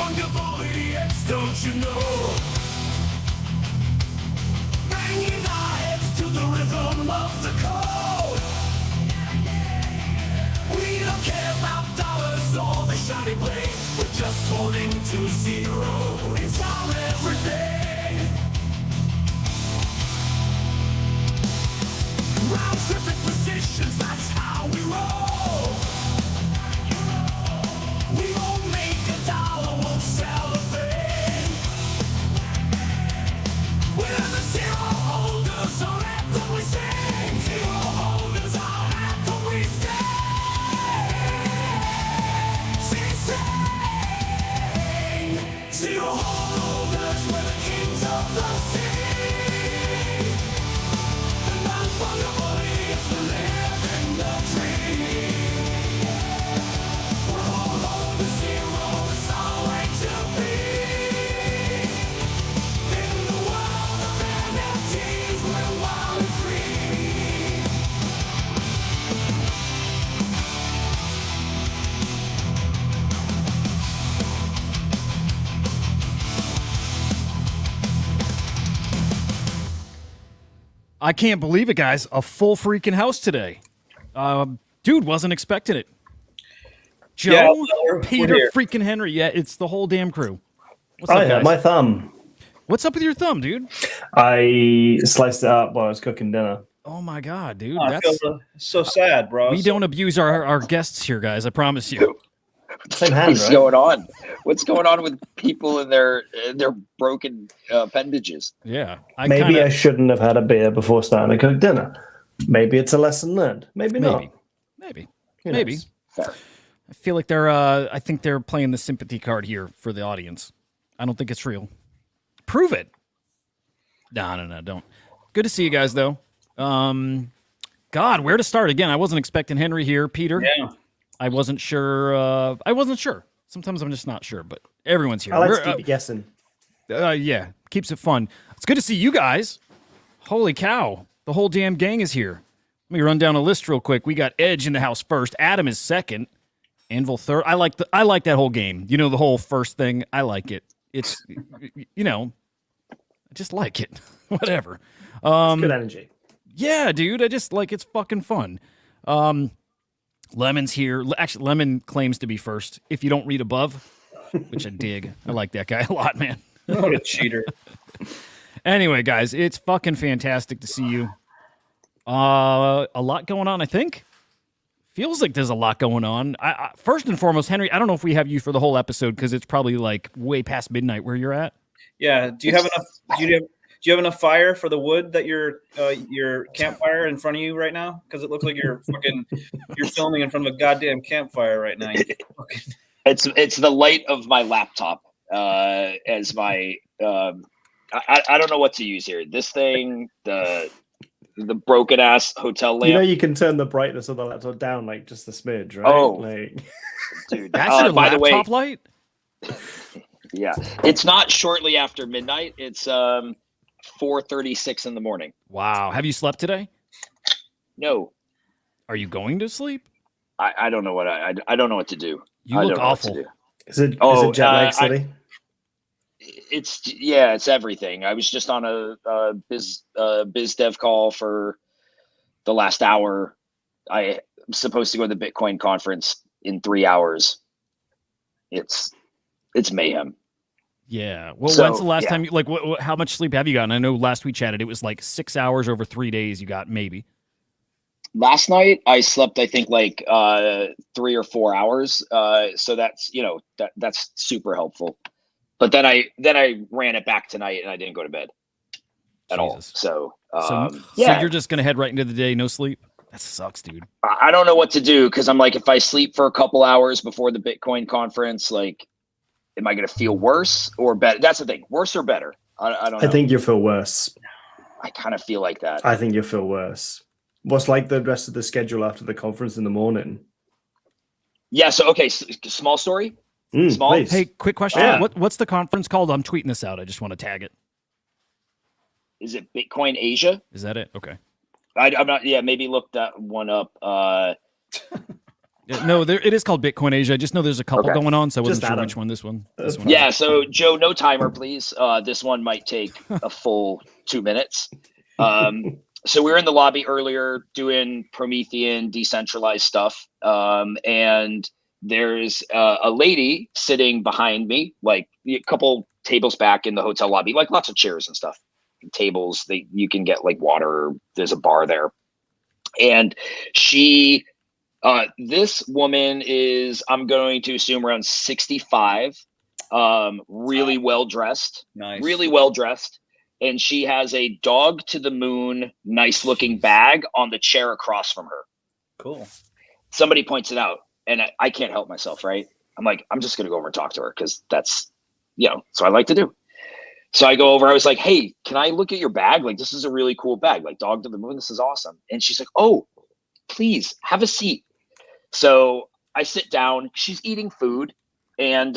Non-fungible idiots, don't you know? Banging our heads to the rhythm of the code. We don't care about dollars or the shiny blade. We're just holding to zero. It's our everything. Round tripping positions, that's how we roll. We won't make a dollar, won't sell a thing. We're the zero holders, our anthem we sing. Zero holders, our anthem we sing. Zero holders, we're the kings of the sea. The non-fungible idiots who live in the dream. We're all on the zero, it's our way to be. In the world of NFTs, we're wild and free. I can't believe it, guys. A full freaking house today. Dude, wasn't expecting it. Joe, Yeah, well, we're Peter, here. freaking Henry. Yeah, it's the whole damn crew. What's up, Oh yeah, guys? my thumb. What's up with your thumb, dude? I sliced it up while I was cooking dinner. Oh my god, dude. I That's feel so sad, bro. we don't abuse our guests here, guys. I promise you. Same hand, What's right? going on? What's going on with people and their broken appendages? Yeah. Maybe I shouldn't have had a beer before starting to cook dinner. Maybe it's a lesson learned. Maybe not. Maybe. Who Maybe. knows? Fair. I feel like I think they're playing the sympathy card here for the audience. I don't think it's real. Prove it. No, don't. Good to see you guys, though. God, where to start again? I wasn't expecting Henry here. Peter? Yeah. I wasn't sure. Sometimes I'm just not sure, but everyone's here. I like to keep you guessing. Yeah, keeps it fun. It's good to see you guys. Holy cow. The whole damn gang is here. Let me run down a list real quick. We got Edge in the house first. Adam is second. Anvil third. I like that whole game. You know, the whole first thing. I like it. It's, I just like it. Whatever. It's good energy. Yeah, dude. I just like it's fucking fun. Lemon's here. Actually, Lemon claims to be first. If you don't read above, which I dig. I like that guy a lot, man. What a cheater. Anyway, guys, it's fucking fantastic to see you. A lot going on, I think. Feels like there's a lot going on. First and foremost, Henry, I don't know if we have you for the whole episode because it's probably like way past midnight where you're at. Yeah. Do you have enough? Do you have enough fire for the wood that your campfire in front of you right now? Because it looks like you're filming in front of a goddamn campfire right now. It's the light of my laptop as my I don't know what to use here. This thing, the broken ass hotel lamp. You know, you can turn the brightness of the laptop down like just a smidge, right? Oh. Like... Dude, That's your by the way, laptop light? yeah, it's not shortly after midnight. It's 4:36 in the morning. Wow. Have you slept today? No, Are you going to sleep? I don't know what I don't know what to do. You I look don't know what to awful. do. Is it jet lag city? It's everything. I was just on a biz dev call for the last hour. I'm supposed to go to the Bitcoin conference in 3 hours. It's mayhem. Yeah. Well, So, when's the last yeah. time you how much sleep have you gotten? I know last we chatted, it was like 6 hours over 3 days you got maybe. Last night I slept, I think, like 3 or 4 hours. So that's that's super helpful. But then I ran it back tonight and I didn't go to bed at all. Jesus. So So yeah, you're just gonna head right into the day, no sleep? That sucks, dude. I don't know what to do because I'm like, if I sleep for a couple hours before the Bitcoin conference, like, am I going to feel worse or better? That's the thing, worse or better. I don't know. I think you'll feel worse. I kind of feel like that. I think you'll feel worse. What's like the rest of the schedule after the conference in the morning? Yeah. So, okay. Small story. Small. Please. Hey, quick question. Yeah. What's the conference called? I'm tweeting this out. I just want to tag it. Is it Bitcoin Asia? Is that it? Okay. I'm not. Yeah. Maybe look that one up. No, it is called Bitcoin Asia. I just know there's a couple Okay. going on, so I wasn't Just sure Adam. which one this one. This one Yeah, so Joe, no timer, please. This one might take a full 2 minutes. So we were in the lobby earlier doing Promethean decentralized stuff, and there's a lady sitting behind me, like a couple tables back in the hotel lobby, like lots of chairs and stuff, tables. You can get like water. There's a bar there, and she. This woman is, I'm going to assume, around 65. Really well dressed. Nice. Really well dressed. And she has a dog to the moon, nice looking bag on the chair across from her. Cool. Somebody points it out, and I can't help myself, right? I'm like, I'm just going to go over and talk to her because that's, so I like to do. So I go over, I was like, hey, can I look at your bag? Like, this is a really cool bag, like dog to the moon. This is awesome. And she's like, oh, please have a seat. So I sit down, she's eating food, and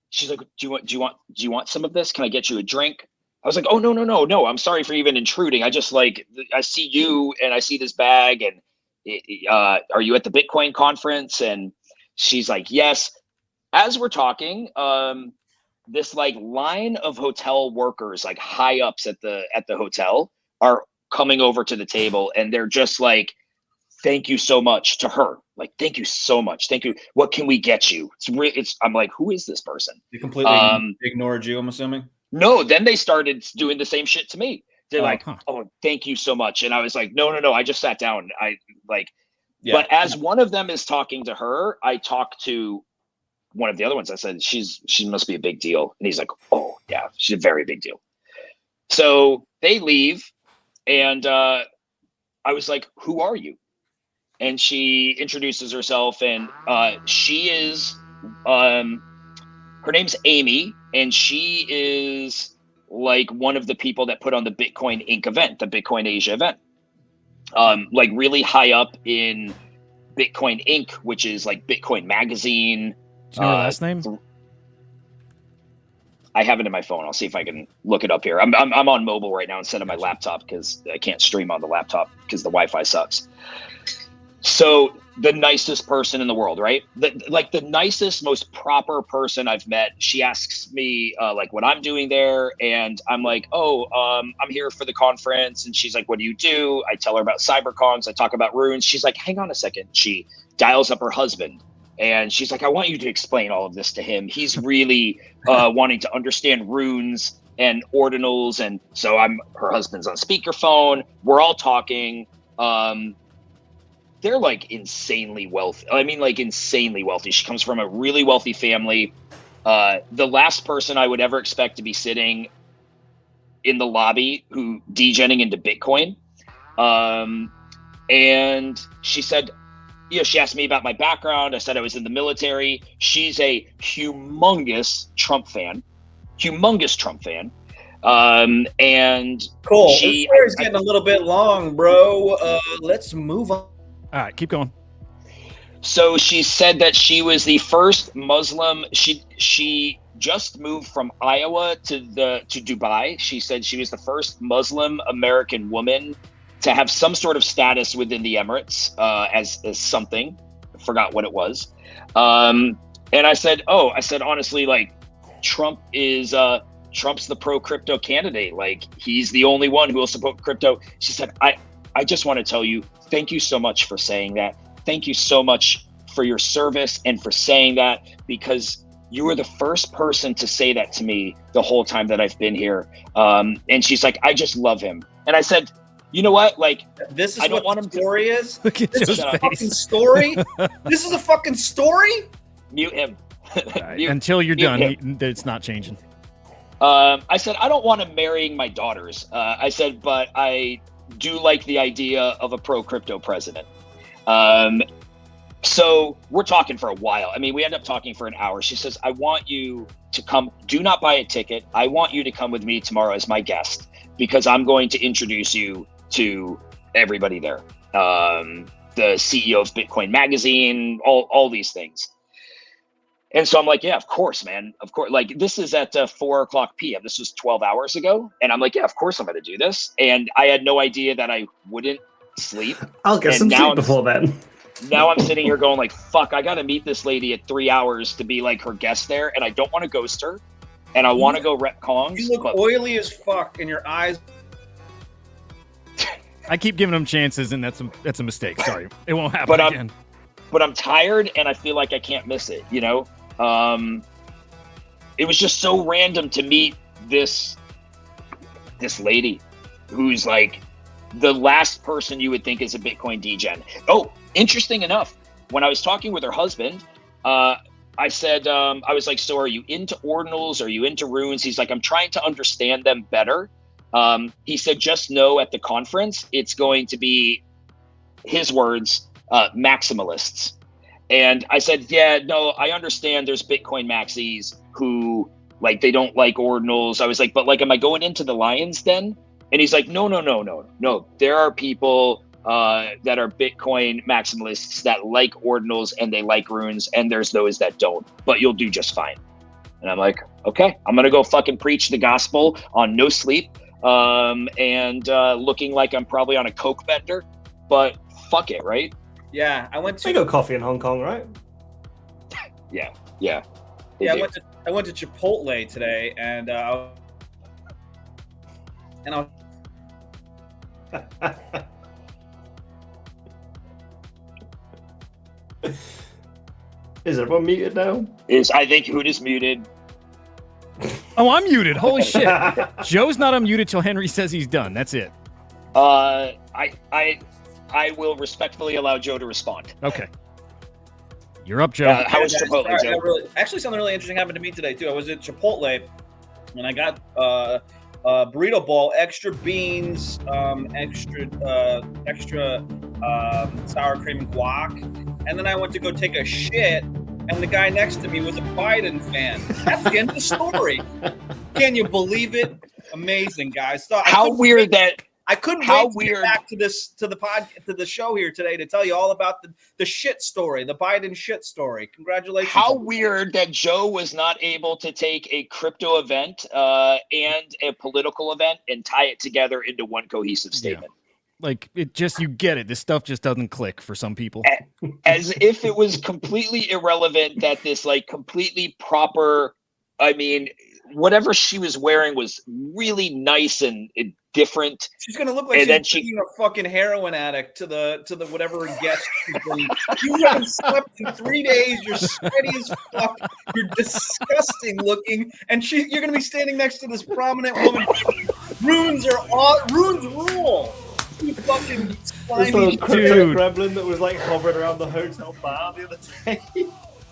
she's like, do you want some of this? Can I get you a drink? I was like, oh, no. I'm sorry for even intruding. I just I see you and I see this bag, and are you at the Bitcoin conference? And she's like, yes. As we're talking, this like line of hotel workers, like high ups at the hotel, are coming over to the table, and they're just like, thank you so much to her. Like, thank you so much. Thank you. What can we get you? I'm like, who is this person? They completely ignored you, I'm assuming. No, then they started doing the same shit to me. They're oh, thank you so much. And I was like, no. I just sat down. But as one of them is talking to her, I talked to one of the other ones. I said, she must be a big deal. And he's like, oh yeah, she's a very big deal. So they leave, and I was like, who are you? And she introduces herself, and she is, her name's Amy, and she is like one of the people that put on the Bitcoin Inc. event, the Bitcoin Asia event. Like really high up in Bitcoin Inc., which is like Bitcoin Magazine. Do you know her last name? I have it in my phone. I'll see if I can look it up here. I'm on mobile right now instead of my laptop because I can't stream on the laptop because the Wi-Fi sucks. So the nicest person in the world, right? The nicest, most proper person I've met. She asks me like what I'm doing there, and I'm like, oh, I'm here for the conference. And she's like, what do you do? I tell her about CyberConz. I talk about runes. She's like, hang on a second. She dials up her husband, and she's like, I want you to explain all of this to him. He's really wanting to understand runes and ordinals. And so her husband's on speakerphone. We're all talking. They're like insanely wealthy. I mean, like insanely wealthy. She comes from a really wealthy family. The last person I would ever expect to be sitting in the lobby who degenning into Bitcoin. And she said, she asked me about my background. I said I was in the military. She's a humongous Trump fan. And cool. This story's getting a little bit long, bro. Let's move on. All right, keep going. So she said that she was the first Muslim. She just moved from Iowa to Dubai. She said she was the first Muslim American woman to have some sort of status within the Emirates as something. I forgot what it was. And I said, honestly, like Trump's the pro crypto candidate. Like he's the only one who will support crypto. She said, I just want to tell you, thank you so much for saying that. Thank you so much for your service and for saying that, because you were the first person to say that to me the whole time that I've been here. And she's like, I just love him. And I said, you know what? Like, this is I don't what want the him story is. Look at This Joe's is a face. fucking story. This is a fucking story. Mute him. Until you're mute done, him. it's not changing. I said, I don't want him marrying my daughters. I said, but I do like the idea of a pro crypto president. So we're talking for a while. I mean, we end up talking for an hour. She says, I want you to come. Do not buy a ticket. I want you to come with me tomorrow as my guest, because I'm going to introduce you to everybody there. The CEO of Bitcoin Magazine, all these things. And so I'm like, yeah, of course, man. Of course. Like, this is at 4:00 p.m. This was 12 hours ago. And I'm like, yeah, of course I'm going to do this. And I had no idea that I wouldn't sleep. I'll get And some now sleep I'm- before then. now I'm sitting here going like, fuck, I got to meet this lady at 3 hours to be like her guest there. And I don't want to ghost her. And I want to go rep Kongz. You look oily as fuck and your eyes. I keep giving them chances, and that's a mistake. Sorry, it won't happen But again. But I'm tired, and I feel like I can't miss it. You know, it was just so random to meet this lady, who's like the last person you would think is a Bitcoin degen. Oh, interesting enough, when I was talking with her husband, I said, I was like, so are you into ordinals? Are you into runes? He's like, I'm trying to understand them better. He said, just know at the conference, it's going to be, his words, maximalists. And I said, yeah, no, I understand there's Bitcoin maxis who like, they don't like ordinals. I was like, but like, am I going into the lion's den? And he's like, no. There are people that are Bitcoin maximalists that like ordinals and they like runes, and there's those that don't, but you'll do just fine. And I'm like, okay, I'm gonna go fucking preach the gospel on no sleep, and looking like I'm probably on a coke bender, but fuck it, right? Yeah, I went We to. got coffee in Hong Kong, right? Yeah. Yeah, I went to Chipotle today, and I Is everyone muted now? I think Hoot is muted. Oh, I'm muted. Holy shit. Joe's not unmuted till Henry says he's done. That's it. I will respectfully allow Joe to respond. Okay. You're up, Joe. How was Chipotle, Joe? Actually, something really interesting happened to me today too. I was at Chipotle, and I got a burrito bowl, extra beans, extra sour cream and guac, and then I went to go take a shit, and the guy next to me was a Biden fan. That's the end of the story. Can you believe it? Amazing, guys. So How weird that. I couldn't How wait to weird. get back to the show here today to tell you all about the shit story, the Biden shit story. Congratulations. How weird that Joe was not able to take a crypto event and a political event and tie it together into one cohesive statement. Like, it just, you get it. This stuff just doesn't click for some people. As if it was completely irrelevant that this like completely proper, I mean, whatever she was wearing was really nice and different. She's gonna look like And she's then being a fucking heroin addict to the whatever guest she's bringing. You haven't slept in 3 days. You're sweaty as fuck. You're disgusting looking, and you're gonna be standing next to this prominent woman. Runes rule. You fucking This slimy little crypto Dude. gremlin that was like hovering around the hotel bar the other day.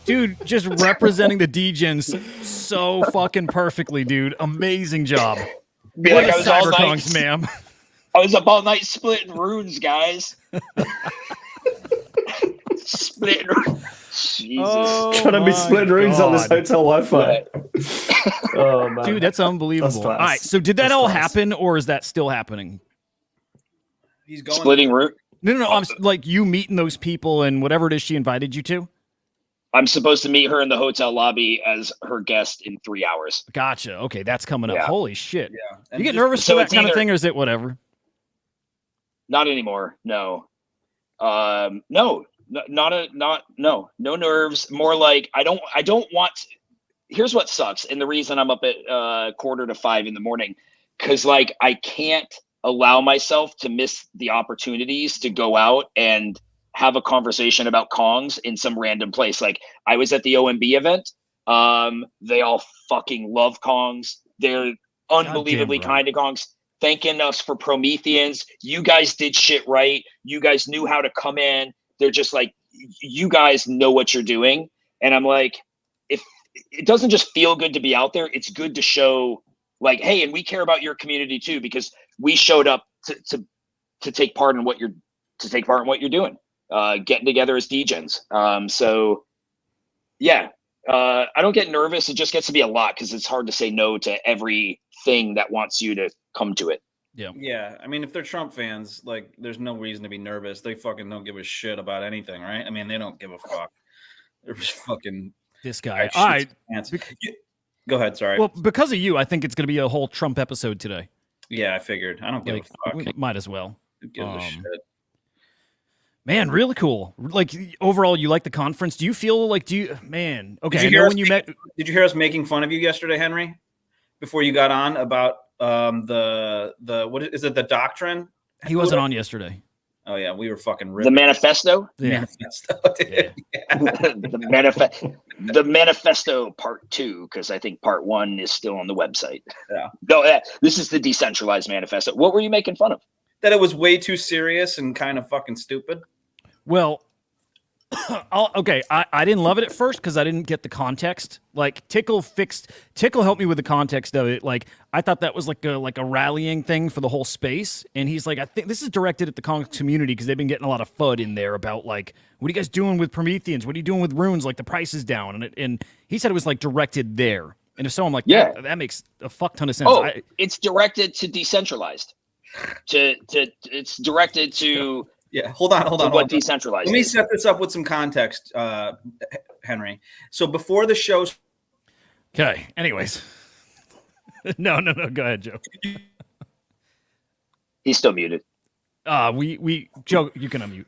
Dude, just representing the degens so fucking perfectly, dude. Amazing job. Be What like, a I was all night, cyberconks, ma'am. I was up all night splitting runes, guys. Splitting runes. Jesus. Oh, Trying to be my split rooms on this God. hotel Wi-Fi. Oh man, Dude, that's unbelievable. That's class. All right, so did that That's all class. happen, or is that still happening? He's going. Splitting root. No. I'm like you meeting those people and whatever it is she invited you to. I'm supposed to meet her in the hotel lobby as her guest in 3 hours. Gotcha. Okay, that's coming up. Yeah. Holy shit. Yeah. You get just- nervous so for that it's kind of either- thing, or is it whatever? Not anymore. No. No nerves. More like I don't want. Here's what sucks, and the reason I'm up at 4:45 in the morning, because like I can't allow myself to miss the opportunities to go out and have a conversation about Kongz in some random place. Like I was at the OMB event. They all fucking love Kongz. They're unbelievably Goddamn right. kind to Kongz, thanking us for Prometheans. You guys did shit right. You guys knew how to come in. They're just like, you guys know what you're doing. And I'm like, if it doesn't just feel good to be out there, it's good to show like, hey, and we care about your community too, because we showed up to take part in what you're doing. Getting together as degens. So yeah, I don't get nervous. It just gets to be a lot because it's hard to say no to everything that wants you to come to it. Yeah, I mean, if they're Trump fans, like, there's no reason to be nervous. They fucking don't give a shit about anything, right? I mean, they don't give a fuck. They're just fucking. This guy. shit All right. pants. Go ahead. Sorry. Well, because of you, I think it's going to be a whole Trump episode today. Yeah, I figured. I don't give Like, a fuck. we might as well. Who gives a shit? Man, really cool. Like overall, you like the conference. Do you feel like man? Okay, Did I you know hear when you met. Did you hear us making fun of you yesterday, Henry? Before you got on about the what is it, the doctrine? He wasn't on yesterday. Oh yeah, we were fucking The ripping. Manifesto. Yeah. Manifesto, dude. Yeah. The Manifesto Part 2, because I think Part 1 is still on the website. Yeah. No, this is the decentralized manifesto. What were you making fun of? That it was way too serious and kind of fucking stupid. Well, okay, I didn't love it at first because I didn't get the context. Like Tickle helped me with the context of it. Like I thought that was like a rallying thing for the whole space. And he's like, I think this is directed at the Kongz community because they've been getting a lot of FUD in there about like, what are you guys doing with Prometheans? What are you doing with runes? Like the price is down. And he said it was like directed there. And if so, I'm like, yeah, that makes a fuck ton of sense. Oh, it's directed to decentralized. It's directed to. Yeah, hold on. What decentralized? Let me set this up with some context, Henry. So before the show. Okay. Anyways, no. Go ahead, Joe. He's still muted. Joe, you can unmute.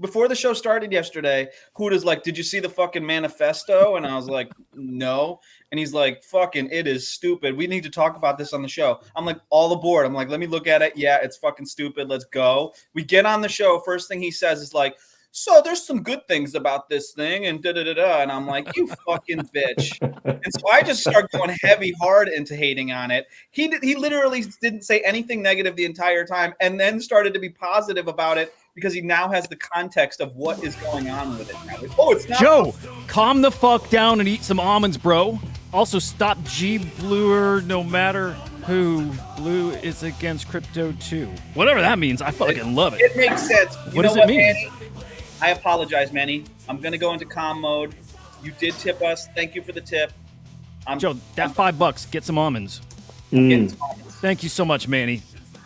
Before the show started yesterday, Huda's like, "Did you see the fucking manifesto?" And I was like, "No." And he's like, "Fucking, it is stupid. We need to talk about this on the show." I'm like, all aboard. I'm like, "Let me look at it. Yeah, it's fucking stupid. Let's go." We get on the show. First thing he says is like, "So there's some good things about this thing," and da-da-da-da. And I'm like, "You fucking bitch." And so I just start going heavy hard into hating on it. He literally didn't say anything negative the entire time, and then started to be positive about it because he now has the context of what is going on with it now. Oh, it's not Joe, calm the fuck down and eat some almonds, bro. Also, stop Bluer no matter who. Blue is against crypto too. Whatever that means, I fucking love it. It makes sense. What does it mean? Manny? I apologize, Manny. I'm going to go into calm mode. You did tip us. Thank you for the tip. Joe, that $5, get some almonds. Thank you so much, Manny.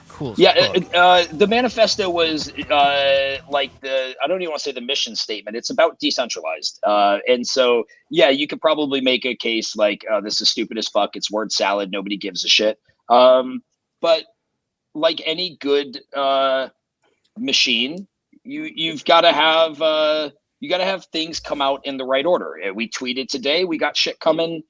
Cool. The manifesto was like I don't even want to say the mission statement. It's about decentralized. And so, yeah, you could probably make a case like, this is stupid as fuck. It's word salad. Nobody gives a shit. But like any good machine, you've got to have things come out in the right order. We tweeted today. We got shit coming.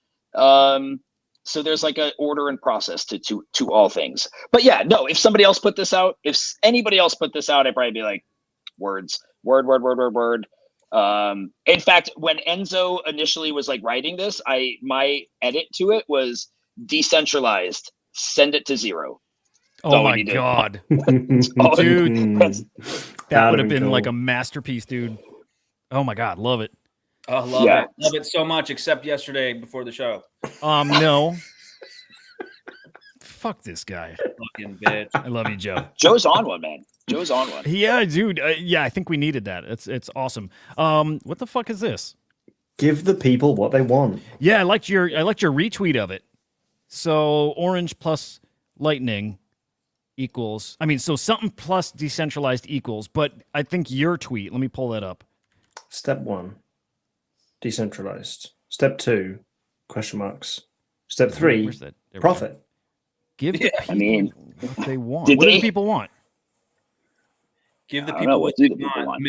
So there's like an order and process to all things. But yeah, no, if somebody else put this out, if anybody else put this out, I'd probably be like, word. In fact, when Enzo initially was like writing this, my edit to it was decentralized, send it to 0. Oh my God. Dude, that would have been like a masterpiece, dude. Oh my God, love it. Oh, love it so much, except yesterday before the show. No. Fuck this guy. Fucking bitch. I love you, Joe. Joe's on one, man. Joe's on one. Yeah, dude. Yeah, I think we needed that. It's awesome. What the fuck is this? Give the people what they want. Yeah, I liked your retweet of it. So orange plus lightning equals. I mean, so something plus decentralized equals. But I think your tweet. Let me pull that up. Step 1. Decentralized. Step 2, question marks. Step 3, profit. Give the people what they want. What do the people want? Give the people what they want.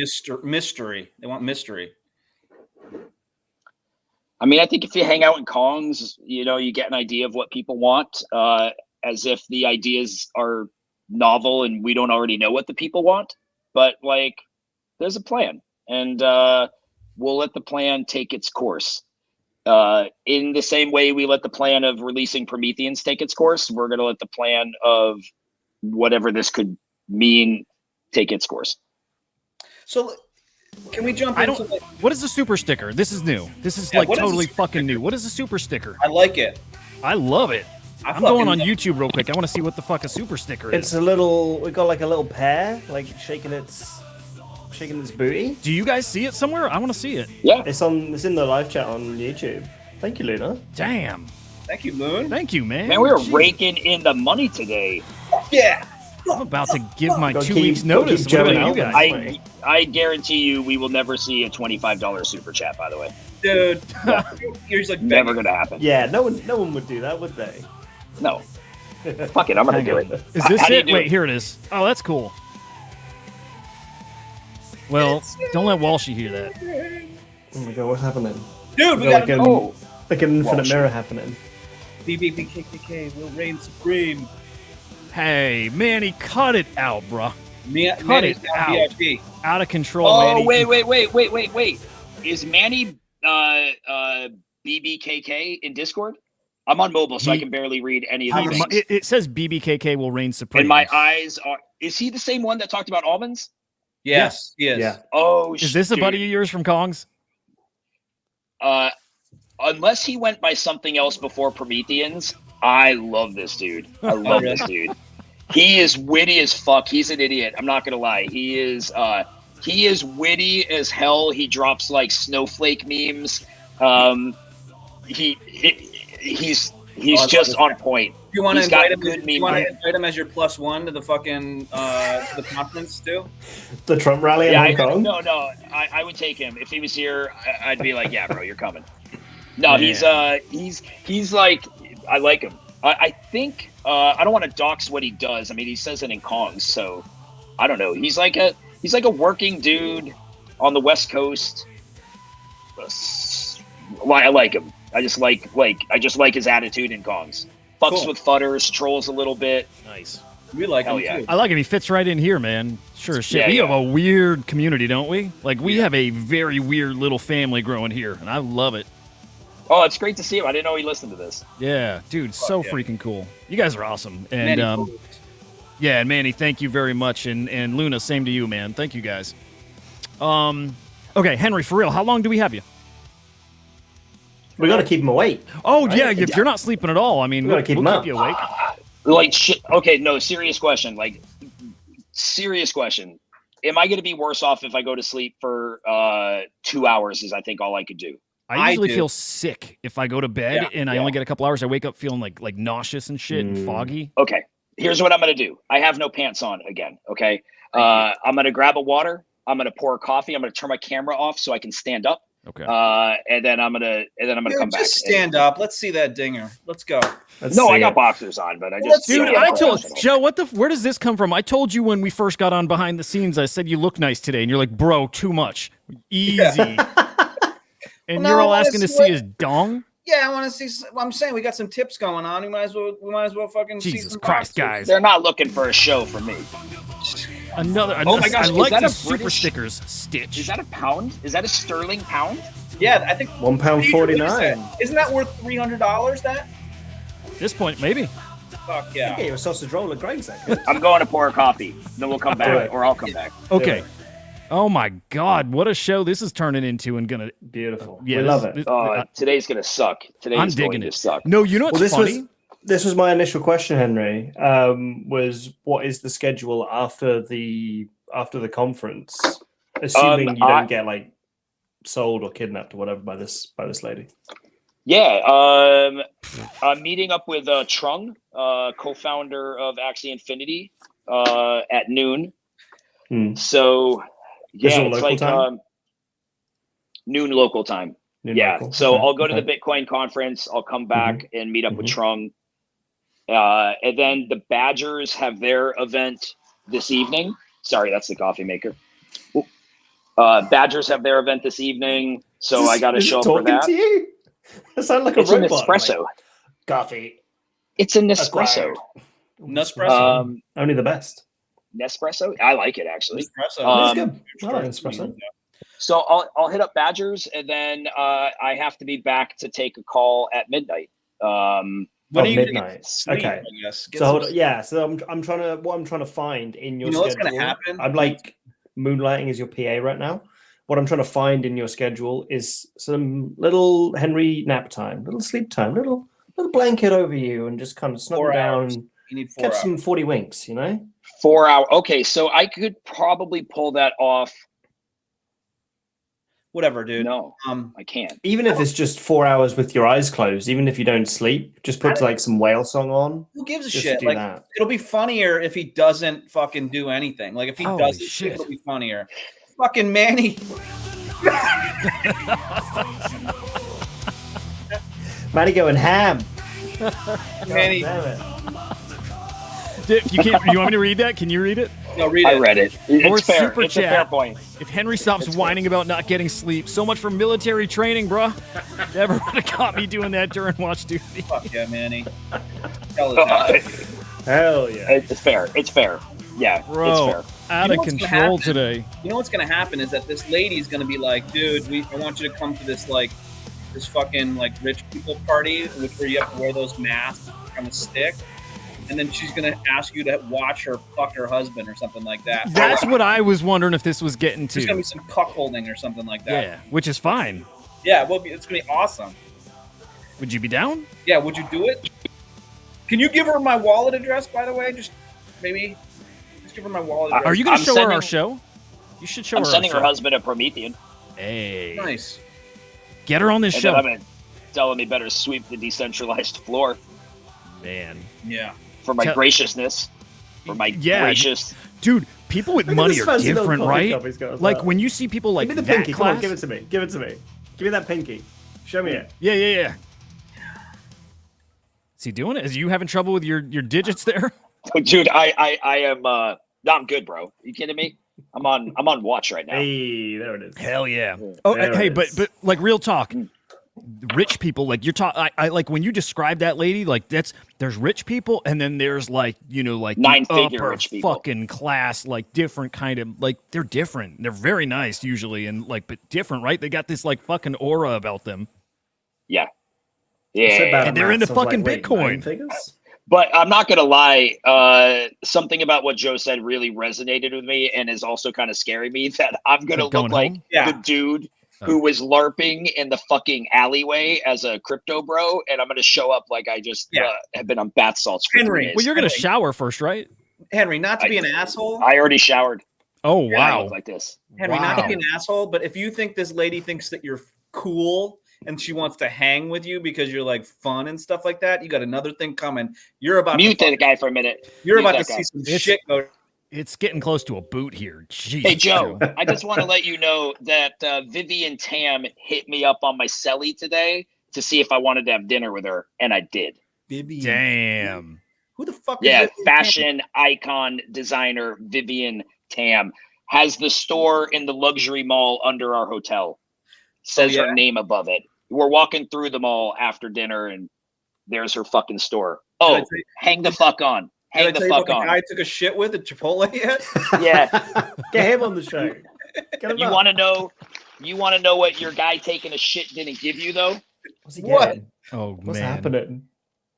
Mystery. They want mystery. I mean, I think if you hang out in Kongz, you get an idea of what people want, as if the ideas are novel and we don't already know what the people want. But like, there's a plan, and we'll let the plan take its course. In the same way we let the plan of releasing Prometheans take its course, we're going to let the plan of whatever this could mean take its course. So can we jump into what is the super sticker? This is new. This is like totally fucking new. What is the super sticker? I like it. I love it. I'm going on YouTube real quick. I want to see what the fuck a super sticker is. It's we got like a little pear, like shaking its booty. Do you guys see it somewhere? I want to see it. Yeah. It's in the live chat on YouTube. Thank you, Luna. Damn. Thank you, Moon. Thank you, man. Man, we were raking in the money today. Yeah. I'm about to give my 2 weeks notice. What about you guys? I guarantee you we will never see a $25 super chat, by the way. Dude. You're just like never going to happen. Yeah, no one would do that, would they? No. Fuck it, I'm going to do it. Is this it? Wait, here it is. Oh, that's cool. Well, don't let Walshy hear that. Oh my god, what's happening? Dude, we We've got got like an infinite Walsh. mirror happening. BBBKKK will reign supreme. Hey, Manny, cut it out, bruh. Cut it out. VIP. Out of control, Oh, Manny. wait. Is Manny BBKK in Discord? I'm on mobile, so I He- can barely read any of these things. It says BBKK will reign supreme. And my eyes are. Is he the same one that talked about almonds? Yes, he is. Yeah. Oh, Is this a dude. buddy of yours from Kongz? Unless he went by something else before Prometheans, I love this dude. I love this dude. He is witty as fuck. He's an idiot. I'm not gonna lie. He is witty as hell. He drops like snowflake memes. He's just on point. You want to He's got invite him? good You meme want to brain. invite him as your +1 to the fucking the conference too? The Trump rally in Yeah, Hong Kong. no. I would take him if he was here. I'd be like, yeah, bro, you're coming. No, Yeah. he's like, I like him. I think I don't want to dox what he does. I mean, he says it in Kongz, so I don't know. He's like a working dude on the West Coast. I like him. I just like his attitude in Kongz. Fucks Cool. with futters, trolls a little bit. Nice. We like Hell him yeah. too. I like him. He fits right in here, man. Sure as shit. Yeah, We yeah. have a weird community, don't we? Like, we have a very weird little family growing here, and I love it. Oh, it's great to see him. I didn't know he listened to this. Yeah, dude, so yeah. freaking cool. You guys are awesome. And Manny Bullish. yeah, and Manny, thank you very much. And Luna, same to you, man. Thank you guys. Okay, Henry, for real, how long do we have you? We got to keep him awake. Oh yeah, if you're not sleeping at all, I mean, We gotta we'll keep keep, 'em up. you awake. Like shit. Okay, no, serious question. Like, serious question. Am I going to be worse off if I go to sleep for 2 hours? Is I think all I could do. I usually do. feel sick if I go to bed and I only get a couple hours. I wake up feeling like nauseous and shit and foggy. Okay, here's what I'm going to do. I have no pants on again. Okay, I'm going to grab a water. I'm going to pour a coffee. I'm going to turn my camera off so I can stand up. Okay. And then I'm gonna come back. Just stand up. Let's see that dinger. Let's go. Let's No, see I got it. boxers on, but I Let's just see Dude, Yeah, I told professional. Joe, where does this come from? I told you when we first got on behind the scenes, I said you look nice today, and you're like, bro, too much, easy. And No, you're I all wanna asking to see see what- his dong. Yeah, I want to see. I'm saying we got some tips going on. We might as well fucking see Jesus some Christ, boxes. guys! They're not looking for a show from me. Another. Oh my gosh, I is like that the a super British- stickers. Stitch. Is that a pound? Is that a sterling pound? Yeah, I think £1.49. Isn't that worth $300? That? At this point, maybe. Fuck yeah. Get you a sausage roll at Greg's. That good. I'm going to pour a coffee. Then we'll come Do back, it. or I'll come back. Okay. it. Oh my God, what a show this is turning into, and gonna. Beautiful. Yeah, we this- love it. this- Today's gonna suck. Today's I'm going digging to it. suck. No, you know what's Well, funny? this was my initial question, Henry. Was what is the schedule after the conference? Assuming you don't get like sold or kidnapped or whatever by this lady. Yeah, I'm meeting up with Trung, co-founder of Axie Infinity, at noon. So This is yeah, all it's local like time? noon local time. Noon Yeah, local. so Okay, I'll go to okay. the Bitcoin conference. I'll come back and meet up with Trung. And then the Badgers have their event this evening. Sorry, that's the coffee maker. Badgers have their event this evening, so I got to Is it show up for talking that. to you? It sounds like It's a an robot. espresso. Like, coffee. It's a Nespresso. Nespresso. Only the best. Nespresso. I like it actually. Espresso. It's good. I like espresso. So I'll hit up Badgers, and then I have to be back to take a call at midnight. When Oh, are you gonna get midnight. sleep, Okay. I guess? Get So some hold on, sleep. yeah, so I'm trying to find in your You know what's schedule. gonna happen? I'm like moonlighting as your PA right now. What I'm trying to find in your schedule is some little Henry nap time, little sleep time, little blanket over you, and just kind of snuggle 4 down, hours. You need 4 catch hours. some 40 winks, you know? 4 hour. Okay, so I could probably pull that off. Whatever, dude. No, Um, I can't. Even if it's just 4 hours with your eyes closed, even if you don't sleep, just put like some whale song on. who gives a Just shit? do Like, that. it'll be funnier if he doesn't fucking do anything. Like, if he Holy doesn't, shit. it'll be funnier. Fucking Manny. Manny going ham. Manny. Damn it. If you can't, you want me to read that? Can you read it? No, read it. I read it. Or It's fair. super It's a fair chat. point. If Henry stops whining about not getting sleep, so much for military training, bruh. Never would have caught me doing that during watch duty. Fuck yeah, Manny. Tell us that. Hell yeah. It's fair. It's fair. Yeah, it's Bro, fair. out You know of what's gonna control happen? today. You know what's gonna happen is that this lady's gonna be like, dude, I want you to come to this like this fucking like rich people party, where you have to wear those masks on the stick, and then she's gonna ask you to watch her fuck her husband or something like that. That's what I was wondering if this was getting There's gonna to. be some cuckolding or something like that. Yeah, which is fine. Yeah, well, it's gonna be awesome. Would you be down? Yeah, would you do it? Can you give her my wallet address, by the way? Just maybe. Just give her my wallet address. Are you going to I'm show her our sending- show? You should show I'm her sending our her show. husband a Promethean. Hey, Nice. get her on this And show. then I'm going to tell him he better sweep the decentralized floor Man. Yeah. for my Tell- graciousness. For my Yeah, gracious. Dude, people with Look at money this are fancy little different, coffee right? cup he's got as Like well. when you see people like Give me the that pinky. Come on, class. give it to me. Give it to me. Give me that pinky. Show me it. Yeah. Is he doing it? Is you having trouble with your digits there? Dude, I am no, I'm good, bro. You kidding me? I'm on watch right now. Hey, there it is. Hell yeah. Oh, There hey, it but is. like real talk. Rich people, like you're talking. I like when you describe that lady. Like there's rich people, and then there's like like the Nine-figure upper rich people. fucking class, like different kind of like they're different. They're very nice usually, and like but different, right? They got this like fucking aura about them. Yeah. What's it about Yeah. And they're into maths of, fucking wait, Bitcoin. 9 figures? But I'm not gonna lie, something about what Joe said really resonated with me and is also kind of scaring me that I'm gonna Like going look like home? Yeah. the dude who was LARPing in the fucking alleyway as a crypto bro, and I'm gonna show up like I just have been on bath salts for Henry, 3 days. Well, you're gonna Henry. shower first, right? Henry, not to be an asshole. I already showered. Oh and I wow. look like this. Henry, not to be Wow. an asshole, but if you think this lady thinks that you're cool and she wants to hang with you because you're like fun and stuff like that, you got another thing coming. You're about Mute to that guy for a minute. you're Mute about to that guy. see some It's- shit go. It's getting close to a boot here. Jeez. Hey Joe, I just want to let you know that Vivian Tam hit me up on my celly today to see if I wanted to have dinner with her, and I did. Damn. Who the fuck? Yeah, is Vivian fashion icon designer Vivian Tam has the store in the luxury mall under our hotel. Says yeah? her name above it. We're walking through the mall after dinner, and there's her fucking store. Tam? Oh, Did I tell you- hang the fuck on. did I Hang tell the you fuck about the on. guy I took a shit with at Chipotle yet? Yeah. Get him on the show. Get him You up. want to know? You want to know what your guy taking a shit didn't give you though? What's he What? getting? Oh What's man. happening?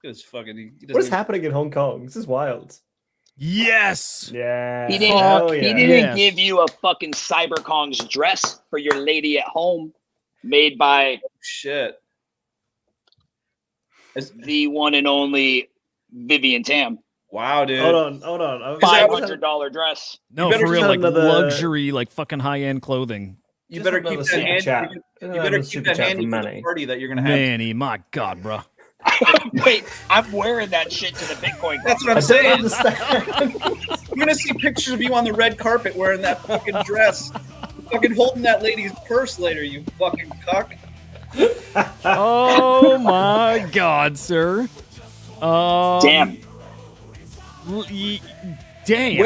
It's fucking. He doesn't What is even- happening in Hong Kong? This is wild. Yes. Yeah. He didn't. Hell He yeah. didn't Yes. give you a fucking cyber Kongz dress for your lady at home, made by Shit. Is- the one and only Vivian Tam. Wow, dude. Hold on. I was- $500 dress. No, better for real, just like have another- luxury, like fucking high end clothing. You Just better another keep that super handy. chat. You better keep Super that chat handy from for the Manny. party that you're gonna have. Manny, my God, bro. Wait, I'm wearing that shit to the Bitcoin. That's what I I'm don't saying. understand. You're gonna see pictures of you on the red carpet wearing that fucking dress, fucking holding that lady's purse later. You fucking cuck. Oh my God, sir. Damn. Damn.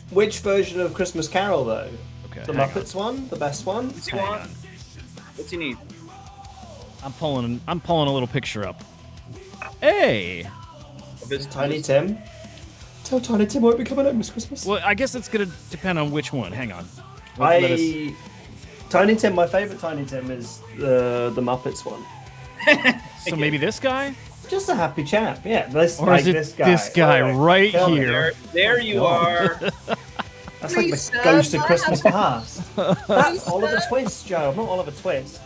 Which version of Christmas Carol though? Okay, The hang on. Muppets one, the best one. What's he Hang want? on. What's he need? I'm pulling a little picture up. Hey. Of his Tiny Tim. Tell Tiny Tim won't be coming home this Christmas. Well, I guess it's gonna depend on which one. Hang on. Let us- Tiny Tim, my favorite Tiny Tim is the Muppets one. so maybe this guy, Just a happy chap, yeah. This, or like is it this guy? right Tell me. here? There you are. That's like the ghost of Christmas past. That's Oliver Twist, Joe. Not Oliver Twist.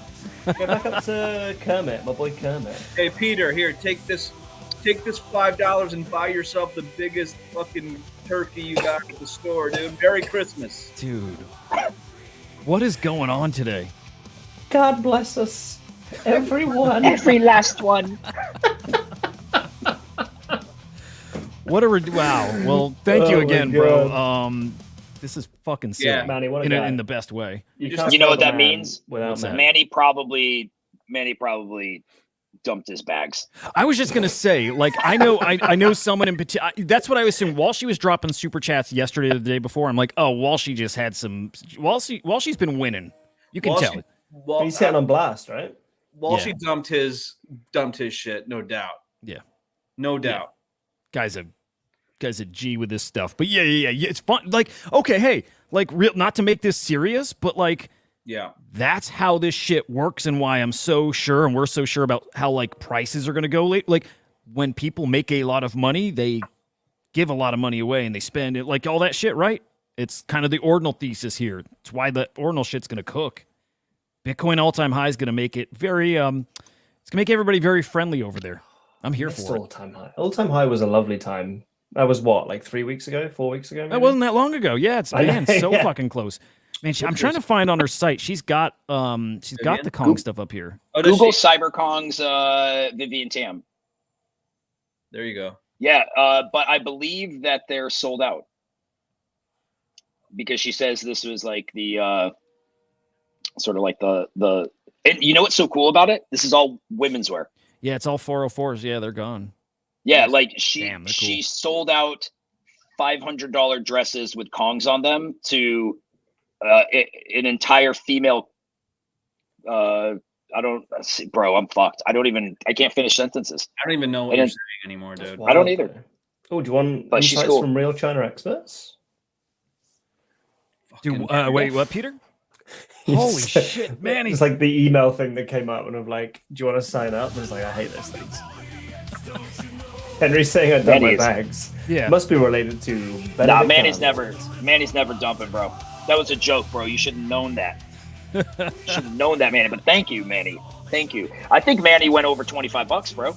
Go back up to Kermit, my boy Kermit. Hey Peter, here, take this $5 and buy yourself the biggest fucking turkey you got at the store, dude. Merry Christmas. Dude, what is going on today? God bless us, everyone. Every last one. What a wow. Well, thank you Oh my again, bro. God. This is fucking sick. Yeah. Manny, what a guy. in the best way. You, You can't know spell what the that man means? Without What's that? man. Manny probably dumped his bags. I was just gonna say, like, I know someone in particular. That's what I assumed. While she was dropping super chats yesterday or the day before, I'm like, oh, while she just had some. While she's been winning, you can tell. He's hitting on blast, right? She dumped his shit, no doubt. Yeah, no doubt. Guy's a G with this stuff. But yeah, it's fun. Like, okay, hey, like, not to make this serious, but like. Yeah. That's how this shit works and why I'm so sure and we're so sure about how like prices are going to go late. Like when people make a lot of money, they give a lot of money away and they spend it like all that shit, right? It's kind of the ordinal thesis here. It's why the ordinal shit's going to cook. Bitcoin all-time high is going to make it very it's going to make everybody very friendly over there. I'm here for it. All-time high. All-time high was a lovely time. That was what, like 3 weeks ago, 4 weeks ago? Maybe? That wasn't that long ago. Yeah, it's so fucking close. Man, I'm trying to find on her site. She's got the Kongz stuff up here. Google Cyber Kongz Vivian Tam. There you go. Yeah, but I believe that they're sold out because she says this was like the sort of like the. And you know what's so cool about it? This is all women's wear. Yeah, it's all 404s. Yeah, they're gone. Yeah, like she cool. sold out $500 dresses with Kongz on them to. An entire female I don't see, bro, I'm fucked. I can't finish sentences. I don't even know what you're saying anymore, dude. I don't either. Oh, do you want insights from real China experts? Dude, wait, what, Peter? Holy shit, man. It's like the email thing that came out when I'm like, do you want to sign up? And it's like, I hate those things. Henry's saying I dump my bags. Yeah. Must be related to Nah, Manny's never dumping, bro. That was a joke, bro. You should have known that. Should have known that, Manny. But thank you, Manny. Thank you. I think Manny went over $25, bro.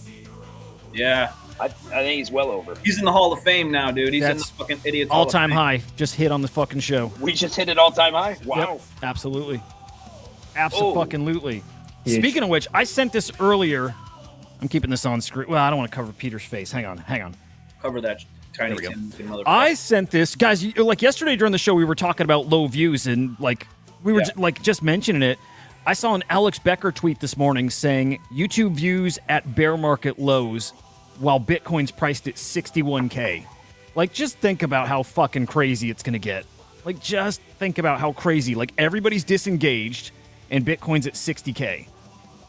Yeah. I think he's well over. He's in the Hall of Fame now, dude. He's in the fucking idiot. All-time high. Just hit on the fucking show. We just hit it all-time high? Wow. Yep, absolutely. Absolutely. Speaking of which, I sent this earlier. I'm keeping this on screen. Well, I don't want to cover Peter's face. Hang on. Cover that. Tiny motherfucker. I sent this, guys. Like yesterday during the show, we were talking about low views and like we were just mentioning it. I saw an Alex Becker tweet this morning saying YouTube views at bear market lows, while Bitcoin's priced at 61K. Like, just think about how fucking crazy it's gonna get. Like, just think about how crazy. Like, everybody's disengaged, and Bitcoin's at 60K.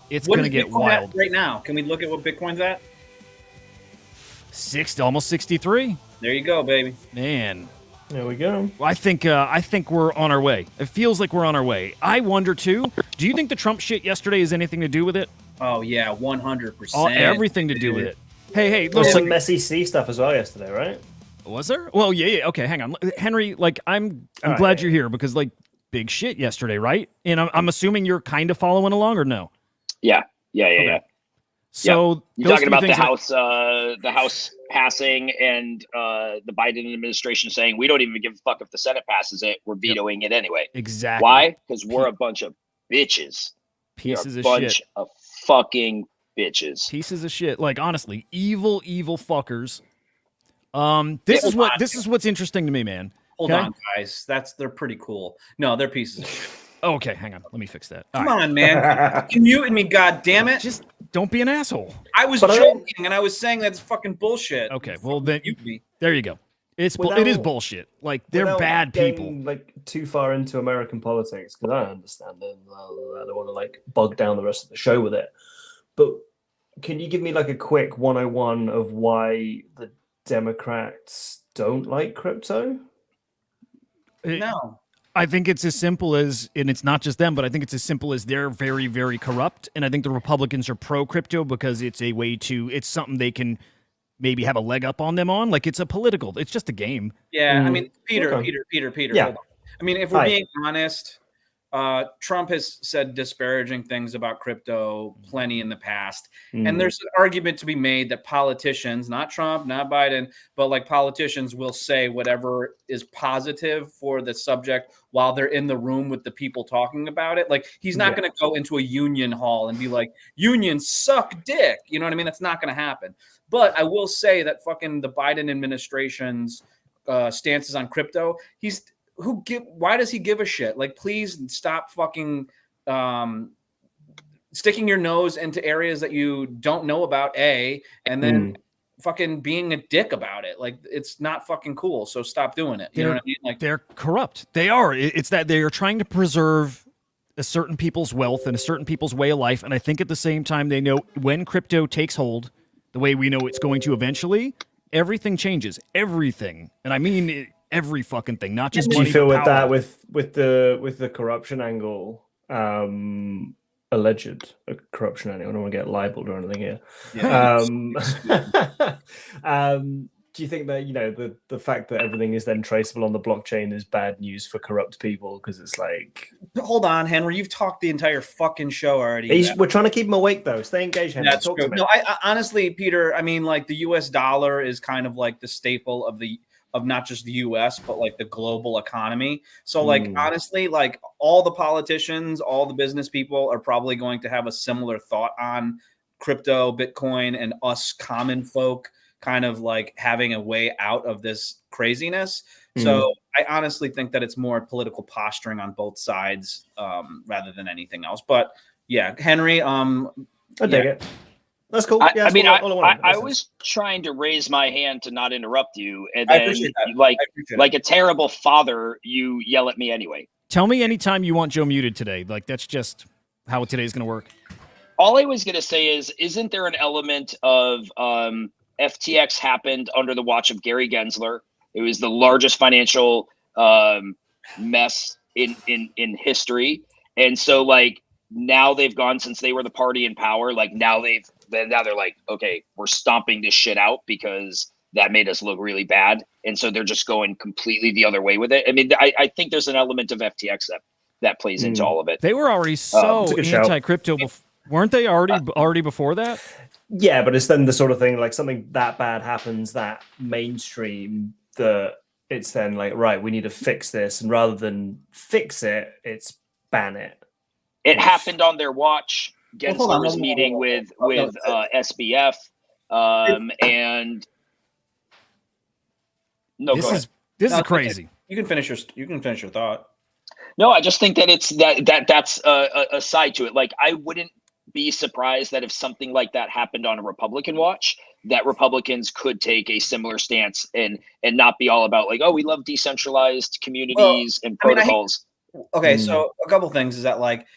It's gonna get wild right now. Can we look at what Bitcoin's at? Almost 63. There you go, baby. Man. There we go. I think we're on our way. It feels like we're on our way. I wonder too. Do you think the Trump shit yesterday has anything to do with it? Oh yeah, 100%. Everything to do with it. Hey, there was some SEC stuff as well yesterday, right? Was there? Well, yeah. Okay, hang on, Henry. Like, I'm glad you're here because like big shit yesterday, right? And I'm assuming you're kind of following along, or no? Yeah. So you're talking about the House passing and the Biden administration saying we don't even give a fuck if the Senate passes it. We're vetoing it anyway. Exactly. Why? Because we're a bunch of bitches. Pieces of shit. Bunch of fucking bitches. Pieces of shit. Like, honestly, evil fuckers. This is what's interesting to me, man. Hold on, guys. They're pretty cool. No, they're pieces of shit. Okay, hang on. Let me fix that. Come on, man. You're muting me, god damn it. Just don't be an asshole. I was joking, and I was saying that's fucking bullshit. Okay, well then there you go. It is bullshit. Like, they're bad people. Like, too far into American politics, because I understand it. I don't want to like bog down the rest of the show with it. But can you give me like a quick 101 of why the Democrats don't like crypto? No. I think it's as simple as, and it's not just them, but I think it's as simple as they're very, very corrupt. And I think the Republicans are pro-crypto because it's a way it's something they can maybe have a leg up on them on. Like, it's it's just a game. Yeah, I mean, Peter. Yeah. Hold on. I mean, if we're being honest, Trump has said disparaging things about crypto plenty in the past. And there's an argument to be made that politicians, not Trump, not Biden, but like politicians will say whatever is positive for the subject while they're in the room with the people talking about it. Like, he's not going to go into a union hall and be like, unions suck dick. You know what I mean? That's not going to happen. But I will say that fucking the Biden administration's stances on crypto, why does he give a shit? Like, please stop fucking sticking your nose into areas that you don't know about, and then fucking being a dick about it. Like, it's not fucking cool. So stop doing it. You know what I mean? Like, they're corrupt. They are. It's that they are trying to preserve a certain people's wealth and a certain people's way of life. And I think at the same time, they know when crypto takes hold, the way we know it's going to eventually, everything changes. Everything. And I mean every fucking thing, not just Do money. you feel but with power. that with the corruption angle, alleged corruption angle? I don't want to get libeled or anything here. Do you think that, you know, the fact that everything is then traceable on the blockchain is bad news for corrupt people? Because it's like, hold on, Henry, you've talked the entire fucking show already. we're trying to keep him awake though. Stay engaged, Henry. That's Talk true. to me. No, I honestly, Peter, I mean, like, the US dollar is kind of like the staple of not just the US, but like the global economy. So like, honestly, like, all the politicians, all the business people are probably going to have a similar thought on crypto, Bitcoin, and us common folk kind of like having a way out of this craziness. So I honestly think that it's more political posturing on both sides, rather than anything else. But yeah, Henry, I dig it. That's cool. I mean, all I wanted. I was trying to raise my hand to not interrupt you, and I then, appreciate that. like a terrible father, you yell at me anyway. Tell me anytime you want Joe muted today. Like, that's just how today's going to work. All I was going to say is, isn't there an element of FTX happened under the watch of Gary Gensler? It was the largest financial mess in history, and so like now they've gone, since they were the party in power. Like now they're like, okay, we're stomping this shit out because that made us look really bad, and so they're just going completely the other way with it. I mean, I think there's an element of FTX that plays into all of it. They were already so anti-crypto, weren't they already before that? Yeah, but it's then the sort of thing, like something that bad happens that mainstream, that it's then like, right, we need to fix this, and rather than fix it, it's ban it. It happened on their watch. Gensler was meeting with SBF, and this is crazy. You can finish your thought. No, I just think that that's a side to it. Like, I wouldn't be surprised that if something like that happened on a Republican watch, that Republicans could take a similar stance and not be all about like, oh, we love decentralized communities and protocols. So a couple things is that, like,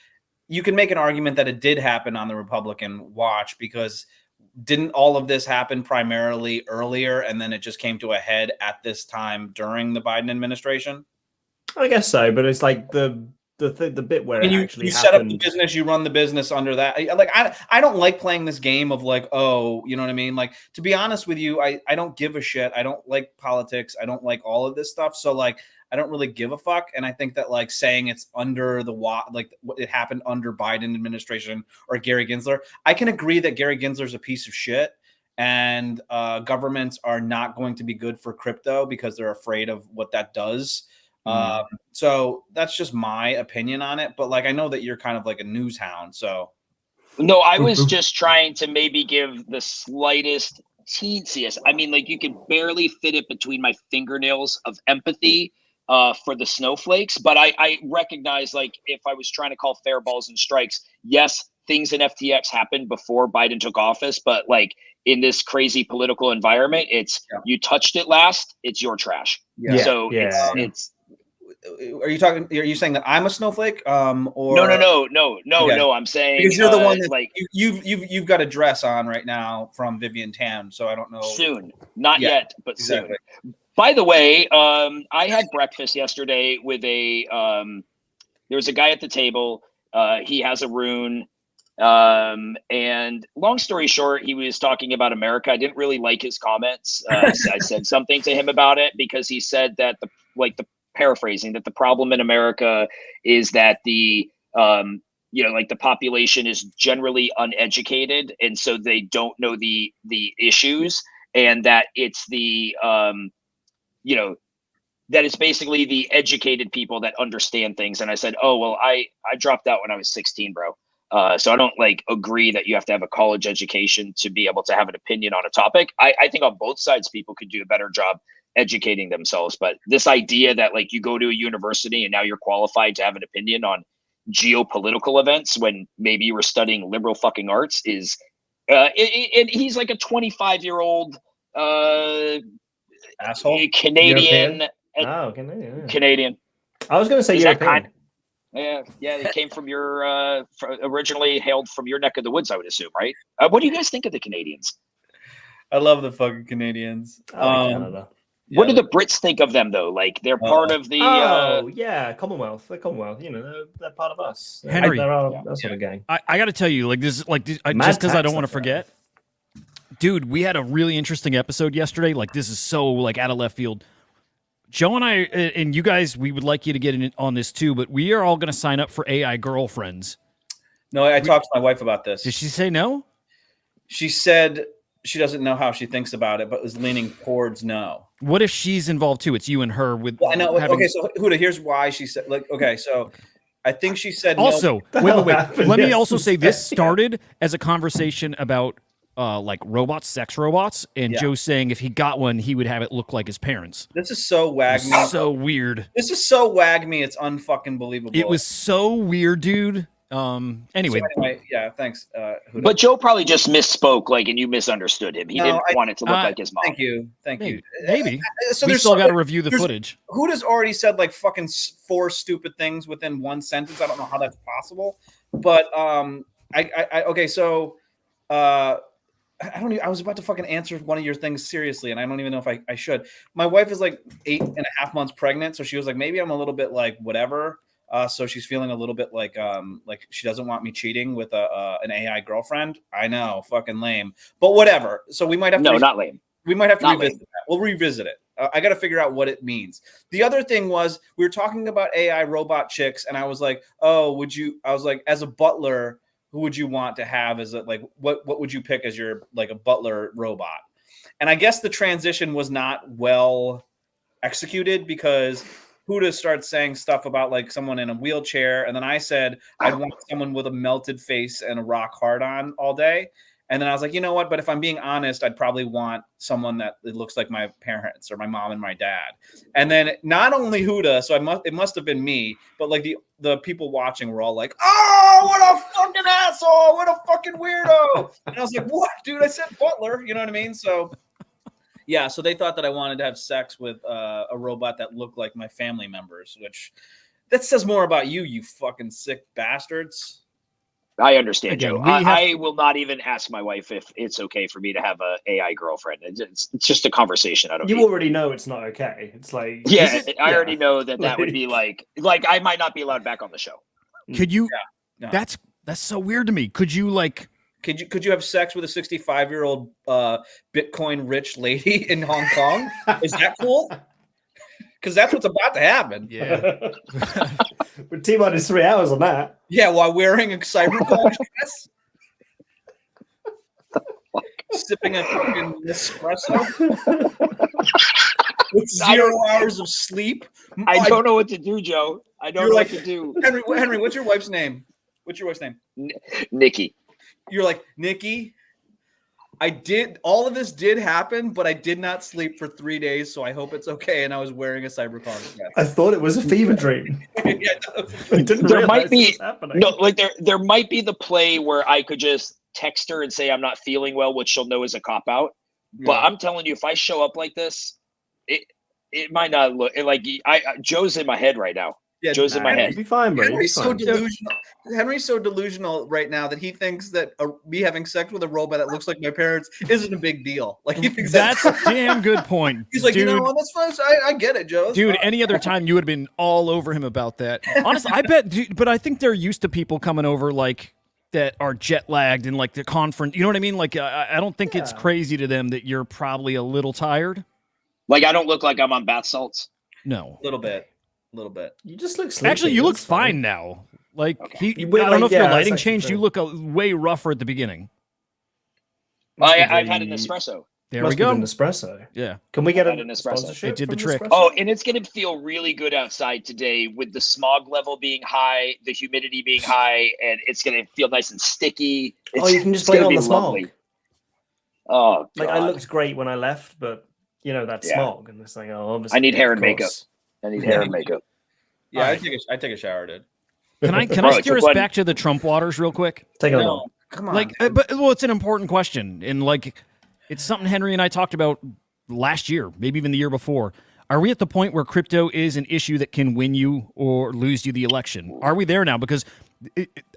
you can make an argument that it did happen on the Republican watch, because didn't all of this happen primarily earlier and then it just came to a head at this time during the Biden administration? I guess so, but it's like the bit where it actually you happened. Set up the business, you run the business under that. Like, I don't like playing this game of like, oh, you know what I mean? Like, to be honest with you, I don't give a shit. I don't like politics. I don't like all of this stuff. So like, I don't really give a fuck. And I think that like saying it's under the like it happened under Biden administration or Gary Gensler, I can agree that Gary Gensler's a piece of shit, and governments are not going to be good for crypto because they're afraid of what that does. So that's just my opinion on it. But like, I know that you're kind of like a news hound. So no, I was just trying to maybe give the slightest teensiest. I mean, like, you could barely fit it between my fingernails of empathy for the snowflakes. But I recognize, like, if I was trying to call fair balls and strikes, yes, things in FTX happened before Biden took office. But like, in this crazy political environment, it's you touched it last, it's your trash. So it's Are you saying that I'm a snowflake? Or no. I'm saying because you're the one that like you've got a dress on right now from Vivian Tam, so I don't know. Soon, not yet, but soon. By the way, I had breakfast yesterday with a. There was a guy at the table. He has a rune, and long story short, he was talking about America. I didn't really like his comments. I said something to him about it because he said that the paraphrasing, that the problem in America is that the the population is generally uneducated, and so they don't know the issues, and that it's the that it's basically the educated people that understand things. And I said, oh well, I dropped out when I was 16, bro. So I don't like agree that you have to have a college education to be able to have an opinion on a topic. I think on both sides, people could do a better job educating themselves. But this idea that like you go to a university and now you're qualified to have an opinion on geopolitical events when maybe you were studying liberal fucking arts is, and he's like a 25-year-old Asshole. Canadian. Oh, Canadian. Yeah. Canadian. I was going to say Is that European. Yeah. He came from your originally hailed from your neck of the woods, I would assume, right? What do you guys think of the Canadians? I love the fucking Canadians. Canada. What do the Brits think of them, though? Like, they're part of the. Yeah, Commonwealth. They're Commonwealth. You know, they're part of us. Henry. That sort of gang. I got to tell you, like this, just because I don't want to forget, dude. We had a really interesting episode yesterday. Like, this is so like out of left field. Joe and I, and you guys, we would like you to get in on this too, but we are all going to sign up for AI girlfriends. No, I talked to my wife about this. Did she say no? She said she doesn't know how she thinks about it, but was leaning towards no. What if she's involved too? It's you and her with. Well, I know. Okay, so Huda, here's why she said. Like, okay, so I think she said. Also, no. wait. Let me also say this started as a conversation about like robots, sex robots, and Joe saying if he got one, he would have it look like his parents. This is so wagme. So weird. This is so wagme. It's unfucking believable. It was so weird, dude. Anyway, yeah, thanks. Huda. But Joe probably just misspoke, like, and you misunderstood him. He didn't want it to look like his mom. Thank you. Maybe. So we still got to review the footage. Huda's already said like fucking 4 stupid things within one sentence. I don't know how that's possible, but okay, so I was about to fucking answer one of your things seriously, and I don't even know if I should. My wife is like 8.5 months pregnant, so she was like, maybe I'm a little bit like whatever. So she's feeling a little bit like she doesn't want me cheating with an AI girlfriend. I know, fucking lame, but whatever. So we might have to not lame. We might have to Not revisit that. We'll revisit it. I got to figure out what it means. The other thing was we were talking about AI robot chicks, and I was like, oh, I was like, as a butler, who would you want to have as what would you pick as your like a butler robot? And I guess the transition was not well executed because Huda starts saying stuff about like someone in a wheelchair, and then I said I'd want someone with a melted face and a rock hard on all day. And then I was like, you know what? But if I'm being honest, I'd probably want someone that it looks like my parents or my mom and my dad. And then not only Huda, so it must have been me, but like the people watching were all like, oh, what a fucking asshole, what a fucking weirdo. And I was like, what, dude? I said butler, you know what I mean? So yeah, so they thought that I wanted to have sex with a robot that looked like my family members, which that says more about you fucking sick bastards. I understand, Again, Joe. I will not even ask my wife if it's okay for me to have a AI girlfriend. It's just a conversation. You already know it's not okay. It's like I already know that would be like I might not be allowed back on the show. Could you? Yeah. That's so weird to me. Could you like? Could you have sex with a 65-year-old Bitcoin rich lady in Hong Kong? Is that cool? Because that's what's about to happen. Yeah. We're T-minus 3 hours on that. Yeah, while wearing a cyberpunk dress. Sipping a fucking espresso. With 0 hours of sleep. I don't know what to do, Joe. I don't know what to do. Henry, what's your wife's name? What's your wife's name? Nikki. You're like, Nikki, all of this did happen, but I did not sleep for 3 days, so I hope it's okay. And I was wearing a cyberpunk dress. I thought it was a fever dream. There might be there might be the play where I could just text her and say I'm not feeling well, which she'll know is a cop out. Yeah. But I'm telling you, if I show up like this, it might not look like Joe's in my head right now. Yeah, Joe's in my head. Be fine, bro. Henry's so delusional. Henry's so delusional right now that he thinks that me having sex with a robot that looks like my parents isn't a big deal. Like he thinks that's a damn good point. He's like, dude, you know what? That's fine. I get it, Joe. That's dude, fine. any other time you would have been all over him about that. Honestly, I bet. But I think they're used to people coming over like that are jet lagged and like the conference. You know what I mean? Like I don't think it's crazy to them that you're probably a little tired. Like I don't look like I'm on bath salts. No, A little bit. You just look sleepy. actually, you look That's fine now. Like I don't like, know if your that's lighting actually changed. true. You look way rougher at the beginning. I've had an espresso. There Must we go. An espresso. Yeah. Can we get I've an had an espresso. sponsorship? It did the from trick. Nespresso? Oh, and it's going to feel really good outside today with the smog level being high, the humidity being high, and it's going to feel nice and sticky. You can just it's blame gonna it on be the lovely. smog. Oh, Like I God. looked great when I left, but you know that Yeah. smog, and it's like, oh, obviously, I need hair of and makeup. course. I need hair and makeup. Yeah, Alright. I take a shower, dude. Can I Bro, steer us back to the Trump waters real quick? Take a No, look. come on. Like, it's an important question, and like, it's something Henry and I talked about last year, maybe even the year before. Are we at the point where crypto is an issue that can win you or lose you the election? Are we there now? Because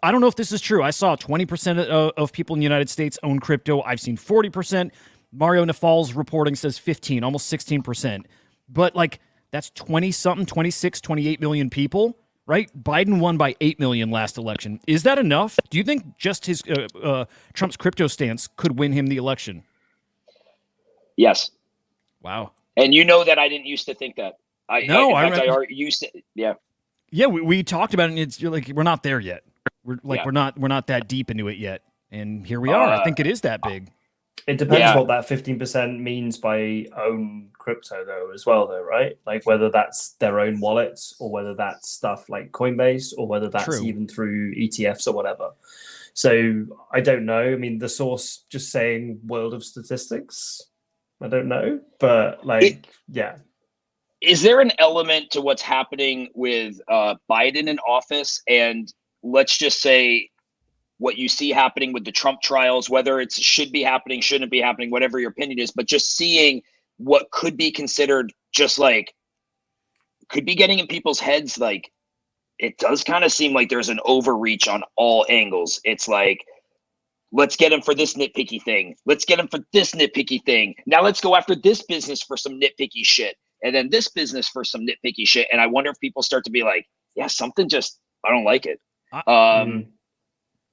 I don't know if this is true. I saw 20% of people in the United States own crypto. I've seen 40%. Mario Nafal's reporting says 15, almost 16%. But like, that's 20-something, 26, 28 million people, right? Biden won by 8 million last election. Is that enough? Do you think just his Trump's crypto stance could win him the election? Yes. Wow. And you know that I didn't used to think that. I used to. Yeah. Yeah, we talked about it, and you're like, we're not there yet. We're Yeah. we're not that deep into it yet, and here we are. I think it is that big. It depends Yeah. what that 15% means by own crypto, though, as well, though, right? Like whether that's their own wallets or whether that's stuff like Coinbase or whether that's True. even through ETFs or whatever. So I don't know. I mean, the source just saying world of statistics. I don't know, but like, yeah. Is there an element to what's happening with Biden in office, and let's just say what you see happening with the Trump trials, whether it should be happening, shouldn't be happening, whatever your opinion is, but just seeing what could be considered just like could be getting in people's heads, like it does kind of seem like there's an overreach on all angles. It's like, let's get him for this nitpicky thing. Let's get him for this nitpicky thing. Now let's go after this business for some nitpicky shit. And then this business for some nitpicky shit. And I wonder if people start to be like, yeah, something just, I don't like it.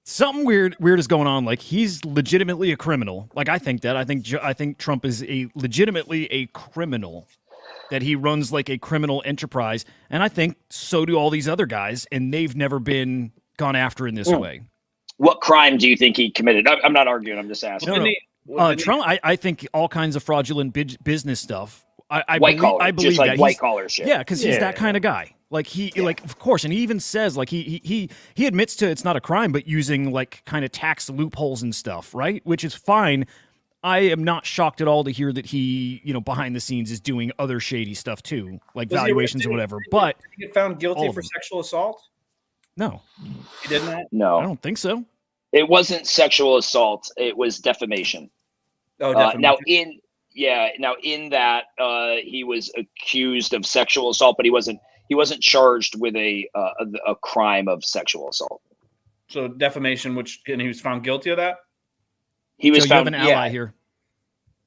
Something weird is going on. Like, he's legitimately a criminal. Like, I think Trump is legitimately a criminal, that he runs like a criminal enterprise. And I think so do all these other guys, and they've never been gone after in this way. What crime do you think he committed? I'm not arguing. I'm just asking. No. Trump, I think all kinds of fraudulent business stuff. I white believe, collar, I believe just like that white collar shit. Yeah, because he's that kind of guy. Like like of course, and he even says like he admits to it's not a crime, but using like kind of tax loopholes and stuff, right? Which is fine. I am not shocked at all to hear that he, behind the scenes is doing other shady stuff too, like valuations or whatever. But did he get found guilty for sexual assault? No, He did not. No, I don't think so. it wasn't sexual assault. It was defamation. Oh, definitely. Now in that he was accused of sexual assault, but he wasn't charged with a crime of sexual assault. So defamation, and he was found guilty of that. He was So found. you have an ally here.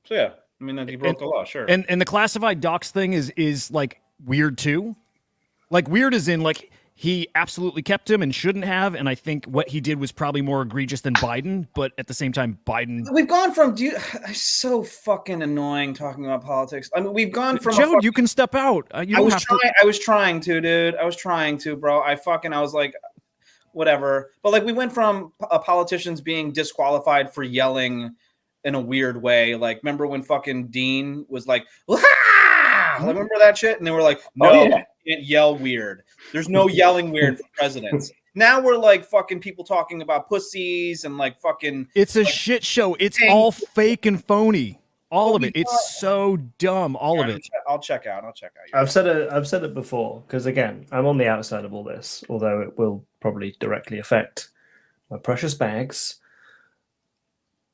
So yeah, I mean, he broke the law, sure. And the classified docs thing is like weird too. Like weird as in like he absolutely kept him and shouldn't have, and I think what he did was probably more egregious than Biden, but at the same time, Biden... We've gone from... It's so fucking annoying talking about politics. I mean, we've gone from... Joe, you can step out. I was trying to, dude. I was trying to, bro. I was like, whatever. But like, we went from politicians being disqualified for yelling in a weird way. Like, remember when fucking Dean was like, remember that shit? And they were like, no, you can't yell weird. There's no yelling weird for presidents. Now we're like fucking people talking about pussies and like fucking... It's a shit show. It's all fake and phony. All of it. It's so dumb. All of it. I'll check out. I've said it before, because again, I'm on the outside of all this, although it will probably directly affect my precious bags.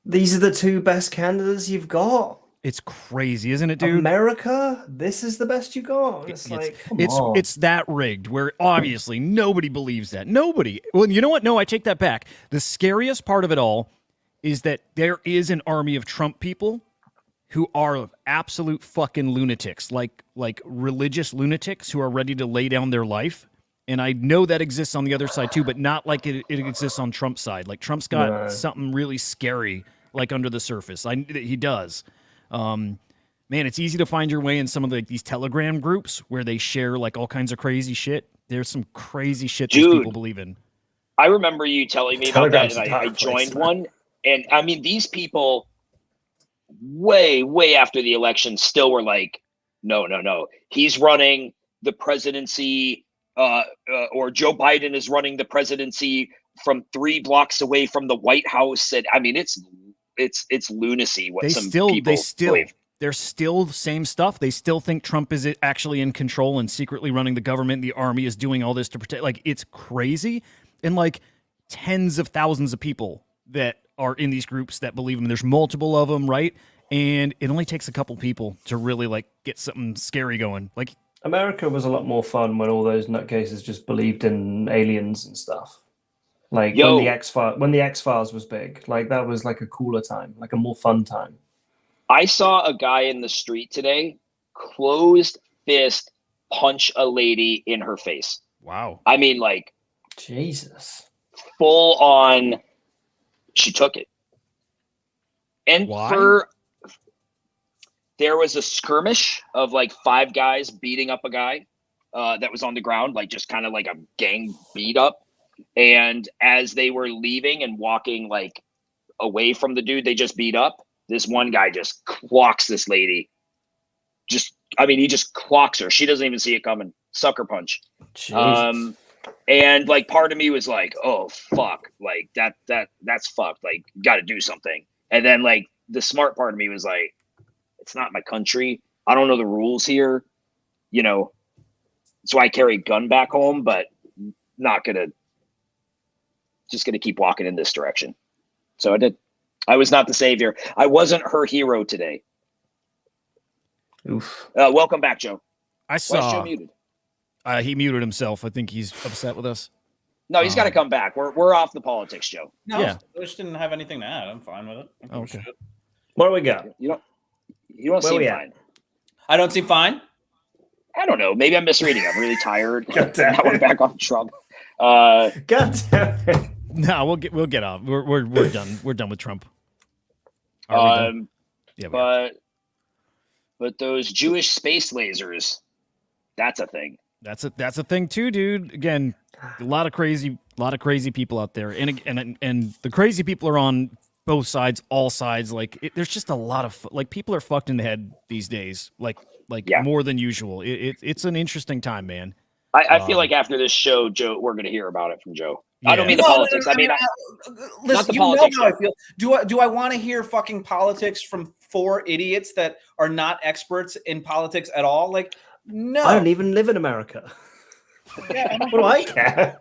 These are the two best candidates you've got. It's crazy, isn't it, dude? America, this is the best you got. It's that rigged where obviously nobody believes that. Nobody. Well, you know what? No, I take that back. The scariest part of it all is that there is an army of Trump people who are absolute fucking lunatics, like religious lunatics who are ready to lay down their life. And I know that exists on the other side too, but not like it exists on Trump's side. Like Trump's got something really scary like under the surface. He does. Man, it's easy to find your way in some of these Telegram groups where they share like all kinds of crazy shit. There's some crazy shit these people believe in. I remember you telling me about that, and I joined one. And I mean, these people way after the election still were like, no. He's running the presidency, or Joe Biden is running the presidency from 3 blocks away from the White House. And I mean, it's lunacy what some people believe. they're still the same stuff. They still think Trump is actually in control and secretly running the government. The army is doing all this to protect. Like, it's crazy. And like tens of thousands of people that are in these groups that believe him. There's multiple of them, right? And it only takes a couple people to really like get something scary going. Like, America was a lot more fun when all those nutcases just believed in aliens and stuff. Like Yo. when the X-Files was big, like that was like a cooler time, like a more fun time. I saw a guy in the street today, closed fist punch a lady in her face. wow. I mean, like Jesus. full on. She took it, and Why? there was a skirmish of like 5 guys beating up a guy that was on the ground, like just kind of like a gang beat up. And as they were leaving and walking like away from the dude they just beat up, this one guy just clocks this lady. He just clocks her. She doesn't even see it coming. Sucker punch. Jesus. And like part of me was like, oh fuck, like that's fucked. Like, got to do something. And then like the smart part of me was like, it's not my country. I don't know the rules here, you know. So I carry a gun back home, but just gonna keep walking in this direction. So I did. I was not the savior. I wasn't her hero today. Oof. Welcome back, Joe. I Why is saw Joe muted? he muted himself. I think he's upset with us. No, he's got to come back. We're off the politics, Joe. No, Yeah. I just didn't have anything to add. I'm fine with it. Oh, okay. What do we got? You don't Where seem we at? fine. I don't seem fine. I don't know. Maybe I'm misreading. I'm really tired. God damn Now we're it. back on Trump. God damn it. No, we'll get off. We're done. We're done with Trump. Are we done? Yeah, we are. But those Jewish space lasers, that's a thing. That's a thing too, dude. Again, a lot of crazy people out there, and the crazy people are on both sides, all sides. Like, there's just a lot of like people are fucked in the head these days, like Yeah. more than usual. It's an interesting time, man. I feel like after this show, Joe, we're going to hear about it from Joe. I don't Yeah. mean the politics. I mean, listen, the you politics, know how I though. feel. Do I want to hear fucking politics from 4 idiots that are not experts in politics at all? Like, no. I don't even live in America. Yeah, What do I care?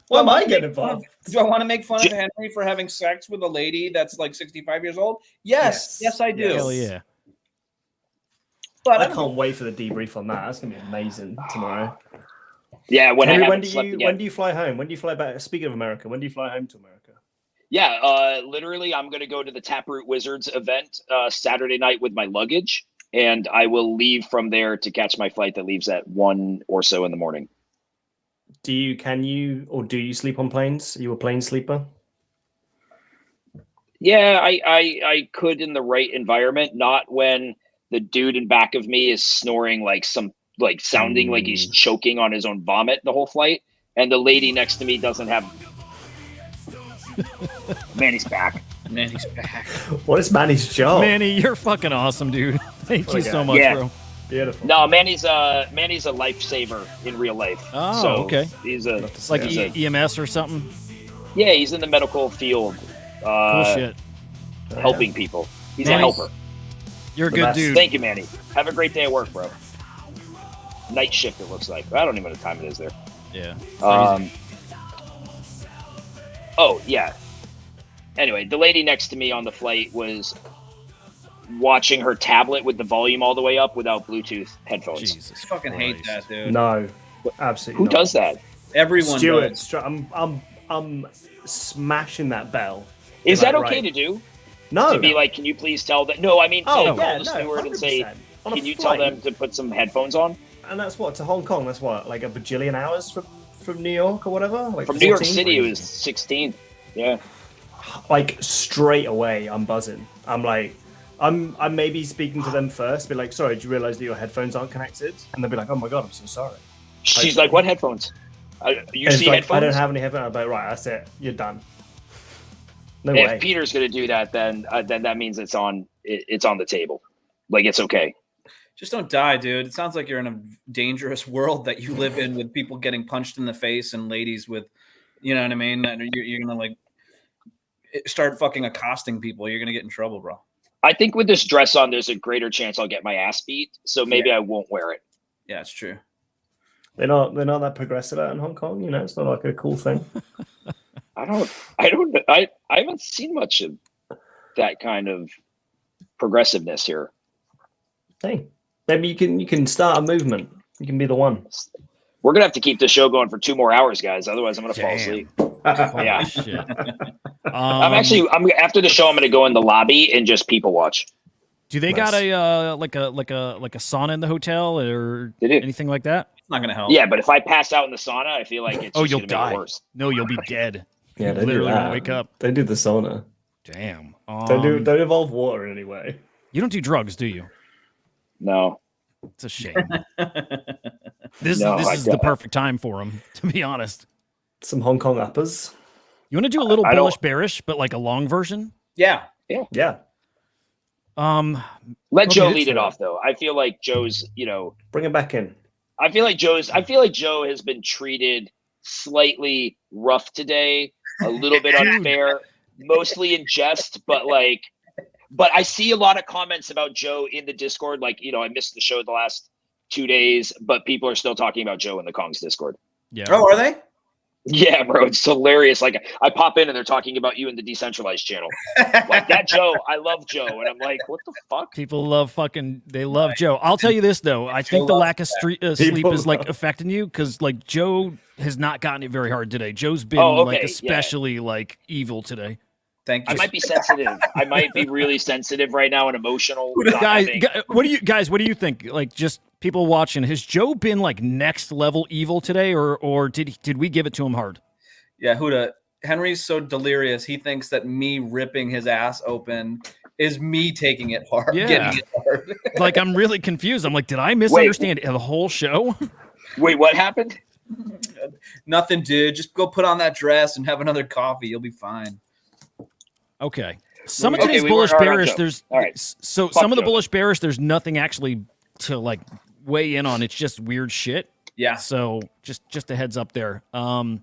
Why am I getting involved? Do I want to make fun of Henry for having sex with a lady that's like 65 years old? Yes, I do. Hell yeah. But I can't wait for the debrief on that. That's gonna be amazing tomorrow. Yeah, when Henry, I when haven't slept again. when do you fly home? When do you fly back? Speaking of America, when do you fly home to America? Yeah, literally, I'm going to go to the Taproot Wizards event Saturday night with my luggage, and I will leave from there to catch my flight that leaves at 1 or so in the morning. Do you sleep on planes? Are you a plane sleeper? Yeah, I could in the right environment, not when the dude in back of me is snoring like sounding like he's choking on his own vomit the whole flight, and the lady next to me doesn't have. Manny's back. Manny's back. What is Manny's job? Manny, you're fucking awesome, dude. Thank you so much, Yeah. bro. Beautiful. No, Manny's a lifesaver in real life. Oh, so okay. He's a Like he's a- EMS or something. yeah, he's in the medical field, Cool shit. helping people. He's Manny, a helper. You're a The good best. dude. Thank you, Manny. Have a great day at work, bro. Night shift, it looks like. I don't even know what time it is there. Yeah. Oh, yeah. Anyway, the lady next to me on the flight was watching her tablet with the volume all the way up without Bluetooth headphones. Jesus. I fucking hate Christ. that, dude. No, absolutely. Who not. does that? Everyone Stuart, does. I'm smashing that bell. Is Like, that okay right. to do? No. To be like, can you please tell that? No, I mean, to Oh, call yeah, the no, steward and say, 100%. On a can you tell flight. them to put some headphones on? And that's what, to Hong Kong, that's what, like a bajillion hours from New York or whatever? Like From New York 14? City, it was 16. Yeah. Like straight away, I'm buzzing. I'm like, I'm maybe speaking to them first, be like, sorry, did you realize that your headphones aren't connected? And they'll be like, oh my God, I'm so sorry. She's like, what headphones? You And see it's like, headphones? I don't have any headphones. I'm like, right, that's it. You're done. No If way. Peter's going to do that, then that means it's on the table. Like, it's okay. Just don't die, dude. It sounds like you're in a dangerous world that you live in with people getting punched in the face and ladies with, you know what I mean? And you're going to like start fucking accosting people. You're going to get in trouble, bro. I think with this dress on, there's a greater chance I'll get my ass beat. So maybe I won't wear it. Yeah, it's true. They're not that progressive out in Hong Kong. You know, it's not like a cool thing. I haven't seen much of that kind of progressiveness here. Hey, maybe you can start a movement. You can be the one. We're gonna have to keep the show going for 2 more hours, guys. Otherwise, I'm gonna fall asleep. Yeah. Shit. I'm after the show. I'm gonna go in the lobby and just people watch. Do they Nice. got a like a sauna in the hotel or They do. anything like that? It's not gonna help. Yeah, but if I pass out in the sauna, I feel like it's Oh, just you'll gonna die. make it worse. No, you'll be dead. Yeah, You they do literally that. won't wake up. They do the sauna. Damn. Don't involve water in any way. You don't do drugs, do you? No. It's a shame. This No, I is the don't. perfect time for him, to be honest. Some Hong Kong uppers. You want to do a little I don't- bullish bearish, but like a long version? Yeah. Yeah, Let Joe Okay, lead it so- off, though. I feel like Joe's, bring it back in. I feel like Joe has been treated slightly rough today, a little bit unfair, mostly in jest, but I see a lot of comments about Joe in the Discord. Like, I missed the show the last 2 days, but people are still talking about Joe in the Kongz Discord. Yeah. Oh, are they? Yeah, bro, it's hilarious. Like, I pop in and they're talking about you in the Decentralized channel. Like, that Joe, I love Joe. And I'm like, what the fuck? People love they love Joe. I'll tell you this, though. I think the loves lack of sleep People is like love- affecting you because like Joe has not gotten it very hard today. Joe's been Oh, like okay, especially like evil today. Thank I you. might be sensitive. I might be really sensitive right now and emotional. not Guys, having- what do you think? Like just people watching, has Joe been like next level evil today or did we give it to him hard? Yeah, Huda. Henry's so delirious. He thinks that me ripping his ass open is me taking it hard. Yeah. Getting it hard. Like I'm really confused. I'm like, did I misunderstand the whole show? Wait, what happened? Nothing, dude. Just go put on that dress and have another coffee. You'll be fine. Okay. Some of Okay, today's we bullish weren't hard on bearish, Joe. there's All right. so Fuck some of the Joe. bullish bearish, there's nothing actually to like weigh in on. It's just weird shit. Yeah, So just a heads up there. trippy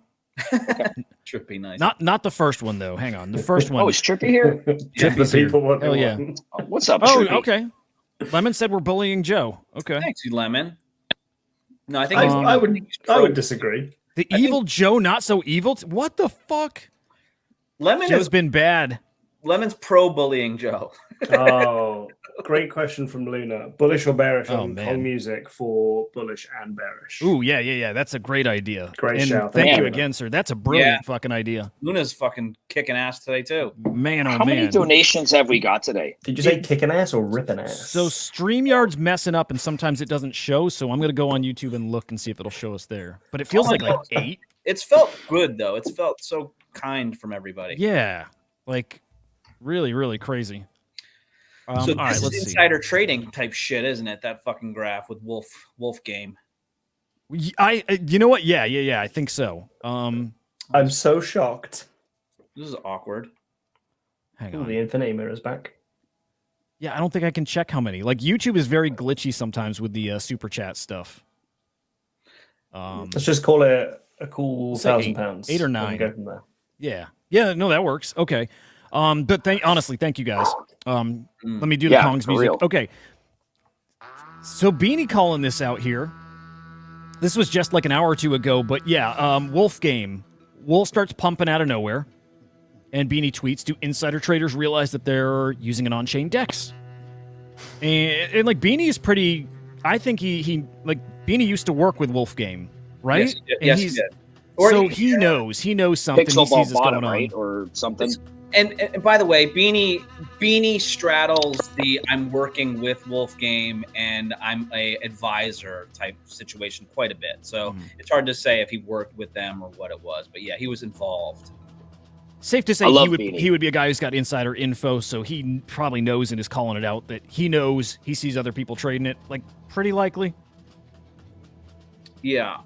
nice. Not the first one though. Hang on. The first one. Oh, is Trippy here? Give the people what they Hell yeah. want. Oh, what's up, Oh, Trippy? okay. Lemon said we're bullying Joe. Okay. Thanks, you lemon. No, I think I would disagree. The evil Joe, not so evil. What the fuck? Lemon Joe's is been bad. Lemon's pro bullying Joe. Oh, great question from Luna. Bullish or bearish Oh, on man. Kong music for bullish and bearish? Ooh, yeah. That's a great idea. Great and shout. Thank Thank you you. again, sir. That's a brilliant fucking idea. Luna's fucking kicking ass today too. Man, oh How many man. donations have we got today? Did you say kicking ass or ripping ass? So StreamYard's messing up and sometimes it doesn't show, so I'm gonna go on YouTube and look and see if it'll show us there. But it feels Oh my like God. 8. It's felt good though. It's felt so kind from everybody. Yeah. Like really, really crazy. So all this right, is let's see. insider trading type shit, isn't it? That fucking graph with Wolf game. You know what? Yeah. I think so. I'm so shocked. This is awkward. Hang Ooh, on. the infinity mirror's back. Yeah, I don't think I can check how many. Like YouTube is very glitchy sometimes with the super chat stuff. Let's just call it a cool Say £1,000. 8 or and 9. Go from there. Yeah. No, that works. Okay. But honestly, thank you guys. Let me do the Yeah, Kongz for music. real. Okay. So Beanie calling this out here. This was just like an hour or two ago, but yeah, Wolf game. Wolf starts pumping out of nowhere, and Beanie tweets, "Do insider traders realize that they're using an on-chain DEX?" And like Beanie is pretty. I think he like Beanie used to work with Wolf game, right? Yes, And yes, he he's- did. Or So he knows something. He Pixel ball sees this bottom, going on. right? Or something. And by the way, Beanie straddles the I'm working with Wolf game and I'm a advisor type situation quite a bit. So it's hard to say if he worked with them or what it was. But yeah, he was involved. Safe to say I love he Beanie. would be a guy who's got insider info, so he probably knows and is calling it out that he knows he sees other people trading it. Like pretty likely. Yeah.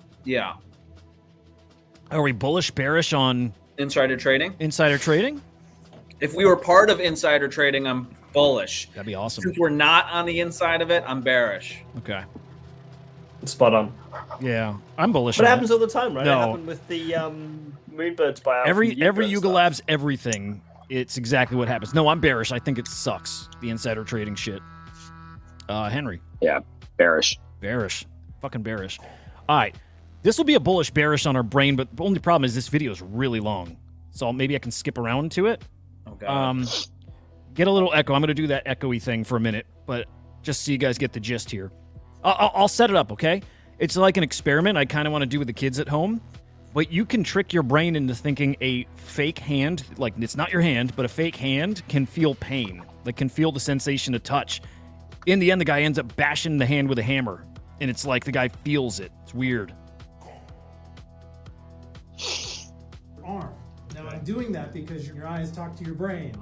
Are we bullish, bearish on Insider trading. insider trading? If we were part of insider trading, I'm bullish. That'd be awesome. Since we're not on the inside of it, I'm bearish. Okay. Spot on. Yeah, I'm bullish. But it on happens all the time, right? No. It happened with the Moonbirds buyout. every from Yuga and Yuga stuff. Labs everything. it's exactly what happens. No, I'm bearish. I think it sucks, the insider trading shit. Henry. Yeah, bearish. Bearish. Fucking bearish. All right. This will be a bullish bearish on our brain, but the only problem is this video is really long. So maybe I can skip around to it. Okay. Get a little echo. I'm going to do that echoey thing for a minute, but just so you guys get the gist here. I'll set it up, okay? It's like an experiment I kind of want to do with the kids at home. But you can trick your brain into thinking a fake hand, like it's not your hand, but a fake hand can feel pain, like can feel the sensation of touch. In the end, the guy ends up bashing the hand with a hammer, and it's like the guy feels it. It's weird. Arm. Now I'm doing that because your eyes talk to your brain,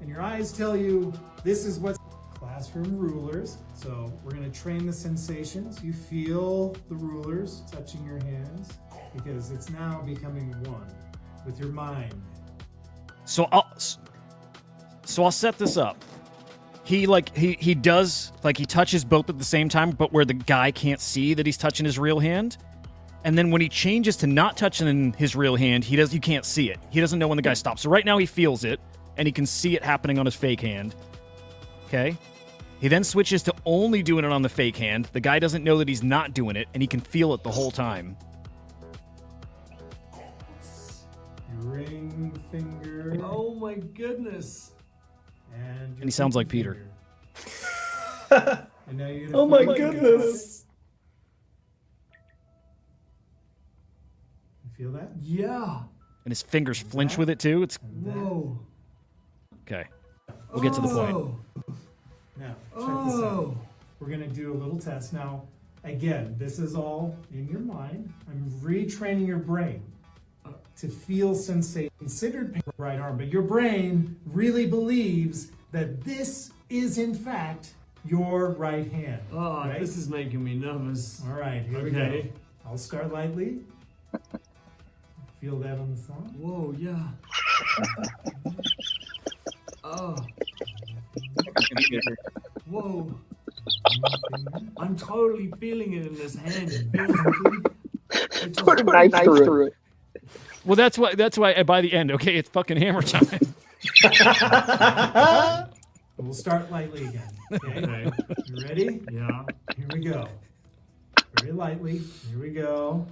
and your eyes tell you this is what's classroom rulers. So we're gonna train the sensations. You feel the rulers touching your hands because it's now becoming one with your mind. So I'll set this up. He does he touches both at the same time, but where the guy can't see that he's touching his real hand. And then when he changes to not touching his real hand, you can't see it. He doesn't know when the guy stops. So right now he feels it, and he can see it happening on his fake hand. Okay? He then switches to only doing it on the fake hand. The guy doesn't know that he's not doing it, and he can feel it the whole time. Ring finger. Oh my goodness. And he sounds like Peter. And now you're gonna Oh my feel it. goodness. You feel that? Yeah. And his fingers flinch with it too. It's Whoa. okay. We'll get to the point. Oh. Now, check this out. We're gonna do a little test. Now, again, this is all in your mind. I'm retraining your brain to feel sensation. Considered pain right arm, but your brain really believes that this is in fact your right hand. Oh, right? this is making me nervous. All right, here we go. Okay. I'll start lightly. Feel that on the thumb. Whoa, yeah. Oh. Whoa. I'm totally feeling it in this hand. It feels Put a knife through it. Well, that's why by the end, okay, it's fucking hammer time. We'll start lightly again. Okay. You ready? Yeah. Here we go. Very lightly. Here we go.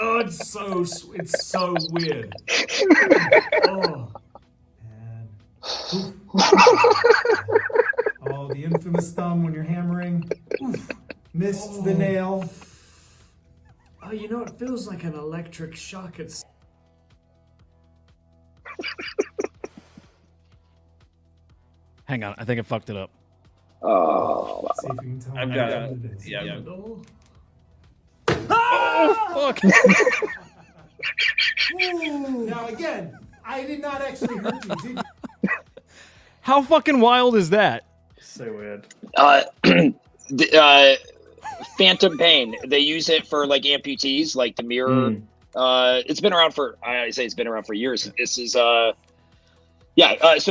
Oh, it's so weird. Oh. And oh, the infamous thumb when you're hammering. Oof. Missed the nail. Oh, you know, it feels like an electric shock. It's Hang on, I think I fucked it up. Oh. See if you can tell I've me got what it. it is. Yeah. Oh, fuck. Now again, I did not actually hurt you, did you? How fucking wild is that? So weird. Phantom pain. They use it for like amputees, like the mirror. It's been around for, I say it's been around for years. This is so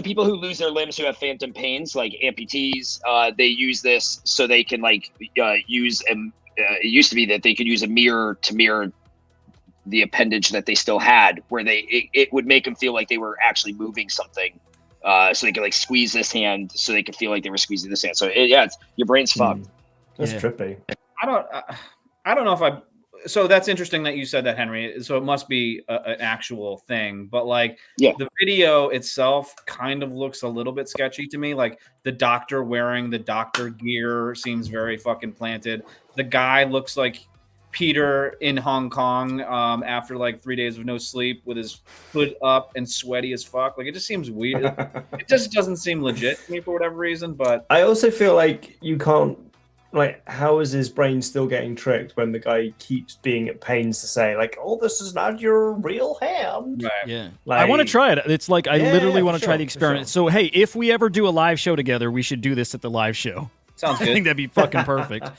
people who lose their limbs who have phantom pains, like amputees, they use this so they can like use it used to be that they could use a mirror to mirror the appendage that they still had, where it would make them feel like they were actually moving something. So they could like squeeze this hand so they could feel like they were squeezing this hand. So it's, your brain's fucked. That's Yeah. trippy. I don't know if so that's interesting that you said that, Henry. So it must be an actual thing, but like the video itself kind of looks a little bit sketchy to me. Like the doctor wearing the doctor gear seems very fucking planted. The guy looks like Peter in Hong Kong after like 3 days of no sleep with his hood up and sweaty as fuck. Like it just seems weird. It just doesn't seem legit to me for whatever reason. But I also feel like you can't, like, how is his brain still getting tricked when the guy keeps being at pains to say, like, oh, this is not your real hand? right. Yeah. Like, I want to try it. It's like I literally want to for try sure, the for experiment. sure. So, hey, if we ever do a live show together, we should do this at the live show. Sounds I think good. that'd be fucking perfect.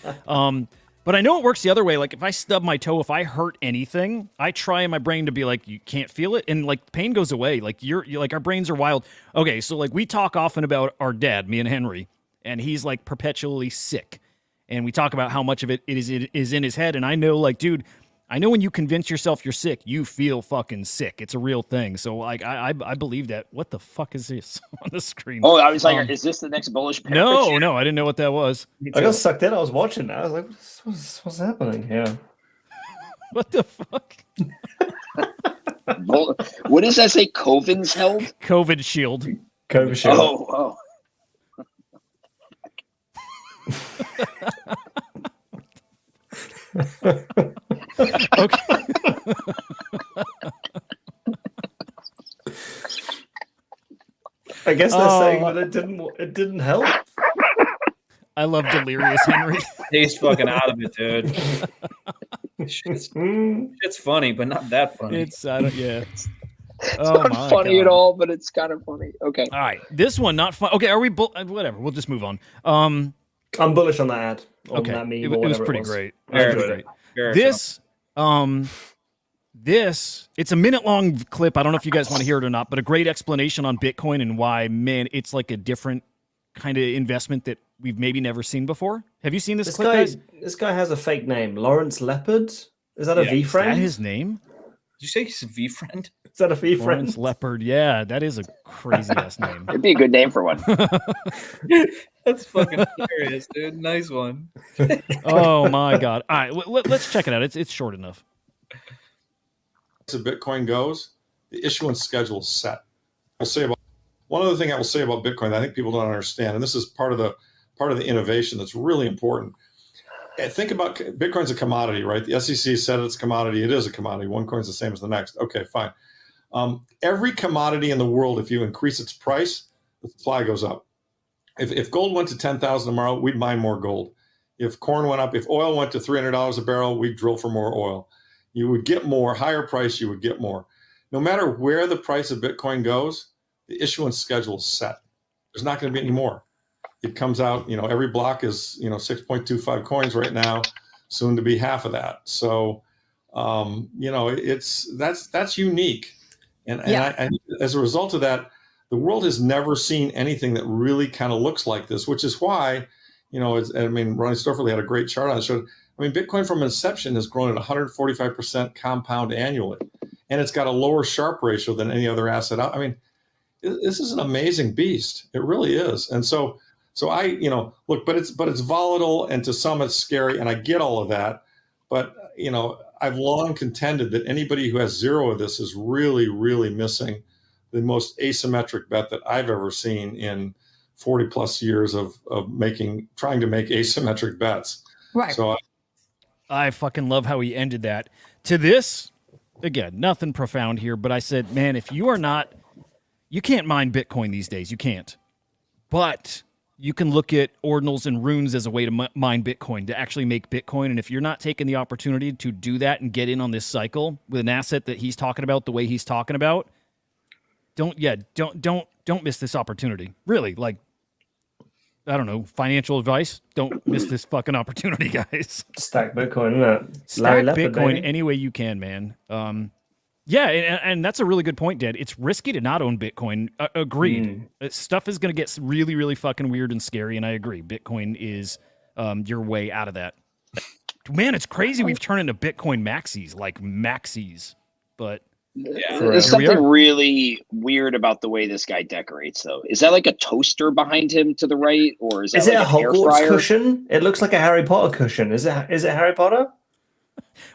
But I know it works the other way. Like if I stub my toe, if I hurt anything, I try in my brain to be like, you can't feel it, and like pain goes away. Like you're like our brains are wild. Okay, so like we talk often about our dad, me and Henry, and he's like perpetually sick, and we talk about how much of it is in his head. And I know, like, dude, I know when you convince yourself you're sick, you feel fucking sick. It's a real thing. So like I believe that. What the fuck is this on the screen? Oh, I was like, is this the next bullish bear? No, I didn't know what that was. I got sucked in. I was watching that. I was like, what's happening here? What the fuck? What does that say? Kongz held? COVID shield. COVID shield. Oh. Okay. I guess they're saying that it didn't help. I love Delirious Henry. He's fucking out of it, dude. Shit's funny, but not that funny. It's yeah. It's not funny at all, but it's kind of funny. Okay. All right, this one not fun. Okay, are we? Whatever. We'll just move on. I'm bullish on that ad. On Okay, that meme it or was whatever pretty was. great. Very Great. Very This it's a minute-long clip. I don't know if you guys want to hear it or not, but a great explanation on Bitcoin and why, man, it's like a different kind of investment that we've maybe never seen before. Have you seen this clip, guys? This guy has a fake name. Lawrence Leopard? Is that a V Is friend? that his name? Did you say he's a V friend? Is that a V friend? Lawrence Leopard. Yeah, that is a crazy ass name. It'd be a good name for one. That's fucking hilarious, dude. Nice one. Oh my god! All right, let's check it out. It's short enough. As Bitcoin goes, the issuance schedule is set. I'll say about one other thing I will say about Bitcoin that I think people don't understand, and this is part of the innovation that's really important. Think about Bitcoin's a commodity, right? The SEC said it's a commodity. It is a commodity. One coin's the same as the next. Okay, fine. Every commodity in the world, if you increase its price, the supply goes up. If gold went to 10,000 tomorrow, we'd mine more gold. If corn went up, if oil went to $300 a barrel, we'd drill for more oil. You would get more, higher price, you would get more. No matter where the price of Bitcoin goes, the issuance schedule is set. There's not going to be any more. It comes out, every block is, 6.25 coins right now, soon to be half of that. So, that's unique. And I, as a result of that, the world has never seen anything that really kind of looks like this, which is why, Ronnie Stofferly had a great chart on it. Showed, Bitcoin from inception has grown at 145% compound annually, and it's got a lower Sharpe ratio than any other asset. This is an amazing beast. It really is. And so I, look, but it's volatile, and to some it's scary, and I get all of that. But, I've long contended that anybody who has zero of this is really, really missing the most asymmetric bet that I've ever seen in 40 plus years of trying to make asymmetric bets. Right. So I fucking love how he ended that. To this, again, nothing profound here, but I said, man, if you can't mine Bitcoin these days. You can't. But you can look at ordinals and runes as a way to mine Bitcoin, to actually make Bitcoin. And if you're not taking the opportunity to do that and get in on this cycle with an asset that he's talking about the way he's talking about, don't miss this opportunity. Really, I don't know, financial advice. Don't miss this fucking opportunity, guys. Stack Bitcoin, isn't it? Stack Bitcoin any way you can, man. Yeah, and that's a really good point, Dad. It's risky to not own Bitcoin. Agreed. Stuff is going to get really, really fucking weird and scary, and I agree. Bitcoin is your way out of that. Man, it's crazy we've turned into Bitcoin maxis. But Yeah. There's something really weird about the way this guy decorates, though. Is that like a toaster behind him to the right, or is that it like a an air Hogwarts fryer? cushion? It looks like a Harry Potter cushion. Is it Harry Potter?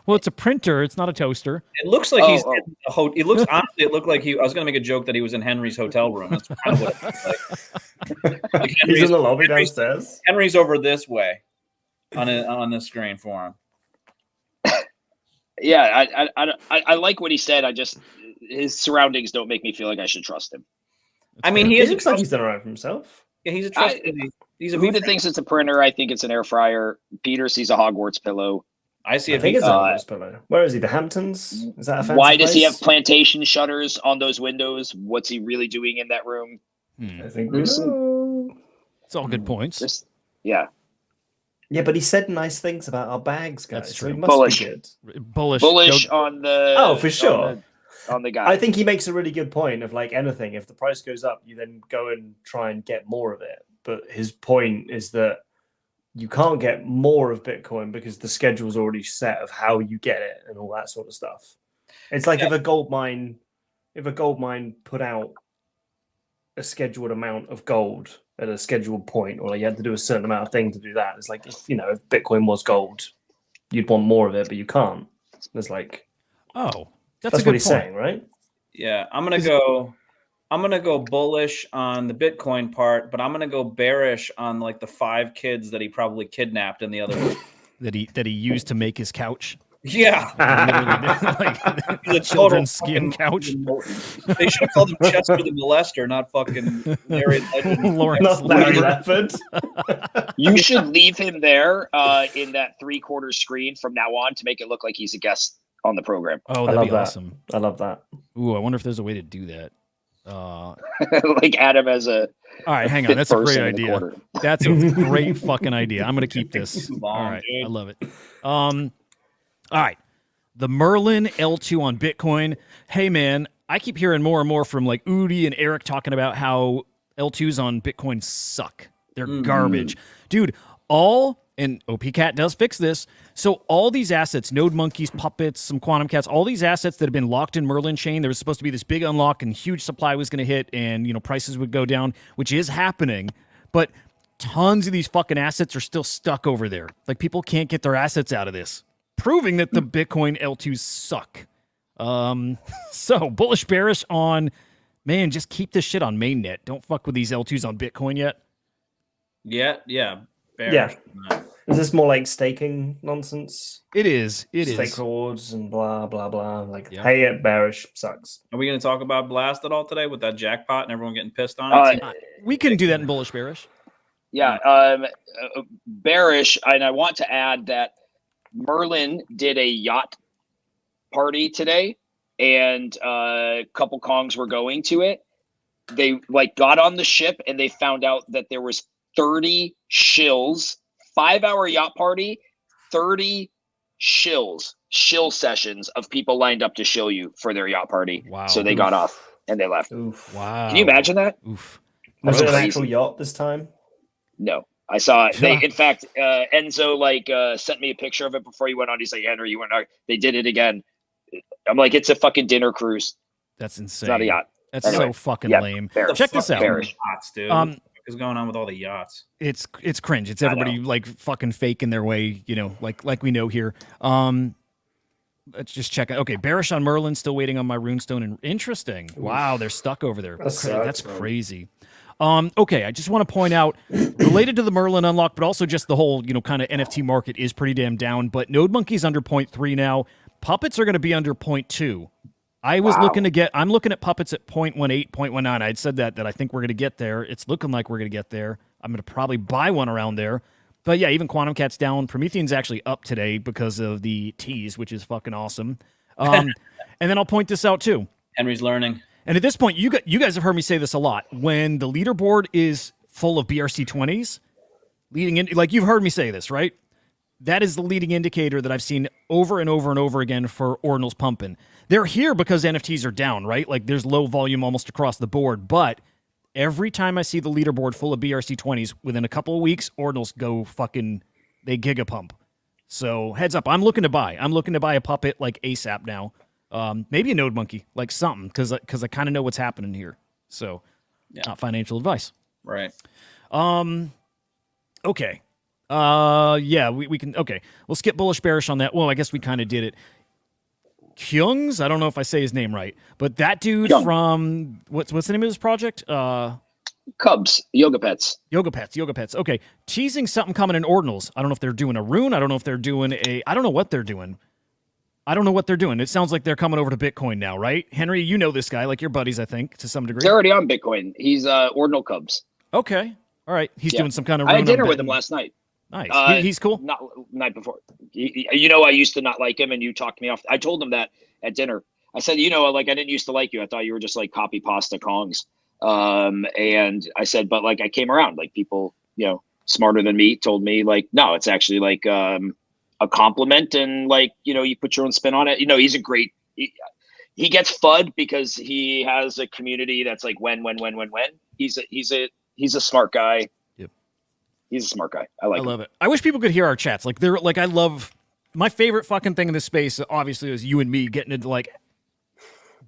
Well, it's a printer. It's not a toaster. It looks like he's. It looks honestly. It looked like I was going to make a joke that he was in Henry's hotel room. That's kind of what it looks like. He's in the lobby downstairs. Henry's over this way, on the screen for him. Yeah, I like what he said. His surroundings don't make me feel like I should trust him. He looks like he's done all right for himself. Yeah, he's a trustworthy. He's a Huda thinks it's a printer. I think it's an air fryer. Peter sees a Hogwarts pillow. I see. I think it's a Hogwarts pillow. Where is he? The Hamptons? Is that a fancy Why does he place? have plantation shutters on those windows? What's he really doing in that room? I think we know. It's all good points. Yeah, but he said nice things about our bags, guys. That's So he true. must Bullish. be good. Bullish. on the. Oh, for sure. On the guy. I think he makes a really good point of anything. If the price goes up, you then go and try and get more of it. But his point is that you can't get more of Bitcoin because the schedule's already set of how you get it and all that sort of stuff. It's like if a gold mine put out a scheduled amount of gold at a scheduled point, or you had to do a certain amount of thing to do that. It's like if Bitcoin was gold, you'd want more of it, but you can't. It's like, Oh, that's that's a good what he's point. saying, right? Yeah, I'm gonna go bullish on the Bitcoin part, but I'm gonna go bearish on like the 5 kids that he probably kidnapped in the other one. That he used to make his couch. Yeah, Like He's a children's total skin fucking- couch. they should have called him Chester the Molester, not fucking Larry Legend. Lawrence Not Larry Lambert. Lefford. You should leave him there in that 3/4 screen from now on to make it look like he's a guest on the program. Oh, I that'd love be that. awesome. I love that. Ooh, I wonder if there's a way to do that. Like Adam as a All right, hang on. That's a great person in the idea. corner. That's a great fucking idea. I'm gonna keep this. Too All long, right, dude. I love it. All right, the Merlin L2 on Bitcoin. Hey man, I keep hearing more and more from like Udi and Eric talking about how L2s on Bitcoin suck. They're garbage, dude. And OPCat does fix this. So all these assets, Node Monkeys, Puppets, some Quantum Cats, all these assets that have been locked in Merlin chain, there was supposed to be this big unlock and huge supply was going to hit and, prices would go down, which is happening. But tons of these fucking assets are still stuck over there. Like people can't get their assets out of this, proving that the Bitcoin L2s suck. So bullish, bearish on, man, just keep this shit on mainnet. Don't fuck with these L2s on Bitcoin yet. Yeah. Bearish. Is this more like staking nonsense? It is. It Stake is. rewards and blah blah blah. Like, Yeah. hey, it bearish sucks. Are we going to talk about Blast at all today with that jackpot and everyone getting pissed on it? We can do that in bullish, bearish. Yeah, bearish, and I want to add that Merlin did a yacht party today, and a couple Kongs were going to it. They got on the ship and they found out that there was 30 shills, 5-hour yacht party, 30 shill sessions of people lined up to shill you for their yacht party. Wow. So they got off and they left. Oof. Wow. Can you imagine that? Oof. Was it an crazy. actual yacht this time? No, I saw it. They, in fact, Enzo sent me a picture of it before he went on. He's like, Henry, you went on. They did it again. I'm like, it's a fucking dinner cruise. That's insane. It's not a yacht. That's Anyway, so fucking yeah, lame. bearish. Check this out. Bearish. Yachts, dude. What is going on with all the yachts? It's cringe. It's everybody fucking faking their way, like we know here. Let's just check it. Okay, bearish on Merlin, still waiting on my runestone. And interesting. Wow, they're stuck over there. That sucks, That's man. crazy. Okay, I just want to point out, related to the Merlin unlock, but also just the whole, kind of NFT market is pretty damn down. But Node Monkey's under 0.3 now. Puppets are going to be under 0.2. I'm looking at Puppets at 0.18, 0.19. I'd said that I think we're going to get there. It's looking like we're going to get there. I'm going to probably buy one around there. But yeah, even Quantum Cat's down. Promethean's actually up today because of the teas, which is fucking awesome. And then I'll point this out too. Henry's learning. And at this point, you guys have heard me say this a lot. When the leaderboard is full of BRC20s, leading in, like you've heard me say this, right? That is the leading indicator that I've seen over and over and over again for Ordinals pumping. They're here because NFTs are down, right? Like there's low volume almost across the board. But every time I see the leaderboard full of BRC20s, within a couple of weeks, Ordinals go they gigapump. So heads up, I'm looking to buy a puppet like ASAP now. Maybe a Node Monkey, like something, because I kind of know what's happening here. So, not financial advice. Right. Okay. Yeah, we can. Okay, we'll skip bullish bearish on that. Well, I guess we kind of did it. Kongz, I don't know if I say his name right, but that dude from what's the name of his project? Cubs, Yoga Pets. Yoga Pets. Okay, teasing something coming in Ordinals. I don't know if they're doing a rune. I don't know if they're doing I don't know what they're doing. It sounds like they're coming over to Bitcoin now, right? Henry, you know this guy, like your buddies, I think, to some degree. He's already on Bitcoin. He's Ordinal Cubs. Okay. All right. He's doing some kind of I rune. had dinner with him last night. Nice. He's cool. Not night before. I used to not like him, and you talked me off. I told him that at dinner. I said, I didn't used to like you. I thought you were just like copy pasta Kongz. And I said, but I came around. Like people, smarter than me told me no, it's actually a compliment, and you put your own spin on it. He's a great. He gets FUD because he has a community that's when. He's a smart guy. Yep. He's a smart guy. I like I him. love it. I wish people could hear our chats. Like they're like I love my favorite fucking thing in this space. Obviously, is you and me getting into like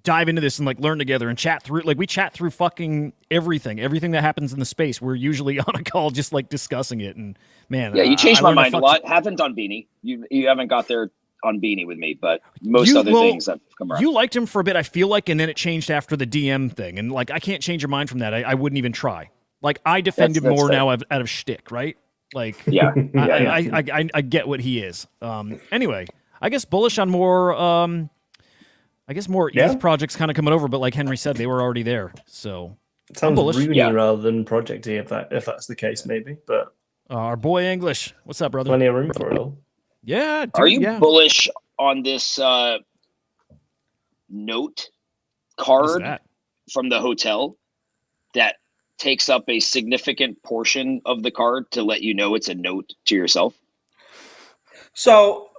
dive into this and like learn together and chat through. Like we chat through fucking everything that happens in the space. We're usually on a call just like discussing it. And man, Yeah, you changed my learned mind a lot. Haven't on Beanie. You haven't got there on Beanie with me, but most other things have come around. You liked him for a bit, I feel like, and then it changed after the DM thing. And like I can't change your mind from that. I wouldn't even try. Like I defend him more now out of shtick, right? Like yeah, I get what he is. Anyway, I guess bullish on more ETH projects kind of coming over, but like Henry said, they were already there. So It sounds bullish. Rooney rather than projecty if that's the case, maybe. But our boy English, what's up, brother? plenty of room for it all. Yeah, dude, Are you bullish on this note card from the hotel that takes up a significant portion of the card to let you know it's a note to yourself? So,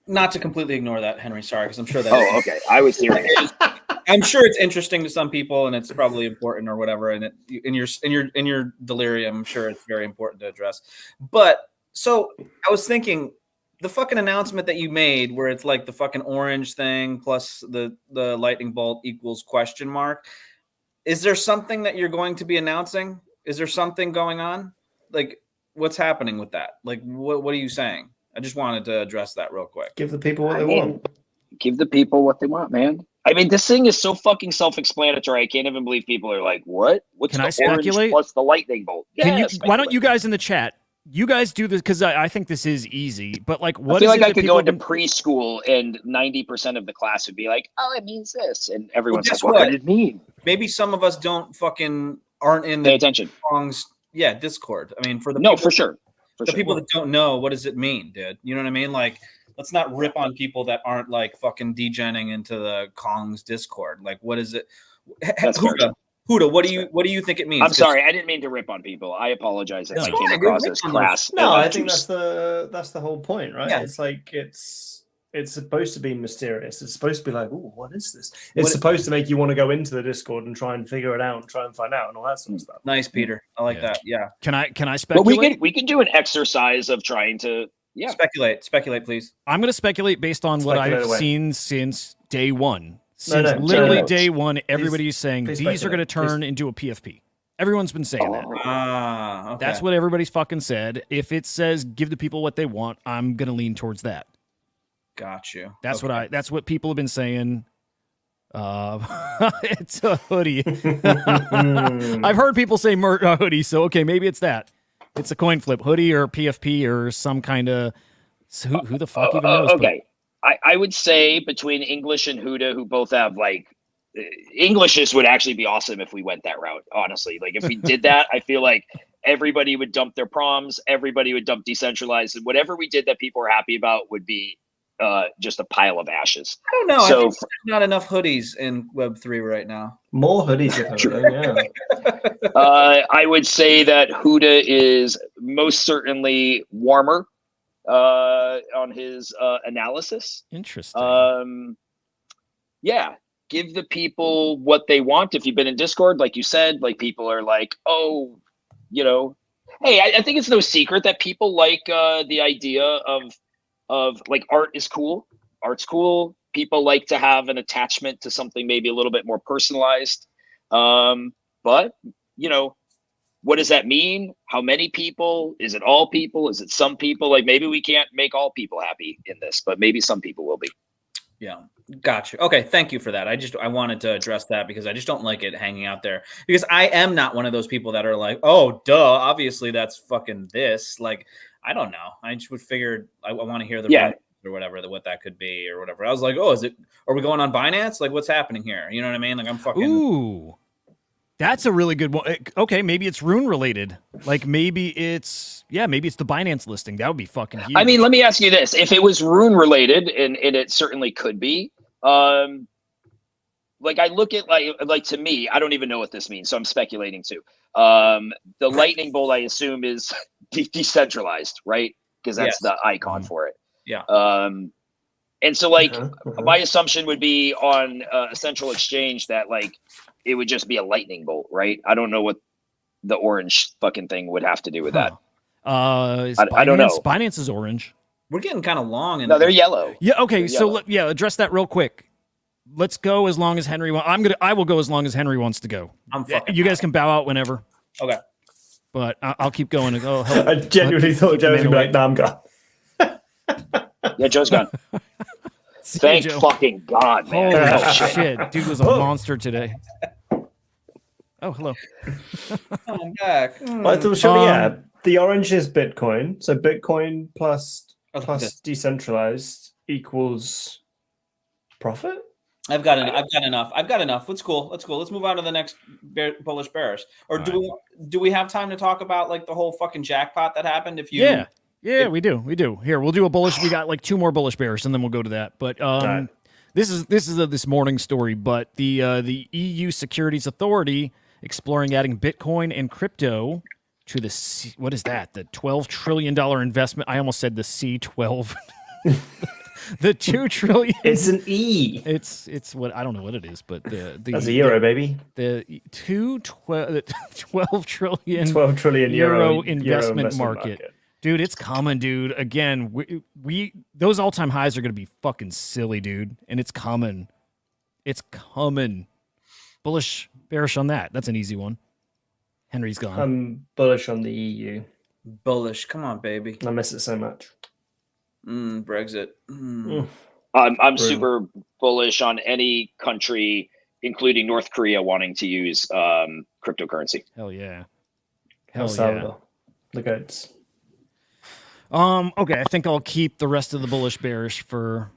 not to completely ignore that, Henry. Sorry, because I'm sure that. Oh, okay. I was hearing it. I'm sure it's interesting to some people, and it's probably important or whatever. And in your delirium, I'm sure it's very important to address. But so I was thinking, the fucking announcement that you made, where it's like the fucking orange thing plus the lightning bolt equals question mark. Is there something that you're going to be announcing? Is there something going on? Like, what's happening with that? Like, what are you saying? I just wanted to address that real quick. Give the people what they want. Give the people what they want, man. I mean, this thing is so fucking self-explanatory. I can't even believe people are like, "What? What's Can the I speculate? orange plus the lightning bolt?" Can you? Speculate. Why don't you guys in the chat? You guys do this because I think this is easy. But like, what I feel is like it I that could people go into have been- preschool and 90% of the class would be like, "Oh, it means this," and everyone's guess like, "What what? could it mean?" Maybe some of us aren't in Pay the attention. Kongz, Discord. I mean, for the No, people, for sure. the people that don't know, what does it mean, dude? You know what I mean? Like, let's not rip on people that aren't like fucking degenning into the Kongz Discord. Like, what is it? That's fair. Huda, what do you think it means? I'm sorry, I didn't mean to rip on people. I apologize if I came across as crass. No, I think that's the whole point, right? Yeah. It's like it's supposed to be mysterious. It's supposed to be like, oh, what is this? It's supposed to make you want to go into the Discord and try and figure it out and try and find out and all that sort of stuff. Nice, Peter. I like that. Yeah. Can I But speculate? we could do an exercise of trying to Speculate, please. I'm going to speculate based on what Speculate I've away. seen since day one. No, Since literally day one, Please everybody's saying these are going to speculate. turn into a PFP. Everyone's been saying that. Okay. That's what everybody's fucking said. If it says give the people what they want, I'm going to lean towards that. Got you. That's that's what people have been saying. It's a hoodie. I've heard people say hoodie, so okay, maybe it's that. It's a coin flip, hoodie or PFP or some kind of who the fuck even knows? Okay, I would say between English and Huda, who both have like Englishes would actually be awesome if we went that route. Honestly, like if we did that, I feel like everybody would dump their proms, everybody would dump decentralized, and whatever we did that people were happy about would be just a pile of ashes. I don't know. So I think there's not enough hoodies in Web3 right now. More hoodies, if anything, yeah. I would say that Huda is most certainly warmer on his analysis. Interesting. Yeah, give the people what they want. If you've been in Discord, like you said, like people are like, oh, you know, hey, I think it's no secret that people like the idea of like art is cool. Art's cool. People like to have an attachment to something maybe a little bit more personalized. But you know, what does that mean? How many people? Is it all people? Is it some people? Like maybe we can't make all people happy in this, but maybe some people will be. Yeah. Gotcha. Okay. Thank you for that. I wanted to address that because I just don't like it hanging out there because I am not one of those people that are like, oh, duh, obviously that's fucking this. Like, I don't know. I just would figure I want to hear the or whatever, what that could be or whatever. I was like, oh, are we going on Binance? Like, what's happening here? You know what I mean? Like, I'm fucking. Ooh, that's a really good one. Okay, maybe it's Rune related. Like maybe it's the Binance listing. That would be fucking huge. I mean, let me ask you this: if it was Rune related, and it certainly could be, like I look at like to me, I don't even know what this means, so I'm speculating too. The lightning bolt, I assume, is decentralized, right? Because that's the icon for it. Yeah. And so like my assumption would be on a central exchange that like it would just be a lightning bolt, right? I don't know what the orange fucking thing would have to do with that. Is I don't know. Binance is orange. We're getting kind of long. No, they're yellow. Yeah. Okay. They're So yellow. address that real quick. Let's go as long as Henry wants. I will go as long as Henry wants to go. I'm fucking. You guys can bow out whenever. Okay. But I'll keep going. And go. I genuinely thought Joe was going to be like, nah, I'm gone. Yeah, Joe's gone. See you, Thank Joe. fucking God, man. Holy Oh, shit. shit. Dude was a monster today. Oh, hello. I'm back. Well, I thought, surely, yeah, the orange is Bitcoin. So Bitcoin plus decentralized equals profit. I've got enough. Let's cool. Let's move on to the next bullish bearish. Or do we have time to talk about like the whole fucking jackpot that happened? Yeah, we do. Here, we'll do a bullish. We got like 2 more bullish bearish, and then we'll go to that. But this is a this morning story. But the EU Securities Authority exploring adding Bitcoin and crypto to the what is that? The $12 trillion investment. I almost said the C12. The 2 trillion. It's an E. It's what I don't know what it is, but that's a euro, baby. The 12 trillion 12 trillion euro investment market. Dude, it's coming, dude. Again, we those all-time highs are going to be fucking silly, dude. And it's coming. It's coming. Bullish, bearish on that. That's an easy one. Henry's gone. I'm bullish on the EU. Bullish. Come on, baby. I miss it so much. Brexit. I'm super bullish on any country, including North Korea, wanting to use cryptocurrency. Hell yeah. El Salvador. The goats. Okay, I think I'll keep the rest of the bullish bearish for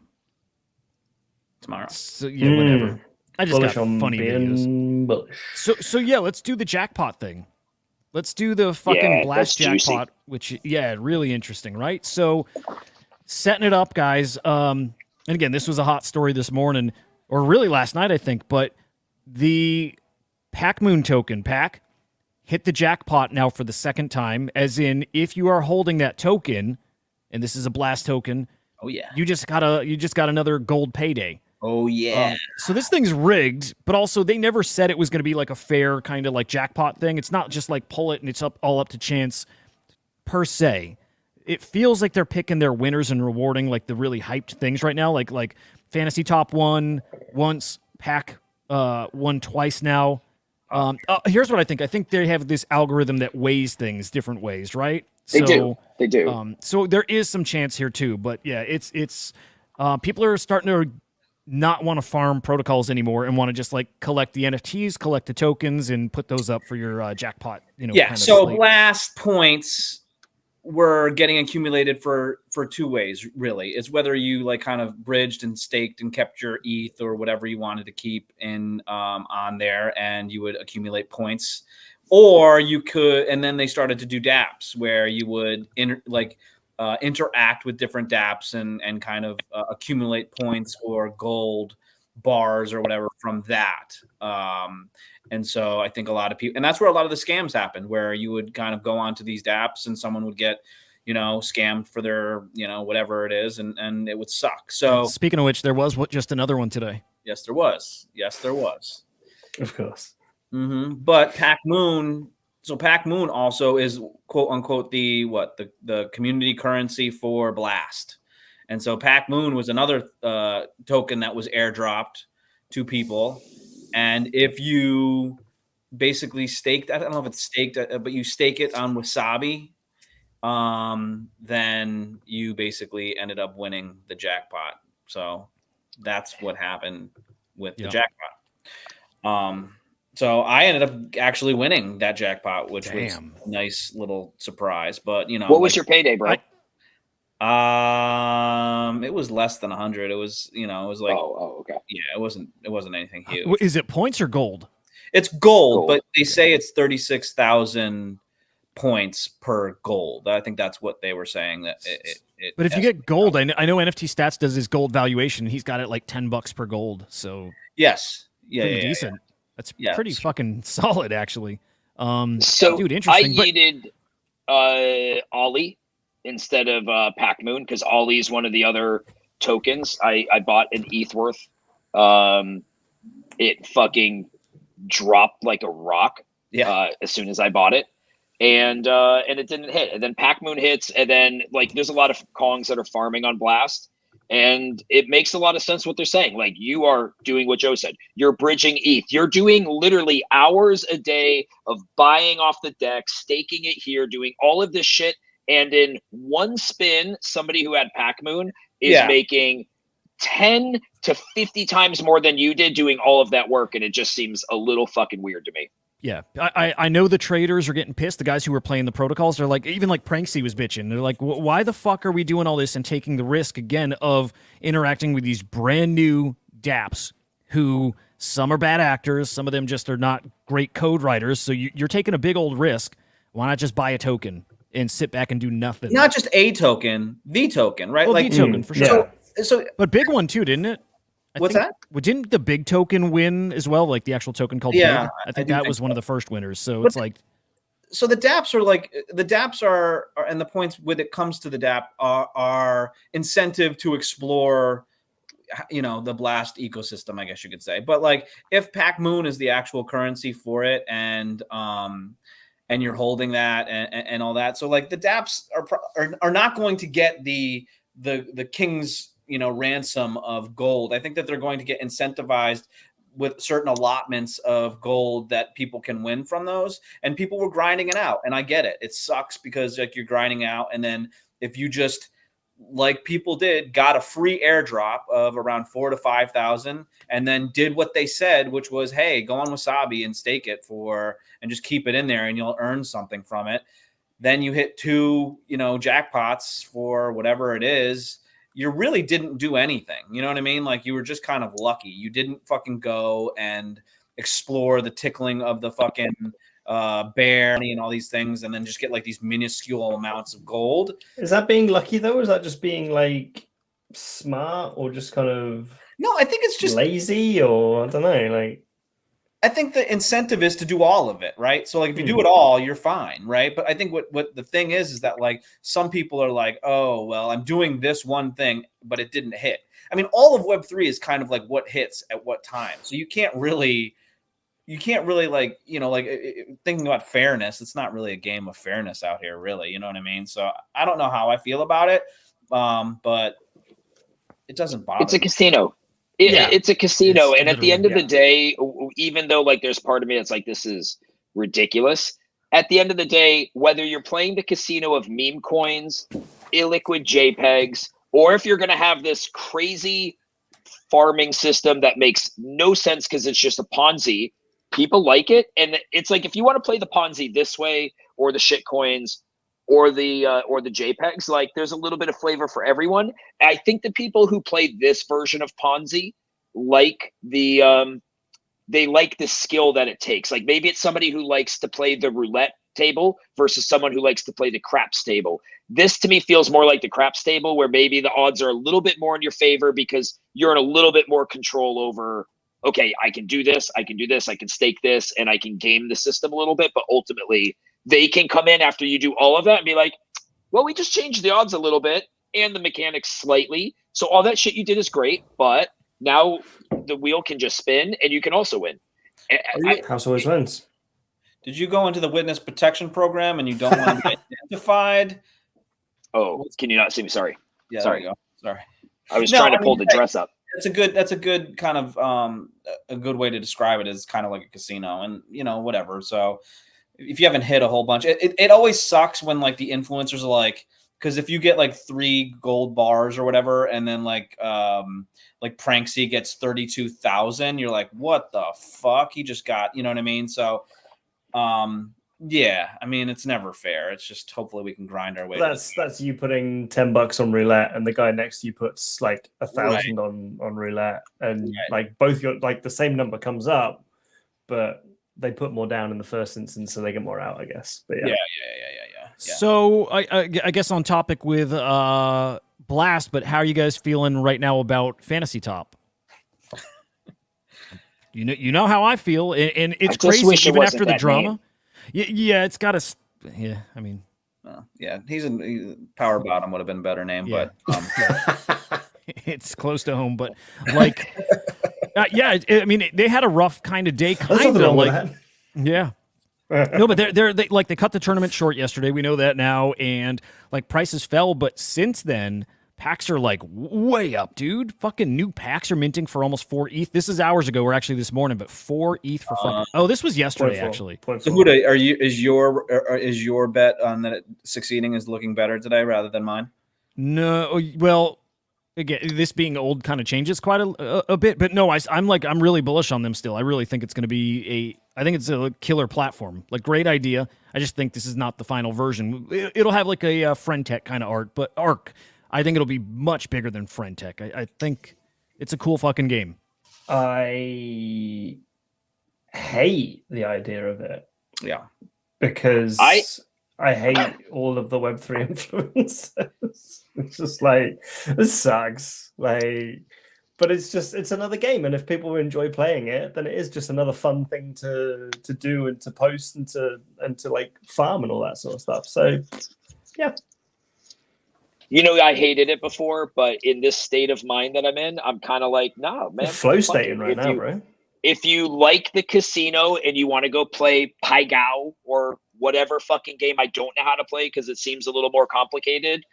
tomorrow. So, yeah, whatever. I just bullish got funny videos. Bullish. So yeah, let's do the jackpot thing. Let's do the fucking blast jackpot, which really interesting, right? So setting it up, guys. And again, this was a hot story this morning, or really last night, I think. But the Pac Moon token, Pac, hit the jackpot now for the second time. As in, if you are holding that token, and this is a blast token, oh yeah, you just got another gold payday. Oh yeah. So this thing's rigged, but also they never said it was going to be like a fair kind of like jackpot thing. It's not just like pull it and it's all up to chance per se. It feels like they're picking their winners and rewarding like the really hyped things right now, like Fantasy Top won once, Pac won twice now. Here's what I think. I think they have this algorithm that weighs things different ways, right? They do. So there is some chance here too, but yeah, it's people are starting to not want to farm protocols anymore and want to just like collect the NFTs, collect the tokens, and put those up for your jackpot. Yeah. So blast points were getting accumulated for 2 ways, really. It's whether you like kind of bridged and staked and kept your ETH or whatever you wanted to keep in on there, and you would accumulate points, or you could, and then they started to do dApps where you would interact with different dApps and kind of accumulate points or gold bars or whatever from that. And so I think a lot of people, and that's where a lot of the scams happened, where you would kind of go onto these dApps and someone would get, scammed for their, whatever it is, and it would suck. So speaking of which, there was just another one today. Yes, there was. Of course. But Pac Moon. So Pac Moon also is quote unquote the community currency for Blast. And so Pac Moon was another token that was airdropped to people. And if you basically staked, I don't know if it's staked, but you stake it on Wasabi, then you basically ended up winning the jackpot. So that's what happened with the jackpot. So I ended up actually winning that jackpot, which was a nice little surprise. But what was your payday, bro? It was less than 100. It was, it was like, okay. Yeah, it wasn't anything huge. Is it points or gold? It's gold, but they say it's 36,000 points per gold. I think that's what they were saying. That but if you get gold, I know NFT Stats does his gold valuation. He's got it like $10 per gold. So yes, pretty decent. Yeah. That's pretty fucking solid, actually. So dude, interesting. I needed Ollie instead of Pac Moon because Ollie is one of the other tokens. I bought an ETH worth. It fucking dropped like a rock as soon as I bought it. And it didn't hit. And then Pac Moon hits, and then like there's a lot of Kongs that are farming on Blast. And it makes a lot of sense what they're saying. Like, you are doing what Joe said. You're bridging ETH. You're doing literally hours a day of buying off the deck, staking it here, doing all of this shit. And in one spin, somebody who had Pac Moon is making 10 to 50 times more than you did doing all of that work. And it just seems a little fucking weird to me. Yeah, I know the traders are getting pissed. The guys who were playing the protocols, they're like, even like Pranksy was bitching. They're like, why the fuck are we doing all this and taking the risk again of interacting with these brand new dApps who some are bad actors, some of them just are not great code writers. So you're taking a big old risk. Why not just buy a token and sit back and do nothing? Not just a token, the token, right? Well, like the token for sure. So, but big one too, didn't it? What's that? Didn't the big token win as well? Like the actual token called Big? I think that was one of the first winners. So it's like, so the dApps are like, the dApps are and the points when it comes to the dApp are incentive to explore, you know, the Blast ecosystem, I guess you could say. But like, if Pac Moon is the actual currency for it, and you're holding that and all that, so like the dApps are not going to get the king's, you know, ransom of gold. I think that they're going to get incentivized with certain allotments of gold that people can win from those. And people were grinding it out. And I get it. It sucks because like you're grinding out. And then if you just, like people did, got a free airdrop of around 4,000 to 5,000 and then did what they said, which was, hey, go on Wasabi and stake it and just keep it in there and you'll earn something from it. Then you hit 2, you know, jackpots for whatever it is. You really didn't do anything. You know what I mean? Like, you were just kind of lucky. You didn't fucking go and explore the tickling of the fucking bear and all these things and then just get like these minuscule amounts of gold. Is that being lucky though? Or is that just being like smart or just kind of No, I think it's just lazy, or I don't know, like I think the incentive is to do all of it, right? So like if you do it all, you're fine, right? But I think what the thing is that like some people are like, oh, well, I'm doing this one thing, but it didn't hit. I mean, all of Web3 is kind of like what hits at what time. So you can't really like, you know, like thinking about fairness. It's not really a game of fairness out here, really. You know what I mean? So I don't know how I feel about it, but it doesn't bother me. It's a casino. It's a casino. And at the end of the day, even though like there's part of me that's like, this is ridiculous. At the end of the day, whether you're playing the casino of meme coins, illiquid JPEGs, or if you're going to have this crazy farming system that makes no sense because it's just a Ponzi, people like it. And it's like, if you want to play the Ponzi this way, or the shit coins, or the JPEGs, like there's a little bit of flavor for everyone. I think the people who play this version of Ponzi like they like the skill that it takes. Like maybe it's somebody who likes to play the roulette table versus someone who likes to play the craps table. This to me feels more like the craps table, where maybe the odds are a little bit more in your favor because you're in a little bit more control over, okay, I can do this, I can stake this, and I can game the system a little bit, but ultimately they can come in after you do all of that and be like, well, we just changed the odds a little bit and the mechanics slightly. So all that shit you did is great, but now the wheel can just spin and you can also win. House always wins. Did you go into the witness protection program and you don't want to be identified? Oh, can you not see me? Sorry. Yeah, sorry. There you go. Sorry. I was trying to pull the dress up. That's a good kind of a good way to describe it, is kind of like a casino, and you know, whatever. So if you haven't hit a whole bunch, it always sucks when like the influencers are like, because if you get like 3 gold bars or whatever, and then like Pranksy gets 32,000, you're like, what the fuck? He just got, you know what I mean? So yeah, I mean, it's never fair. It's just hopefully we can grind our way. That's you putting $10 on roulette, and the guy next to you puts like 1,000 on roulette, and like both your like the same number comes up, but they put more down in the first instance, so they get more out, I guess. But yeah. So I guess on topic with Blast, but how are you guys feeling right now about Fantasy Top? You know how I feel, and it's crazy even after the drama. Yeah, it's got to. Yeah, I mean, yeah, he's Power Bottom would have been a better name, yeah. But it's close to home. But like, yeah, I mean, they had a rough kind of day, There's nothing wrong with that. Yeah. No, but they cut the tournament short yesterday. We know that now, and like prices fell, but since then packs are like way up, dude. Fucking new packs are minting for almost 4 ETH. This is hours ago, or actually this morning, but 4 ETH for fucking. Oh, this was yesterday actually. So Huda, is your bet on that it succeeding is looking better today rather than mine? No, well, again, this being old kind of changes quite a bit, but no, I'm really bullish on them still. I really think it's going to be I think it's a killer platform. Like, great idea. I just think this is not the final version. It'll have like a Friend Tech kind of art, but Arc, I think it'll be much bigger than Friend Tech. I think it's a cool fucking game. I hate the idea of it. Yeah. Because I hate all of the Web3 influencers. It's just like, this sucks. Like, but it's another game, and if people enjoy playing it, then it is just another fun thing to do and to post and to like farm and all that sort of stuff. So yeah. You know, I hated it before, but in this state of mind that I'm in, I'm kind of like, no, man. Flow stating right now, bro. If you like the casino and you want to go play Pai Gao or whatever fucking game I don't know how to play because it seems a little more complicated,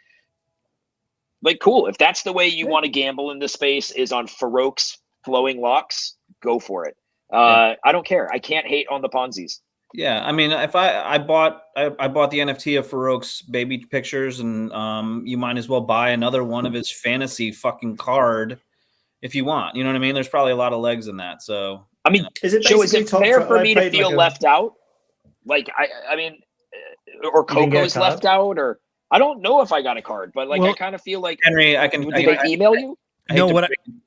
like, cool. If that's the way you want to gamble in this space, is on Farouk's flowing locks, go for it. I don't care. I can't hate on the Ponzi's. Yeah, I mean, if I bought the NFT of Farouk's baby pictures, and you might as well buy another one of his fantasy fucking card if you want. You know what I mean? There's probably a lot of legs in that. So I mean, is it fair for me to feel left out? Like I mean, or Coco's left out, or I don't know if I got a card, but like, I kind of feel like, Henry, did they email you? I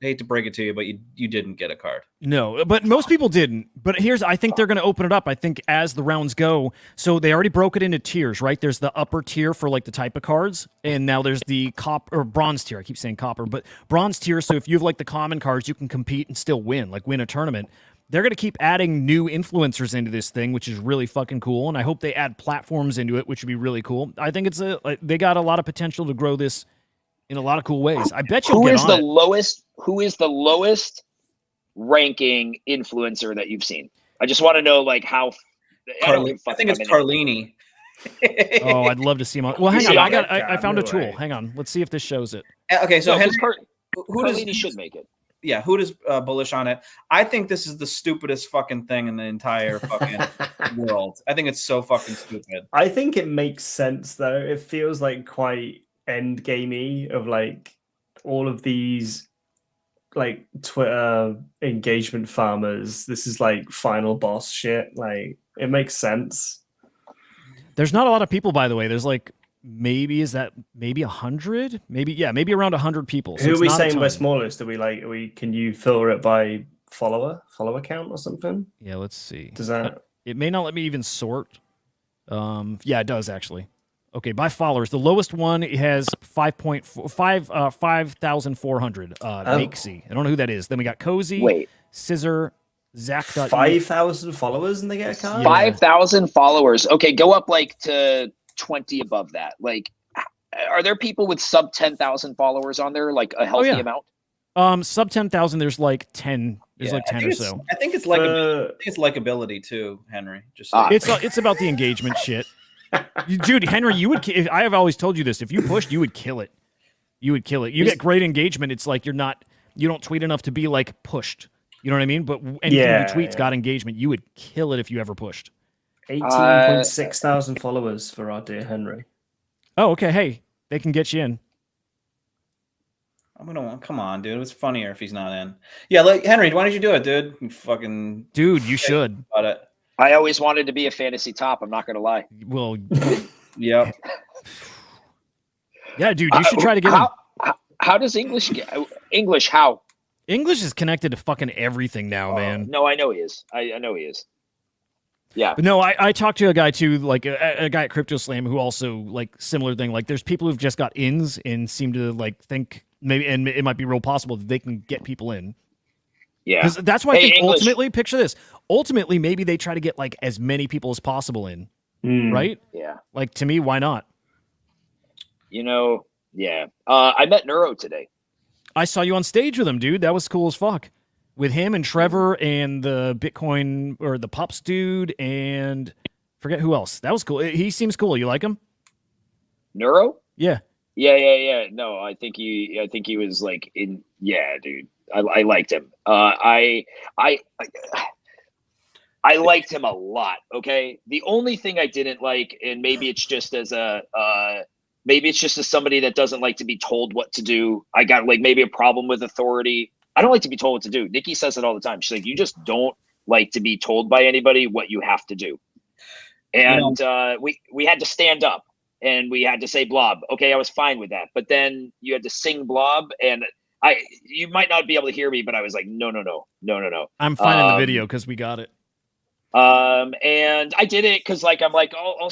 hate to break it to you, but you didn't get a card. No, but most people didn't. But I think they're going to open it up. I think as the rounds go, so they already broke it into tiers, right? There's the upper tier for like the type of cards, and now there's the copper or bronze tier. I keep saying copper, but bronze tier. So if you have like the common cards, you can compete and still win a tournament. They're going to keep adding new influencers into this thing, which is really fucking cool. And I hope they add platforms into it, which would be really cool. I think they got a lot of potential to grow this in a lot of cool ways. I bet you'll get on it. Who is the lowest ranking influencer that you've seen? I just want to know, like, how. I think it's Carlini. Oh, I'd love to see him. Well, hang on. I found a tool. Hang on. Let's see if this shows it. Okay, so Carlini should make it. Yeah, who does bullish on it? I think this is the stupidest fucking thing in the entire fucking world. I think it's so fucking stupid. I think it makes sense though. It feels like quite end gamey of like all of these like Twitter engagement farmers. This is like final boss shit. Like, it makes sense. There's not a lot of people, by the way. There's like maybe 100, maybe around 100 people. So who are we saying we're smallest? Can you filter it by follower count or something? Yeah, let's see. Does that? It may not let me even sort. Yeah, it does actually. Okay, by followers, the lowest one has 5,400. Makesy. I don't know who that is. Then we got Cozy, Scissor, Zach. 5,000 followers and they get a card. 5,000 followers. Okay, go up like to 20 above that. Like, are there people with sub 10,000 followers on there? Like a healthy amount? Sub 10,000. There's like 10. There's like 10 or so. I think it's likability too, Henry. Just it's about the engagement shit. Dude, Henry, I have always told you this. If you pushed, you would kill it. You get great engagement. It's like you don't tweet enough to be like pushed. You know what I mean? But anything you tweet's got engagement. You would kill it if you ever pushed. 18.6 thousand followers for our dear Henry. Oh, okay. Hey, they can get you in. Come on, dude. It's funnier if he's not in. Yeah, like Henry, why don't you do it, dude? Dude, you should. About it. I always wanted to be a fantasy top. I'm not going to lie. Well, yeah. Yeah, dude, you should try to get him. How does English get? How? English is connected to fucking everything now, man. No, I know he is. I know he is. Yeah. But no, I talked to a guy too, like a guy at Crypto Slam who also like similar thing. Like there's people who've just got ins and seem to like think maybe, and it might be real possible that they can get people in. Yeah. Because that's why I think English. Ultimately, picture this. Ultimately, maybe they try to get like as many people as possible in. Right? Yeah. Like to me, why not? You know, yeah. I met Neuro today. I saw you on stage with him, dude. That was cool as fuck. With him and Trevor and the Bitcoin or the Pops dude and Forget who else. That was cool. He seems cool. You like him? Neuro? Yeah. Yeah. No, I think he was like in. Yeah, dude. I liked him. I liked him a lot. Okay. The only thing I didn't like, and maybe it's just as somebody that doesn't like to be told what to do. I got like maybe a problem with authority. I don't like to be told what to do. Nikki says it all the time. She's like, you just don't like to be told by anybody what you have to do. And we had to stand up and we had to say blob. Okay, I was fine with that. But then you had to sing blob, and you might not be able to hear me, but I was like, no. I'm finding the video because we got it. And I did it because like I'm like I'll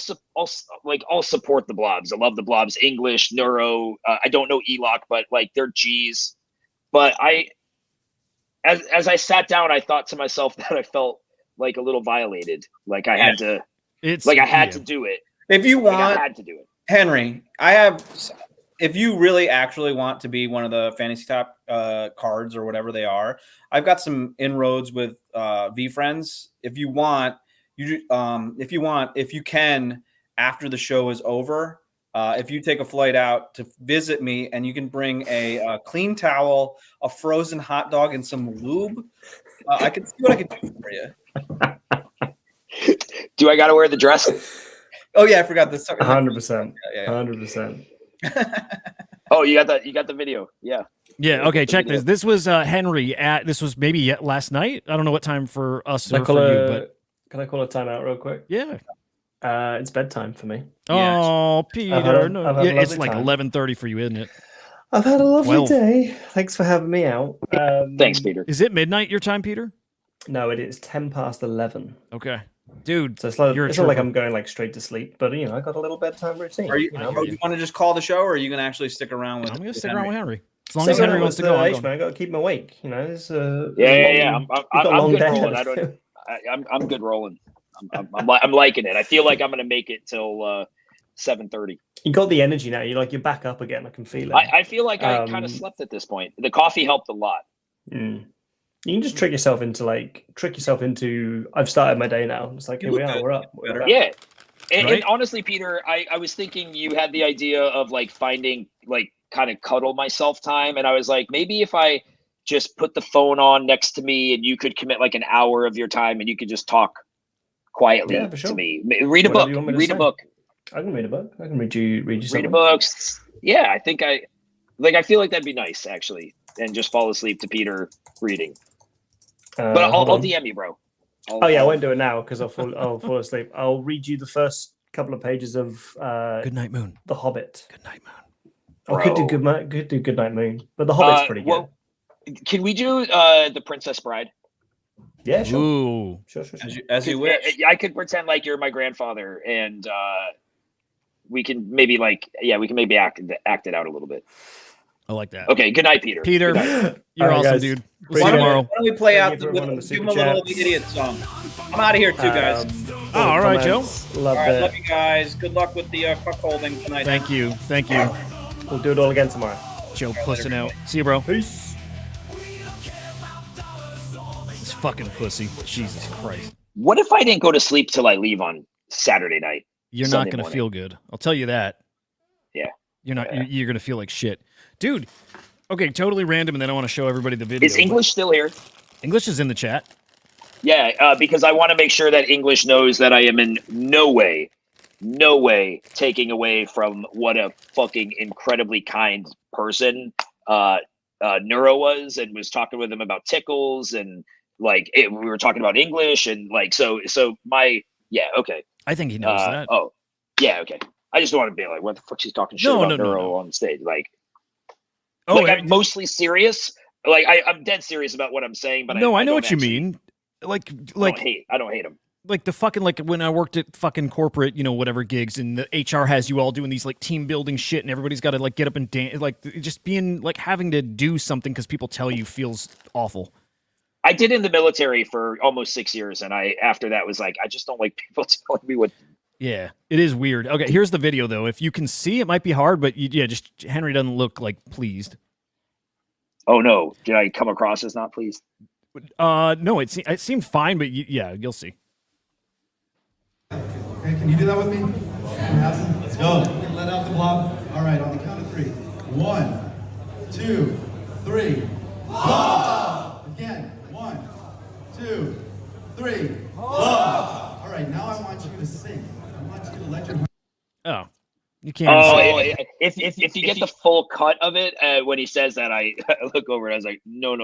support the blobs. I love the blobs. English, neuro. I don't know ELOC, but like they're G's. But as I sat down, I thought to myself that I felt like a little violated. Like I had to. I had to do it. If you want, I had to do it. Henry, if you really actually want to be one of the fantasy top cards or whatever they are, I've got some inroads with V Friends. If you can, after the show is over, if you take a flight out to visit me, and you can bring a clean towel, a frozen hot dog, and some lube, I can see what I can do for you. Do I got to wear the dress? Oh yeah, I forgot this. 100%. 100%. Oh, you got the video. Yeah. Yeah. Okay. Check this. This was Henry this was maybe last night. I don't know what time for us or for you, but can I call a timeout real quick? Yeah. It's bedtime for me. Oh, Peter. It's like time. 11:30 for you, isn't it? I've had a lovely 12. day. Thanks for having me out. Thanks, Peter. Is it midnight your time, Peter? No, it is 10 past 11. Okay. Dude, so it's not like trooper. I'm going like straight to sleep, but I got a little bedtime routine. Are you want to just call the show, or are you going to actually stick around with? I'm going to stick around with Henry. As long So as Henry wants to go, I'm going. I got to keep him awake. It's yeah. I'm good rolling. I'm good rolling. I'm liking it. I feel like I'm going to make it till 7:30. You got the energy now. You're back up again. I can feel it. I feel like I kind of slept at this point. The coffee helped a lot. You can just trick yourself into I've started my day now. It's like, here we are, we're up. Yeah. And honestly, Peter, I was thinking you had the idea of like finding like kind of cuddle myself time. And I was like, maybe if I just put the phone on next to me and you could commit like an hour of your time and you could just talk quietly to me. Read a book. Read a book. I can read a book. I can read you something. Read a book. Yeah, I think I feel like that'd be nice actually. And just fall asleep to Peter reading. But I'll DM you, bro. I won't do it now because I'll fall asleep. I'll read you the first couple of pages of Good Night Moon. The Hobbit. Good Night Moon. I could do Good Night Moon, but The Hobbit's pretty good. Can we do The Princess Bride? Yeah, sure. Ooh. Sure. As you wish. I could pretend like you're my grandfather, and we can maybe act it out a little bit. I like that. Okay. Good night, Peter. Peter, you're awesome, guys. Dude. We'll see you tomorrow. Why don't we play out give him a little idiot song? I'm out of here too, guys. All right, Joe. Love you guys. Good luck with the cuckolding tonight. Thank you. We'll do it all again tomorrow. Joe pussing out. See you, bro. Peace. This fucking pussy. Jesus Christ. What if I didn't go to sleep till I leave on Saturday night? You're not going to feel good. I'll tell you that. Yeah. You're not. You're going to feel like shit. Dude, okay, totally random, and then I want to show everybody the video. Is English still here? English is in the chat. Yeah, because I want to make sure that English knows that I am in no way taking away from what a fucking incredibly kind person Neuro was, and was talking with him about tickles, and like we were talking about English, and like so okay. I think he knows that. Oh, yeah, okay. I just don't want to be like, what the fuck she's talking shit about Neuro on stage, like. I'm mostly serious. Like I'm dead serious about what I'm saying, but I know what you mean. Like I don't hate him. Like the fucking when I worked at fucking corporate, whatever gigs, and the HR has you all doing these like team building shit, and everybody's got to like get up and dance, like just being like having to do something because people tell you feels awful. I did in the military for almost 6 years, and after that was like I just don't like people telling me what. Yeah, it is weird. Okay, here's the video, though. If you can see, it might be hard, but just Henry doesn't look, like, pleased. Oh, no. Did I come across as not pleased? No, it seemed fine, but, you'll see. Okay, can you do that with me? Let's go. Let out the blob. All right, on the count of 3. 1, 2, 3. Blob! Again. 1, 2, 3. Blob! All right, now I want you to sing. I want you to let your Oh, you can't. Oh, if you get the full cut of it, when he says that, I look over and I was like, no.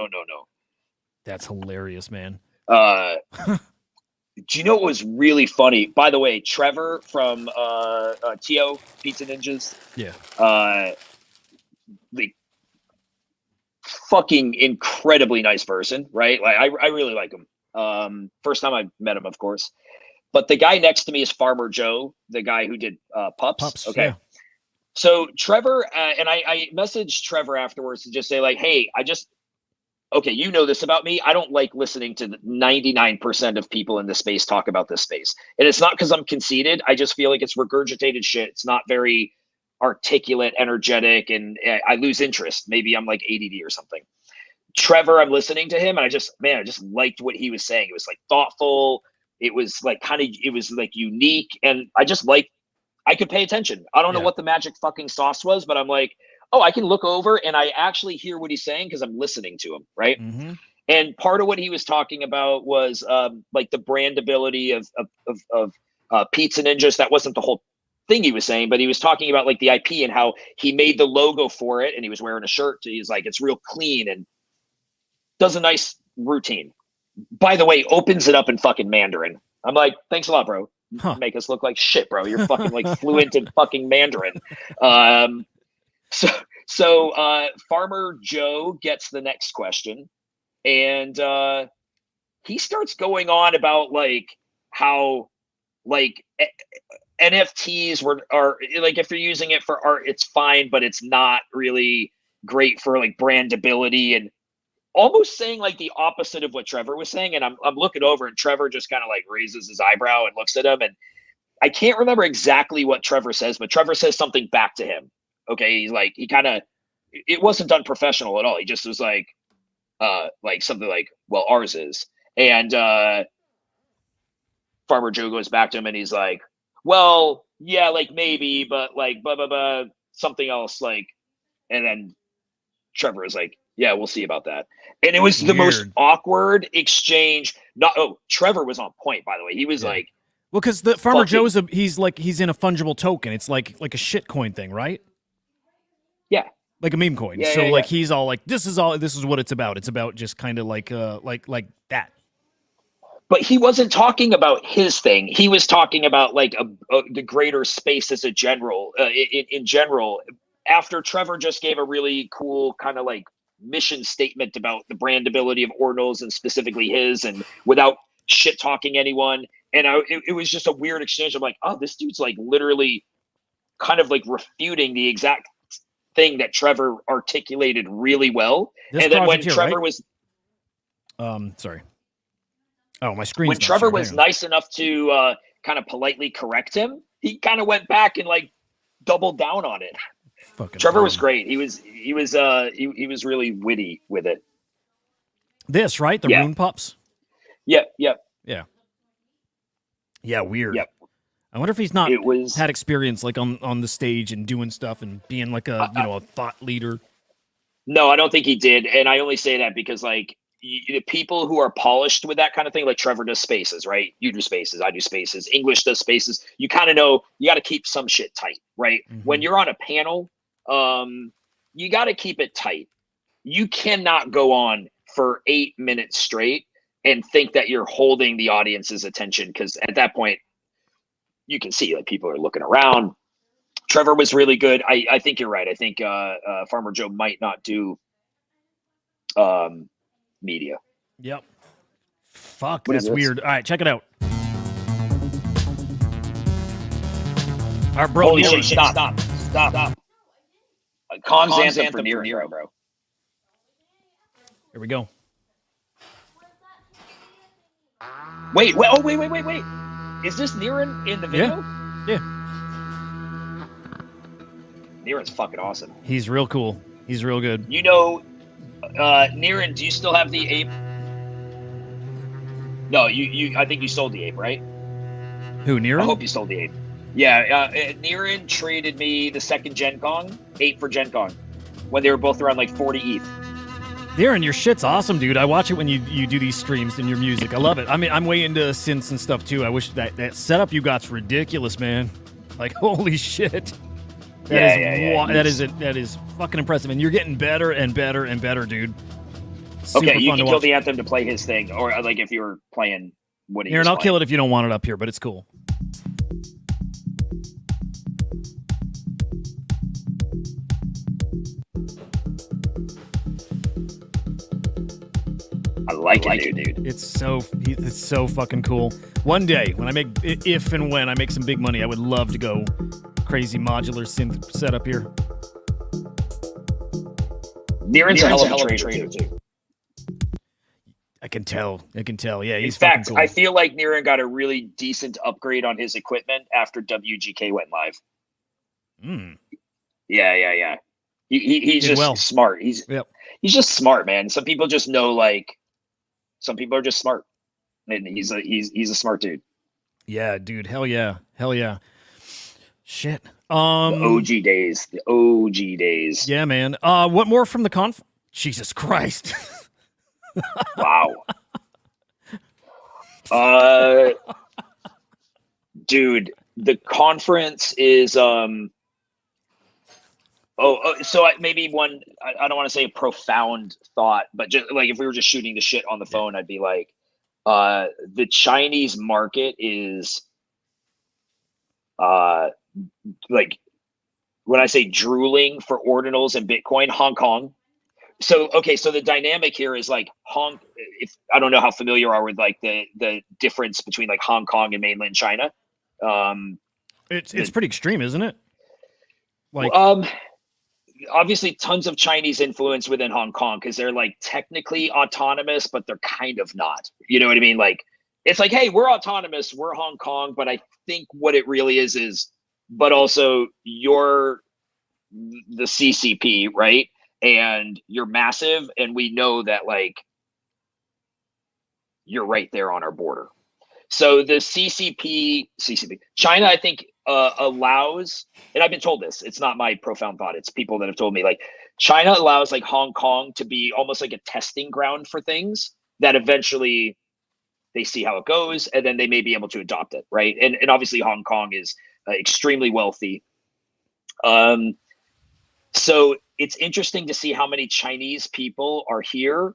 That's hilarious, man. Do you know what was really funny? By the way, Trevor from Tio Pizza Ninjas. Yeah. The fucking incredibly nice person, right? Like I really like him. First time I met him, of course. But the guy next to me is Farmer Joe, the guy who did Pups. Okay. Yeah. So Trevor, and I messaged Trevor afterwards to just say like, hey, okay, you know this about me. I don't like listening to 99% of people in this space talk about this space. And it's not because I'm conceited. I just feel like it's regurgitated shit. It's not very articulate, energetic, and I lose interest. Maybe I'm like ADD or something. Trevor, I'm listening to him and I just liked what he was saying. It was like thoughtful. It was like it was like unique. And I could pay attention. I don't know what the magic fucking sauce was, but I'm like, oh, I can look over and I actually hear what he's saying because I'm listening to him, right? Mm-hmm. And part of what he was talking about was like the brandability of Pizza Ninjas. That wasn't the whole thing he was saying, but he was talking about like the IP and how he made the logo for it, and he was wearing a shirt. He's like, it's real clean and does a nice routine. By the way, opens it up in fucking Mandarin. I'm like, thanks a lot, bro. Huh. Make us look like shit, bro. You're fucking like fluent in fucking Mandarin. So Farmer Joe gets the next question, and he starts going on about like how like NFTs are like, if you're using it for art, it's fine, but it's not really great for like brandability, and almost saying like the opposite of what Trevor was saying. And I'm looking over and Trevor just kind of like raises his eyebrow and looks at him, and I can't remember exactly what Trevor says, but Trevor says something back to him. Okay, he's like, it wasn't done professional at all. He just was like something like, well, ours is. And Farmer Joe goes back to him and he's like, well, yeah, like maybe, but like blah blah blah, something else, like. And then Trevor is like, yeah, we'll see about that. And it was the most awkward exchange. Trevor was on point, by the way. He was like, well, because the Farmer Joe's he's in a fungible token. It's like a shit coin thing, right? Yeah. Like a meme coin. Yeah, like he's all like, this is what it's about. It's about just kind of like that. But he wasn't talking about his thing. He was talking about like the greater space as a general, in general. After Trevor just gave a really cool kind of like mission statement about the brandability of Ordinals and specifically his, and without shit talking anyone. And it was just a weird exchange. I'm like, oh, this dude's like literally kind of like refuting the exact thing that Trevor articulated really well. And then when Trevor was, sorry. Oh, my screen. When Trevor was nice enough to kind of politely correct him, he kind of went back and like doubled down on it. Trevor was great. He was really witty with it. This, right? The Rune Pups? Yep. Yeah, weird. Yep. I wonder if he's not had experience like on the stage and doing stuff and being like a a thought leader. No, I don't think he did. And I only say that because like the people who are polished with that kind of thing, like Trevor does spaces, right? You do spaces, I do spaces, English does spaces. You kind of know you got to keep some shit tight, right? Mm-hmm. When you're on a panel, you got to keep it tight. You cannot go on for 8 minutes straight and think that you're holding the audience's attention, because at that point you can see like people are looking around. Trevor was really good. I think you're right. I think Farmer Joe might not do media. Yep. Fuck, that's weird. All right, check it out. All right, bro. Holy shit, stop. Kongz anthem for Nero, bro. Here we go. Wait. Is this Niren in the video? Yeah. Niren's fucking awesome. He's real cool. He's real good. You know, Niren, do you still have the ape? No, you. I think you sold the ape, right? Who, I Niren? hope you stole the 8. Yeah, Niren traded me the second Gen Kong, 8 for Gen Kong, when they were both around like 40 ETH. Niren, your shit's awesome, dude. I watch it when you do these streams and your music. I love it. I mean, I'm way into synths and stuff too. I wish that setup you got's ridiculous, man. Like, holy shit. That is fucking impressive, and you're getting better and better and better, dude. Super Okay, you fun can to kill watch. the anthem to play his thing, or like if you were playing what he Niren, was I'll playing. kill it if you don't want it up here, but it's cool. I like it, dude. It's so fucking cool. One day, when I make, if and when I make some big money, I would love to go crazy modular synth setup here. Niren's a hell of a trader too. I can tell. Yeah, In he's fact, fucking cool. I feel like Niren got a really decent upgrade on his equipment after WGK went live. Yeah. He's Did just well. smart. He's just smart, man. Some people just know, like, some people are just smart, and he's a smart dude. Yeah, dude. Hell yeah. Shit. The OG days. Yeah, man. What more from the conf? Jesus Christ. Wow. Dude, the conference is so maybe one. I don't want to say a profound thought, but just like if we were just shooting the shit on the phone, I'd be like, the Chinese market is like, when I say drooling for ordinals and Bitcoin, Hong Kong. So the dynamic here is like if I don't know how familiar you are with like the difference between like Hong Kong and mainland China. It's pretty extreme, isn't it? Like, obviously tons of Chinese influence within Hong Kong because they're like technically autonomous, but they're kind of not. You know what I mean? Like, it's like, hey, we're autonomous, we're Hong Kong, but I think what it really is, but also you're the CCP, right? And you're massive, and we know that, like, you're right there on our border. So the CCP, China, I think allows, and I've been told this, it's not my profound thought, it's people that have told me, like, China allows like Hong Kong to be almost like a testing ground for things that eventually they see how it goes, and then they may be able to adopt it, right? And obviously Hong Kong is extremely wealthy. So it's interesting to see how many Chinese people are here,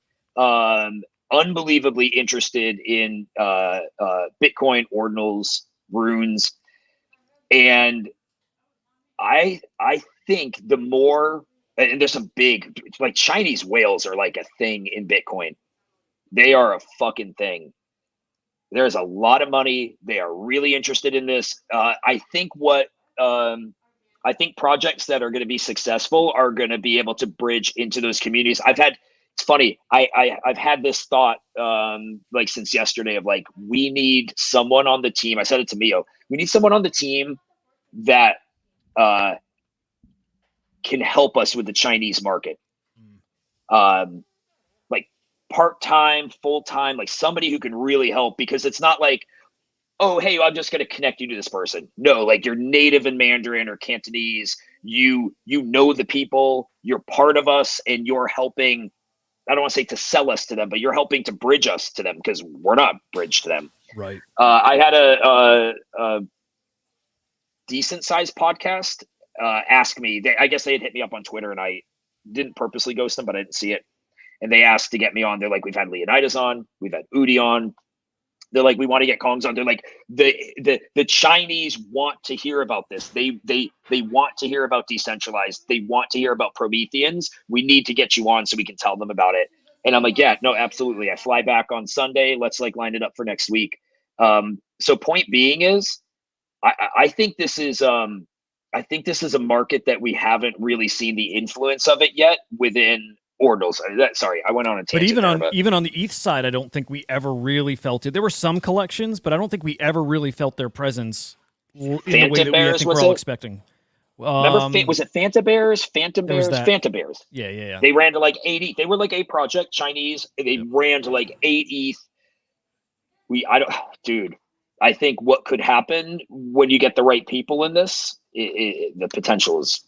unbelievably interested in Bitcoin, ordinals, runes. And I think the more, and there's some big, like, Chinese whales are like a thing in Bitcoin. They are a fucking thing. There's a lot of money. They are really interested in this. I think projects that are going to be successful are going to be able to bridge into those communities. It's funny. I've had this thought like since yesterday of like, we need someone on the team. I said it to Mio. We need someone on the team that can help us with the Chinese market. Like part-time, full-time, like somebody who can really help, because it's not like, oh, hey, I'm just going to connect you to this person. No, like, you're native in Mandarin or Cantonese. You know the people, you're part of us, and you're helping, I don't want to say to sell us to them, but you're helping to bridge us to them, because we're not bridged to them. right. I had a decent sized podcast ask me, I guess they had hit me up on Twitter, and I didn't purposely ghost them, but I didn't see it. And they asked to get me on. They're like, we've had Leonidas on, we've had Udi on. They're like, we want to get Kongz on. They're like, the Chinese want to hear about this. They want to hear about decentralized. They want to hear about Prometheans. We need to get you on so we can tell them about it. And I'm like, yeah, no, absolutely. I fly back on Sunday. Let's like line it up for next week. So point being is, I think this is a market that we haven't really seen the influence of it yet within Ordinals. Sorry, I went on a tangent. But even on the ETH side, I don't think we ever really felt it. There were some collections, but I don't think we ever really felt their presence in the way that I think we're all expecting. Remember, was it Phantom Bears? Phantom Bears. Yeah. They ran to like 80. They were like a project Chinese. They ran to like 8 ETH. Dude, I think what could happen when you get the right people in this, the potential is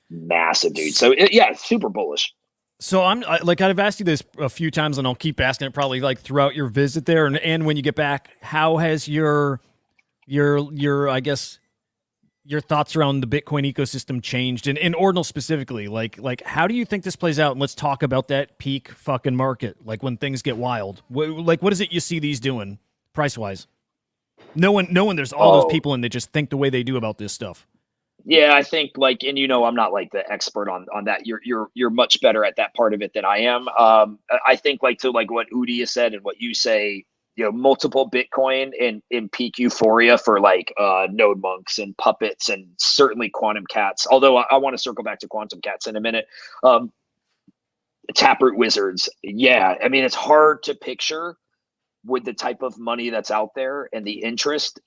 massive, dude. So yeah, super bullish. So I've asked you this a few times, and I'll keep asking it probably like throughout your visit there, and when you get back, how has your I guess your thoughts around the Bitcoin ecosystem changed, and in Ordinal specifically? Like how do you think this plays out? And let's talk about that peak fucking market, like when things get wild. What is it you see these doing price wise? Knowing there's all those people and they just think the way they do about this stuff. Yeah, I think like, and I'm not like the expert on that. You're much better at that part of it than I am. I think like to like what Udi has said and what you say, multiple Bitcoin in peak euphoria for like node monks and puppets and certainly quantum cats. Although I want to circle back to quantum cats in a minute. Taproot wizards. Yeah, I mean, it's hard to picture with the type of money that's out there and the interest,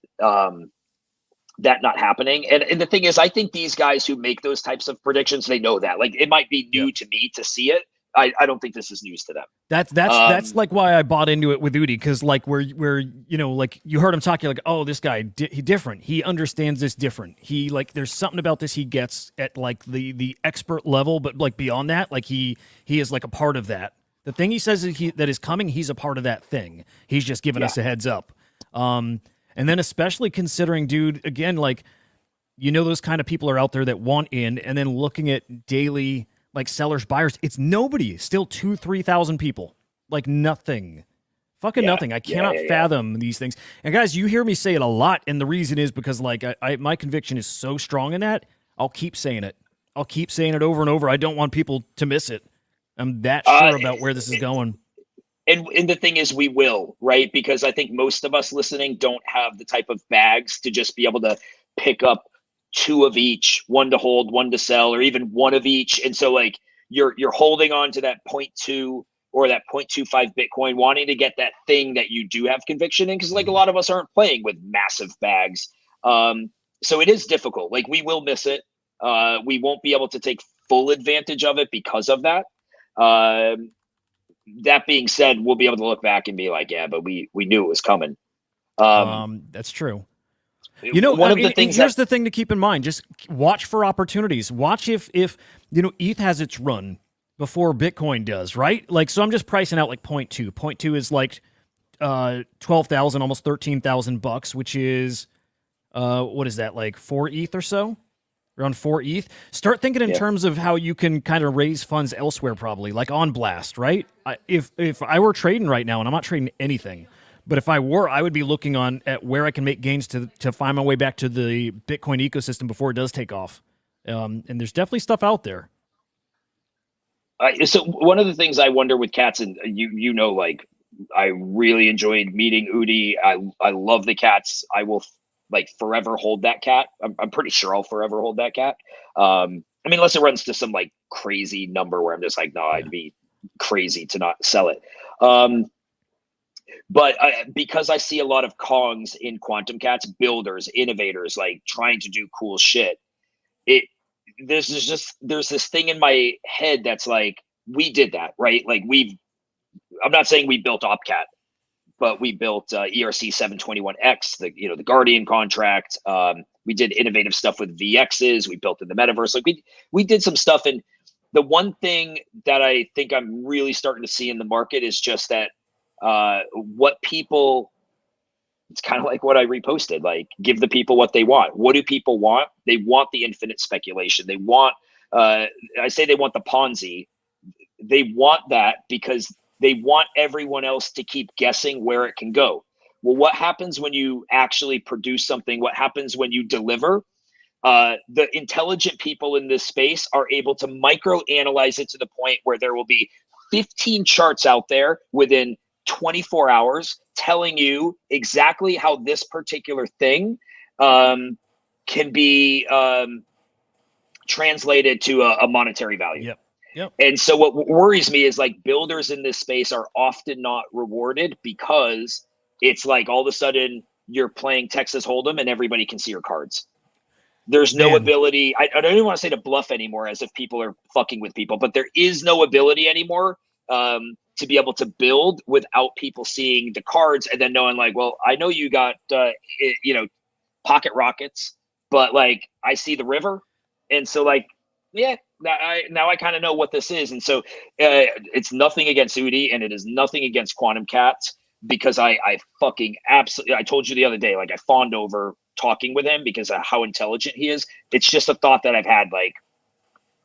that not happening. And the thing is, I think these guys who make those types of predictions, they know that. Like, it might be new to me to see it. I don't think this is news to them. That's like why I bought into it with Udi, because like where like you heard him talk, you're like, oh, this guy he different. He understands this different. He like there's something about this he gets at like the expert level, but like beyond that, like he is like a part of that. The thing he says that is coming, he's a part of that thing. He's just giving us a heads up. And then especially considering, dude, again, like, those kind of people are out there that want in, and then looking at daily, like, sellers, buyers, it's nobody. Still 2,000-3,000 people. Like, nothing. Fucking nothing. I cannot fathom these things. And guys, you hear me say it a lot, and the reason is because, like, my conviction is so strong in that, I'll keep saying it. I'll keep saying it over and over. I don't want people to miss it. I'm that sure about where this is going. And the thing is, we will, right? Because I think most of us listening don't have the type of bags to just be able to pick up 2 of each, 1 to hold, 1 to sell, or even 1 of each. And so like you're holding on to that 0.2 or that 0.25 Bitcoin, wanting to get that thing that you do have conviction in, because like a lot of us aren't playing with massive bags. So it is difficult. Like, we will miss it. We won't be able to take full advantage of it because of that. That being said, we'll be able to look back and be like, yeah, but we knew it was coming. That's true. Here's the thing to keep in mind. Just watch for opportunities. Watch if ETH has its run before Bitcoin does, right? Like, so I'm just pricing out like 0.2. 0.2 is like 12,000, almost $13,000, which is what is that, like 4 ETH or so? Around 4 ETH. Start thinking in terms of how you can kind of raise funds elsewhere, probably like on Blast, right? If I were trading right now, and I'm not trading anything, but if I were, I would be looking at where I can make gains to find my way back to the Bitcoin ecosystem before it does take off. And there's definitely stuff out there. So one of the things I wonder with cats, and like, I really enjoyed meeting Udi. I love the cats. I will like forever hold that cat. I'm pretty sure I'll forever hold that cat. I mean, unless it runs to some like crazy number where I'm just like, no, I'd be crazy to not sell it. But because I see a lot of Kongz in quantum cats, builders, innovators, like trying to do cool shit, there's this thing in my head that's like, we did that, right? Like, I'm not saying we built OpCat, but we built ERC 721X, the Guardian contract. We did innovative stuff with VXs. We built in the metaverse. Like, we did some stuff. And the one thing that I think I'm really starting to see in the market is just that what people, it's kind of like what I reposted, like, give the people what they want. What do people want? They want the infinite speculation. They want, I say they want the Ponzi. They want that because they want everyone else to keep guessing where it can go. Well, what happens when you actually produce something? What happens when you deliver? The intelligent people in this space are able to micro-analyze it to the point where there will be 15 charts out there within 24 hours telling you exactly how this particular thing can be translated to a monetary value. Yep. And so what worries me is like builders in this space are often not rewarded because it's like all of a sudden you're playing Texas Hold'em and everybody can see your cards. There's no ability. I don't even want to say to bluff anymore, as if people are fucking with people, but there is no ability anymore to be able to build without people seeing the cards and then knowing like, well, I know you got, pocket rockets, but like I see the river. And so like, yeah, now I kind of know what this is. And so it's nothing against Udi and it is nothing against Quantum Cats, because I fucking absolutely, I told you the other day, like I fawned over talking with him because of how intelligent he is. It's just a thought that I've had, like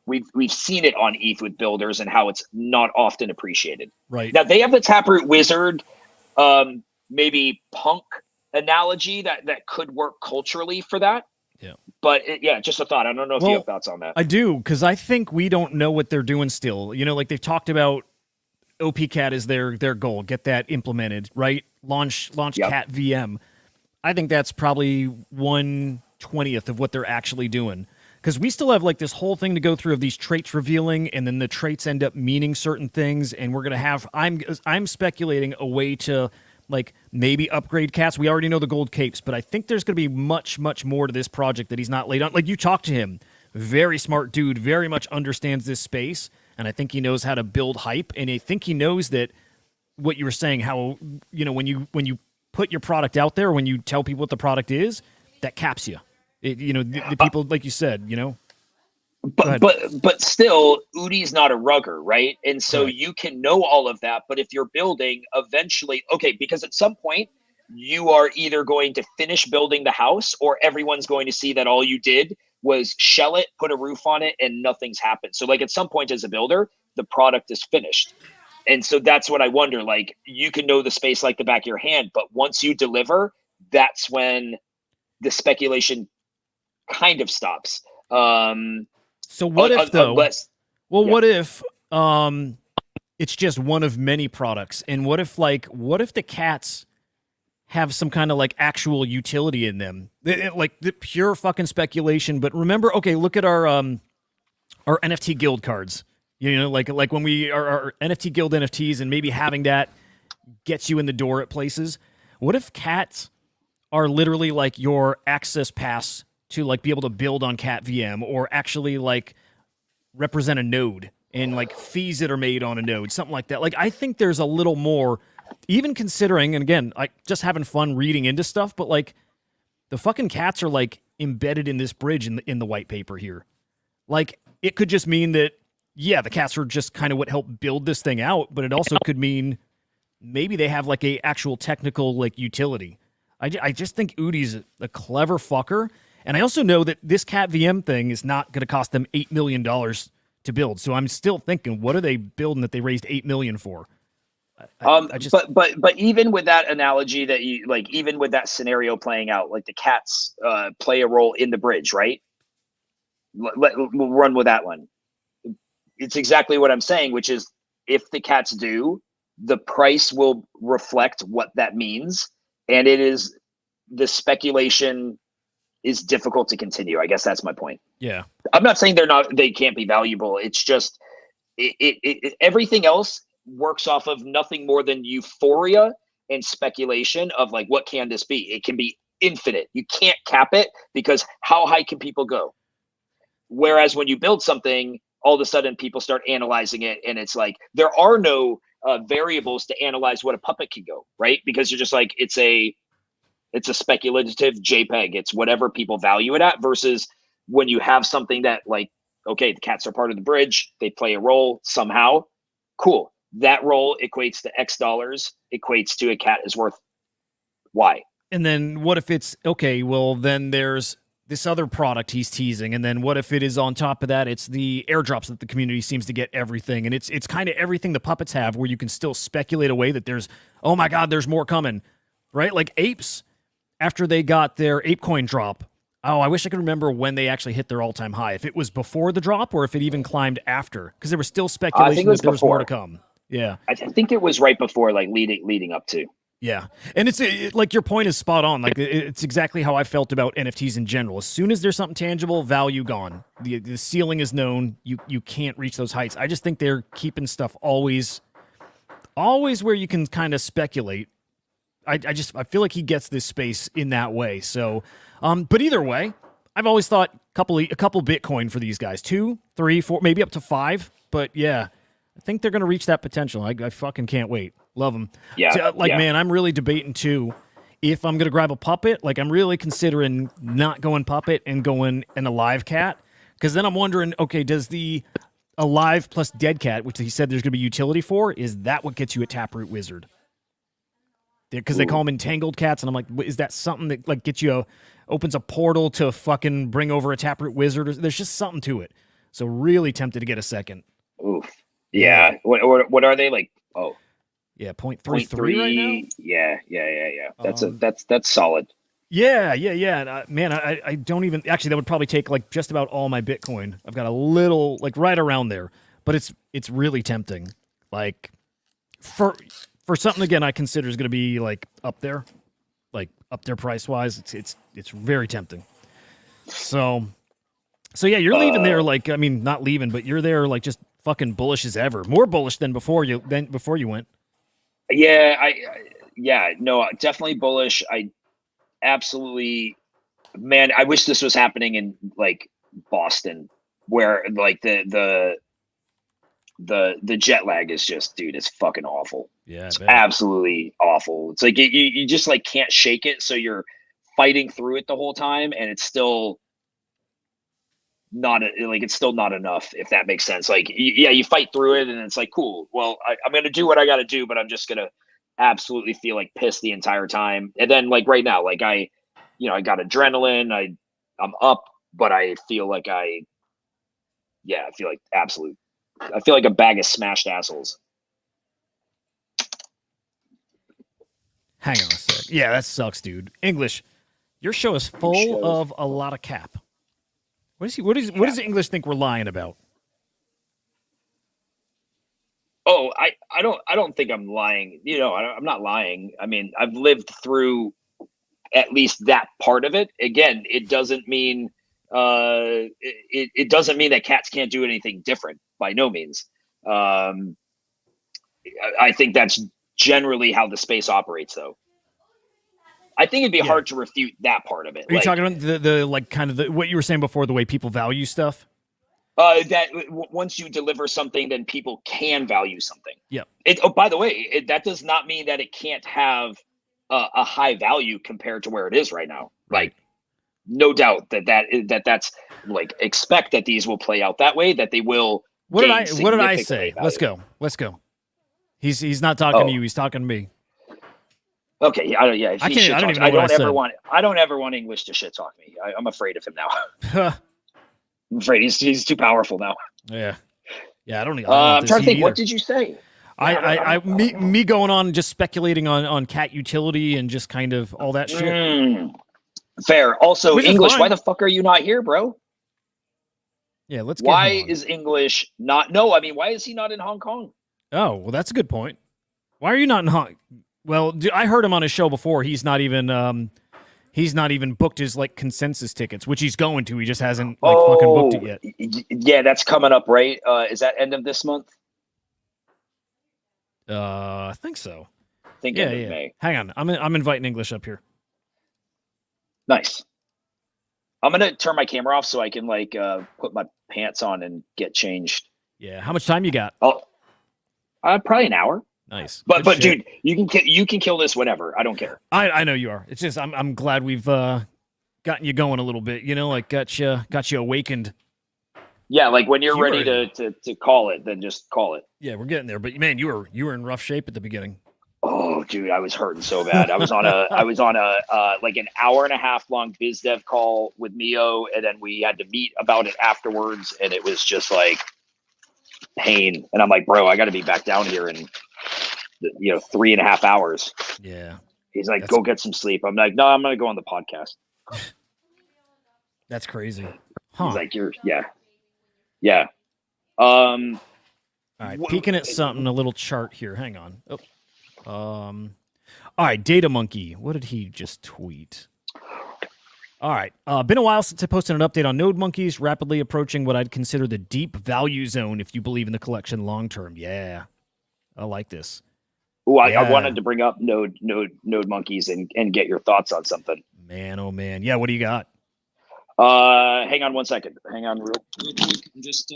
we've seen it on ETH with builders and how it's not often appreciated. Right. Now they have the Taproot Wizard, maybe punk analogy that could work culturally for that. Yeah. But just a thought. I don't know if you have thoughts on that. I do, because I think we don't know what they're doing still. You know, like they've talked about OPCat is their goal, get that implemented, right? Launch Cat VM. I think that's probably 1/20th of what they're actually doing. Because we still have like this whole thing to go through of these traits revealing, and then the traits end up meaning certain things, and we're gonna have I'm speculating a way to like maybe upgrade cats. We already know the gold capes, but I think there's gonna be much, much more to this project that he's not laid on. Like you talked to him, very smart dude, very much understands this space, and I think he knows how to build hype, and I think he knows that what you were saying, how when you put your product out there, when you tell people what the product is, that caps you. The people, like you said, But still, Udi's not a rugger, right? And so Right. you can know all of that, but if you're building eventually, okay, because at some point you are either going to finish building the house or everyone's going to see that all you did was shell it, put a roof on it, and nothing's happened. So like at some point as a builder, the product is finished. And so that's what I wonder, like you can know the space like the back of your hand, but once you deliver, that's when the speculation kind of stops. So what if though? What if it's just one of many products, and what if the cats have some kind of like actual utility in them, like the pure fucking speculation? But remember, okay, look at our NFT guild cards. Like when we are our NFT guild NFTs, and maybe having that gets you in the door at places. What if cats are literally like your access pass to like be able to build on Cat VM, or actually like represent a node and like fees that are made on a node, something like that. Like I think there's a little more, even considering, and again, like just having fun reading into stuff, but like the fucking cats are like embedded in this bridge in the white paper here. Like it could just mean that, yeah, the cats are just kind of what helped build this thing out, but it also could mean maybe they have like a actual technical like utility. I just think Udi's a clever fucker. And I also know that this Cat VM thing is not going to cost them $8 million to build. So I'm still thinking, what are they building that they raised $8 million for? But even with that analogy that you like, even with that scenario playing out, like the cats play a role in the bridge, right? We'll run with that one. It's exactly what I'm saying, which is if the cats do, the price will reflect what that means. And it is the speculation is difficult to continue. I guess that's my point. Yeah. I'm not saying they can't be valuable. It's just everything else works off of nothing more than euphoria and speculation of like, what can this be? It can be infinite. You can't cap it, because how high can people go? Whereas when you build something, all of a sudden people start analyzing it, and it's like there are no variables to analyze what a puppet can go, right? Because you're just like, it's a speculative JPEG. It's whatever people value it at, versus when you have something that like, okay, the cats are part of the bridge. They play a role somehow. Cool. That role equates to X dollars, equates to a cat is worth Y. And then what if it's, okay, well, then there's this other product he's teasing. And then what if it is on top of that, it's the airdrops that the community seems to get everything. And it's kind of everything the puppets have, where you can still speculate away that there's, oh my God, there's more coming, right? Like apes, after they got their ape coin drop. Oh, I wish I could remember when they actually hit their all-time high. If it was before the drop, or if it even climbed after, because there was still speculation that there was more to come. Yeah, I think it was right before, like leading up to. Yeah, and it's like your point is spot on. Like it's exactly how I felt about NFTs in general. As soon as there's something tangible, value gone. The ceiling is known. You can't reach those heights. I just think they're keeping stuff always where you can kind of speculate. I feel like he gets this space in that way. So, but either way, I've always thought a couple Bitcoin for these guys, 2, 3, 4, maybe up to 5. But yeah, I think they're going to reach that potential. I fucking can't wait. Love them. Yeah, Man, I'm really debating too. If I'm going to grab a puppet, like I'm really considering not going puppet and going an alive cat. Because then I'm wondering, okay, does the alive plus dead cat, which he said there's going to be utility for, is that what gets you a Taproot Wizard? Because they call them entangled cats, and I'm like, is that something that like gets you opens a portal to fucking bring over a Taproot Wizard? There's just something to it. So really tempted to get a second. Oof. Yeah. What are they like? Oh, yeah, 0.33 right now. Yeah. That's solid. Yeah. And, man, I don't even actually. That would probably take like just about all my Bitcoin. I've got a little like right around there, but it's really tempting. Like for something again, I consider is going to be like up there price wise. It's very tempting. So yeah, you're leaving there like, I mean, not leaving, but you're there like just fucking bullish as ever. More bullish than before you went. Yeah, no, definitely bullish. I absolutely, man, I wish this was happening in like Boston, where like the jet lag is just, dude, it's fucking awful. Yeah, it's absolutely awful. It's like you just like can't shake it, so you're fighting through it the whole time, and it's still not it's still not enough, if that makes sense. Like, yeah, you fight through it, and it's like, cool. Well, I'm gonna do what I got to do, but I'm just gonna absolutely feel like pissed the entire time. And then like right now, like I got adrenaline. I'm up, but I feel like I feel like a bag of smashed assholes. Hang on a sec. Yeah, that sucks, dude. English, your show is full of a lot of cap. What does English think we're lying about? Oh, I don't think I'm lying. I'm not lying. I mean, I've lived through at least that part of it. Again, it doesn't mean it doesn't mean that cats can't do anything different, by no means. I think that's generally how the space operates, though. I think it'd be hard to refute that part of it. Are you talking about the like kind of what you were saying before, the way people value stuff? That once you deliver something, then people can value something. Yeah. By the way, that does not mean that it can't have a high value compared to where it is right now. Like, no doubt that's like, expect that these will play out that way. That they will. What did I say? Value. Let's go. He's not talking to you. He's talking to me. Okay. I don't ever want English to shit talk me. I'm afraid of him now. I'm afraid he's too powerful now. Yeah. I don't. I'm trying to think. What did you say? Me going on just speculating on cat utility and just kind of all that shit. Fair. Also, English. Why the fuck are you not here, bro? Yeah, let's. Why is English not? No, I mean, why is he not in Hong Kong? Oh, well, that's a good point. Why are you not in Hong? Well, I heard him on his show before. He's not even booked his like consensus tickets, which he's going to. He just hasn't fucking booked it yet. Yeah, that's coming up, right? Is that end of this month? I think so. End of May. Hang on, I'm inviting English up here. Nice. I'm gonna turn my camera off so I can like put my pants on and get changed. Yeah. How much time you got? Oh, probably an hour. Nice. But dude, you can kill this whenever. I don't care. I know you are. It's just I'm glad we've gotten you going a little bit. Like got you awakened. Yeah, like when you're ready to call it, then just call it. Yeah, we're getting there. But man, you were in rough shape at the beginning. Oh, dude, I was hurting so bad. I was on a like an hour and a half long biz dev call with Mio, and then we had to meet about it afterwards, and it was just like pain. And I'm like, bro, I got to be back down here in 3.5 hours. Yeah. He's like, go get some sleep. I'm like, no, I'm gonna go on the podcast. That's crazy. Huh. He's like, yeah. All right, peeking at something, a little chart here. Hang on. All right, Data Monkey. What did he just tweet? All right. Been a while since I posted an update on node monkeys, rapidly approaching what I'd consider the deep value zone if you believe in the collection long term. Yeah. I like this. Oh, I wanted to bring up node monkeys and get your thoughts on something. Man, oh man. Yeah, what do you got? Hang on 1 second. Hang on real quick. I'm just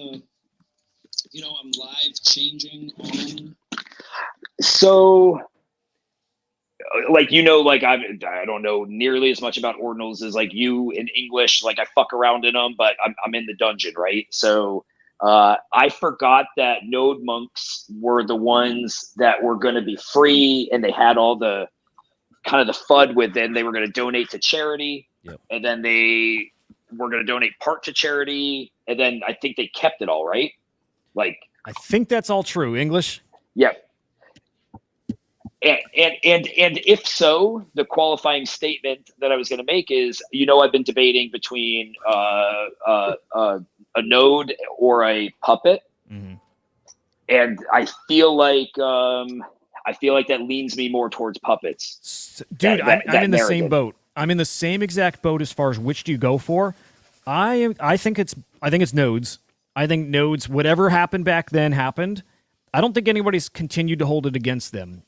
I'm live changing on. So, like, I don't know nearly as much about ordinals as like you in English. Like, I fuck around in them, but I'm in the dungeon, right? So, I forgot that node monks were the ones that were going to be free, and they had all the kind of the FUD with them. They were going to donate to charity, and then they were going to donate part to charity, and then I think they kept it all, right? Like, I think that's all true. English. Yep. And if so, the qualifying statement that I was going to make is, I've been debating between a node or a puppet, and I feel like that leans me more towards puppets. Dude, I'm in the same boat. I'm in the same exact boat as far as which do you go for. I think it's nodes. I think nodes, whatever happened back then happened. I don't think anybody's continued to hold it against them.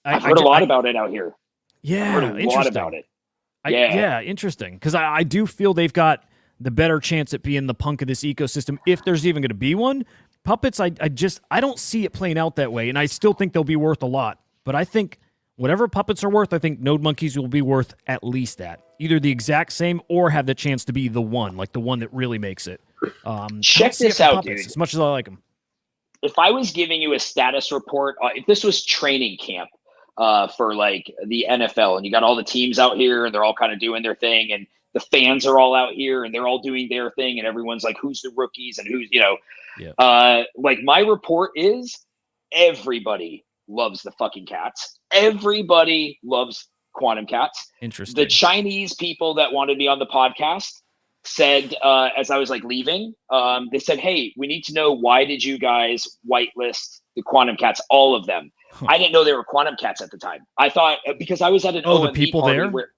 I've heard a lot about it out here. Yeah, I've heard a lot about it. Yeah, interesting. Because I do feel they've got the better chance at being the punk of this ecosystem, if there's even going to be one. Puppets, I don't see it playing out that way, and I still think they'll be worth a lot. But I think whatever puppets are worth, I think node monkeys will be worth at least that. Either the exact same or have the chance to be the one, like the one that really makes it. Check this out, puppets, dude. as much as I like them. If I was giving you a status report, if this was training camp for like the NFL, and you got all the teams out here and they're all kind of doing their thing, and the fans are all out here and they're all doing their thing, and everyone's like, who's the rookies and who's, like my report is everybody loves the fucking cats. Everybody loves quantum cats. Interesting. The Chinese people that wanted me on the podcast said, as I was like leaving, they said, hey, we need to know, why did you guys whitelist the quantum cats, all of them? I didn't know they were quantum cats at the time. I thought, because I was at an OMB the people party there? where,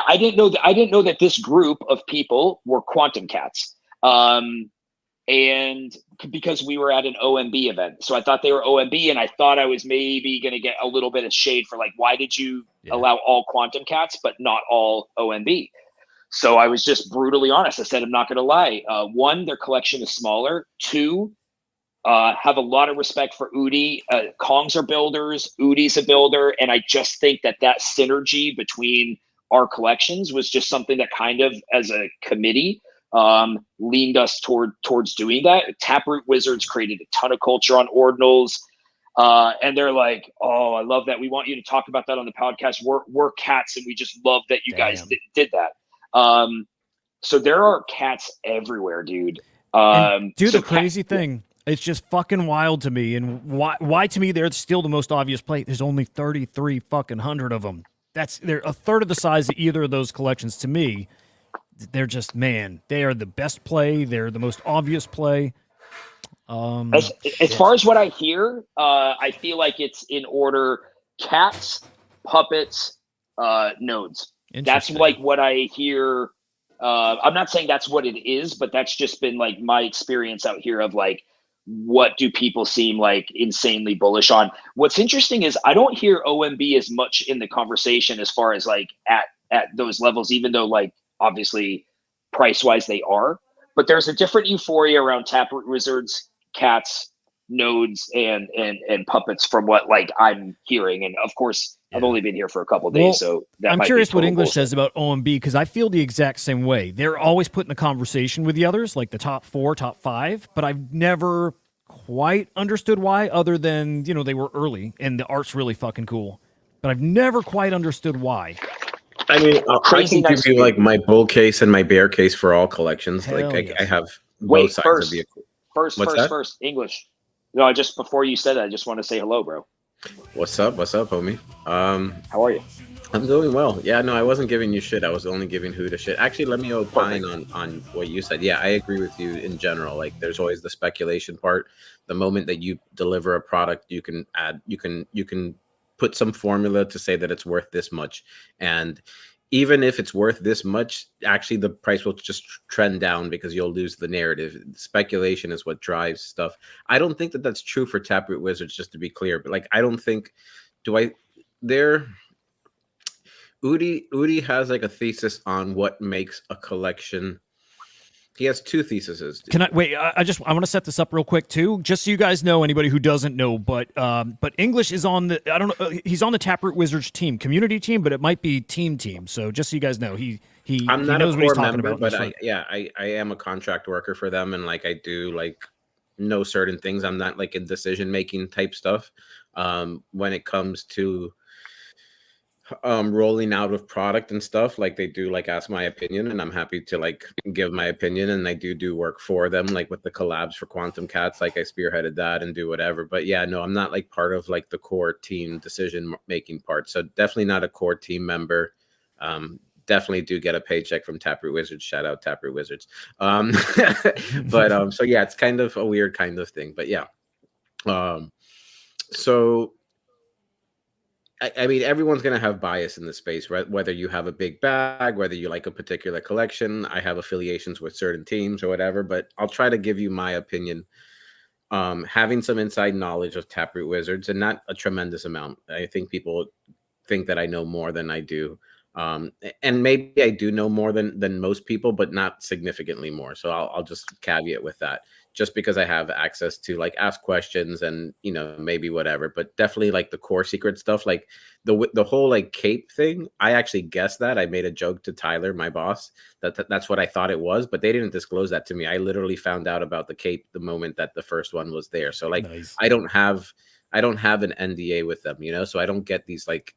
I didn't know that this group of people were quantum cats. And because we were at an OMB event, so I thought they were OMB, and I thought I was maybe going to get a little bit of shade for like, why did you allow all quantum cats but not all OMB? So I was just brutally honest. I said, I'm not going to lie. One, their collection is smaller. Two, have a lot of respect for Udi. Kongz are builders. Udi's a builder. And I just think that synergy between our collections was just something that kind of, as a committee, leaned us towards doing that. Taproot Wizards created a ton of culture on Ordinals. And they're like, oh, I love that. We want you to talk about that on the podcast. We're cats, and we just love that you guys did that. So there are cats everywhere, dude. The crazy thing, it's just fucking wild to me. And why to me, they're still the most obvious play. There's only 33 fucking hundred of them. They're a third of the size of either of those collections. To me, they're just, man, they are the best play. They're the most obvious play. As far as what I hear, I feel like it's in order: cats, puppets, nodes. That's like what I hear. I'm not saying that's what it is, but that's just been like my experience out here of like, what do people seem like insanely bullish on? What's interesting is I don't hear OMB as much in the conversation as far as like at those levels, even though like obviously price wise they are, but there's a different euphoria around Taproot Wizards, cats, nodes, and puppets from what like I'm hearing. And of course, I've only been here for a couple of days, so that I'm might curious be what total English bullshit. says about OMB, because I feel the exact same way. They're always put in the conversation with the others, like the top 4, top 5, but I've never quite understood why, other than, they were early and the art's really fucking cool. But I've never quite understood why. I mean, I Crazy can nice give you like my bull case and my bear case for all collections. Hell like yes. I have both Wait, sides first, of the first, that? first, English. No, just before you said that, I just want to say hello, bro. What's up, homie? How are you? I'm doing well. Yeah, no, I wasn't giving you shit. I was only giving Huda shit. Actually, let me opine on what you said. Yeah, I agree with you in general. Like, there's always the speculation part. The moment that you deliver a product, you can put some formula to say that it's worth this much. And even if it's worth this much, actually the price will just trend down because you'll lose the narrative. Speculation is what drives stuff. I don't think that that's true for Taproot Wizards, just to be clear. But like, I don't think, Udi has like a thesis on what makes a collection He has two theses. Can I wait? I want to set this up real quick too, just so you guys know, anybody who doesn't know. But English is on the, I don't know, he's on the Taproot Wizards team, community team, but it might be team. So just so you guys know, I'm not knows a what he's core talking member, about. but I am a contract worker for them, and like I do like know certain things. I'm not like in decision making type stuff. When it comes to rolling out of product and stuff, like they do like ask my opinion, and I'm happy to like give my opinion, and I do work for them, like with the collabs for Quantum Cats, like I spearheaded that and do whatever. But yeah, no, I'm not like part of like the core team decision making part, so definitely not a core team member. Definitely do get a paycheck from Taproot Wizards. Shout out Taproot Wizards. But so yeah, it's kind of a weird kind of thing, but yeah. So I mean, everyone's going to have bias in the space, right? Whether you have a big bag, whether you like a particular collection. I have affiliations with certain teams or whatever, but I'll try to give you my opinion. Having some inside knowledge of Taproot Wizards, and not a tremendous amount. I think people think that I know more than I do. And maybe I do know more than most people, but not significantly more. So I'll just caveat with that. Just because I have access to like ask questions and, you know, maybe whatever, but definitely like the core secret stuff, like the whole like cape thing. I actually guessed that. I made a joke to Tyler, my boss, that's what I thought it was, but they didn't disclose that to me. I literally found out about the cape the moment that the first one was there. So like, nice. I don't have an NDA with them, you know, so I don't get these like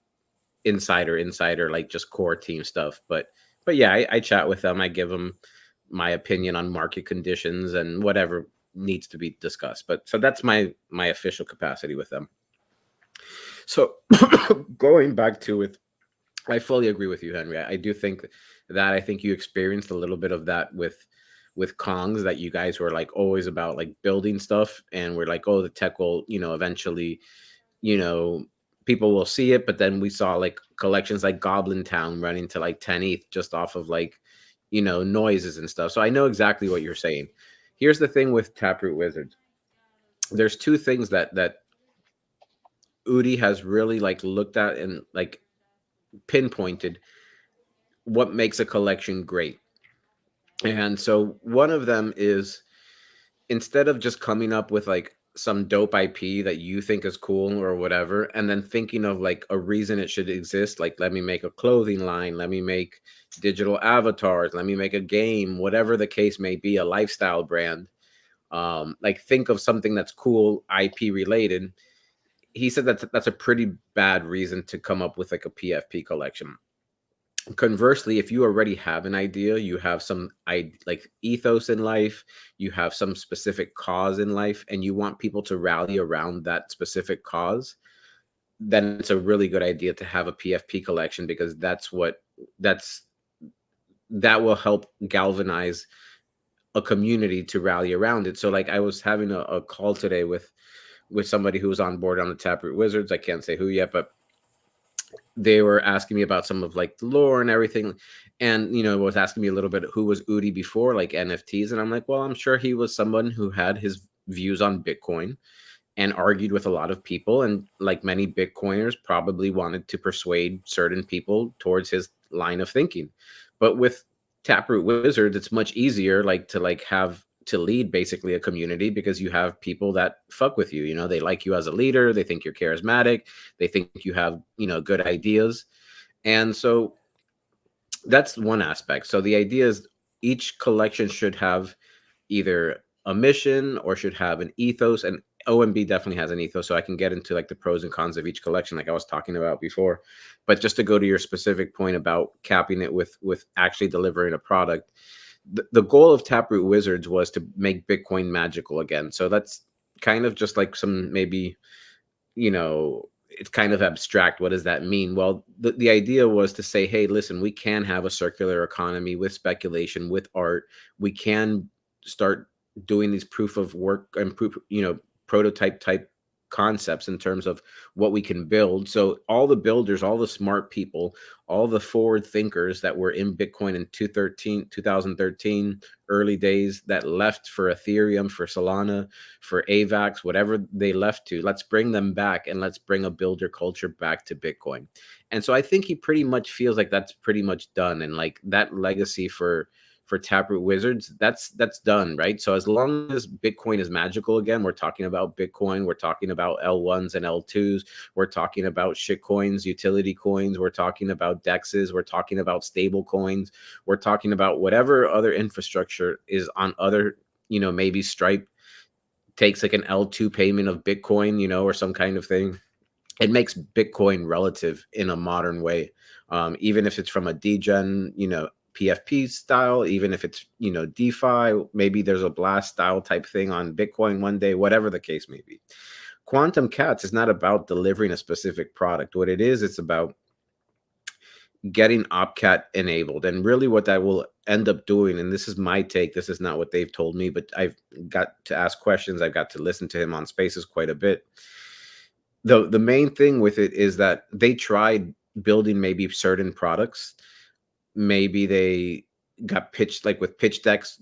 insider, like just core team stuff. But yeah, I chat with them. I give them my opinion on market conditions and whatever needs to be discussed. But so that's my official capacity with them. So going back to it, I fully agree with you, Henry. I do think that, I think you experienced a little bit of that with Kongz, that you guys were like always about like building stuff, and we're like, oh, the tech will, you know, eventually, you know, people will see it. But then we saw like collections like Goblin Town running to like 10 ETH just off of like, you know, noises and stuff. So I know exactly what you're saying. Here's the thing with Taproot Wizards. There's two things that Udi has really like looked at and like pinpointed what makes a collection great. And so one of them is, instead of just coming up with like some dope IP that you think is cool or whatever, and then thinking of like a reason it should exist, like let me make a clothing line, let me make digital avatars, let me make a game, whatever the case may be, a lifestyle brand, like think of something that's cool, IP related. He said that's a pretty bad reason to come up with like a PFP collection. Conversely, if you already have an idea, you have some like ethos in life, you have some specific cause in life, and you want people to rally around that specific cause, then it's a really good idea to have a PFP collection, because that will help galvanize a community to rally around it. So like I was having a call today with somebody who was on board on the Taproot Wizards. I can't say who yet, but they were asking me about some of like the lore and everything, and you know, was asking me a little bit who was Udi before, like NFTs, and I'm like, well, I'm sure he was someone who had his views on Bitcoin and argued with a lot of people, and like many Bitcoiners probably wanted to persuade certain people towards his line of thinking. But with Taproot Wizards, it's much easier like to like have to lead basically a community, because you have people that fuck with you, you know, they like you as a leader, they think you're charismatic, they think you have, you know, good ideas. And so that's one aspect. So the idea is each collection should have either a mission or should have an ethos, and OMB definitely has an ethos. So I can get into like the pros and cons of each collection, like I was talking about before. But just to go to your specific point about capping it with actually delivering a product, the goal of Taproot Wizards was to make Bitcoin magical again. So that's kind of just like some, maybe, you know, it's kind of abstract. What does that mean? Well, the idea was to say, hey, listen, we can have a circular economy with speculation, with art. We can start doing these proof of work and prototype type concepts in terms of what we can build. So all the builders, all the smart people, all the forward thinkers that were in Bitcoin in 2013 early days, that left for Ethereum, for Solana, for AVAX, whatever they left to, let's bring them back, and let's bring a builder culture back to Bitcoin. And so I think he pretty much feels like that's pretty much done, and like that legacy for for Taproot Wizards, that's done, right? So as long as Bitcoin is magical again, we're talking about Bitcoin, we're talking about L1s and L2s, we're talking about shit coins, utility coins, we're talking about DEXs, we're talking about stable coins, we're talking about whatever other infrastructure is on other, maybe Stripe takes like an L2 payment of Bitcoin, or some kind of thing. It makes Bitcoin relative in a modern way. Even if it's from a degen, PFP style, even if it's, DeFi, maybe there's a blast style type thing on Bitcoin one day, whatever the case may be. Quantum Cats is not about delivering a specific product. What it is, it's about getting OpCat enabled. And really what that will end up doing, and this is my take, this is not what they've told me, but I've got to ask questions. I've got to listen to him on Spaces quite a bit. The main thing with it is that they tried building maybe certain products. Maybe they got pitched like with pitch decks,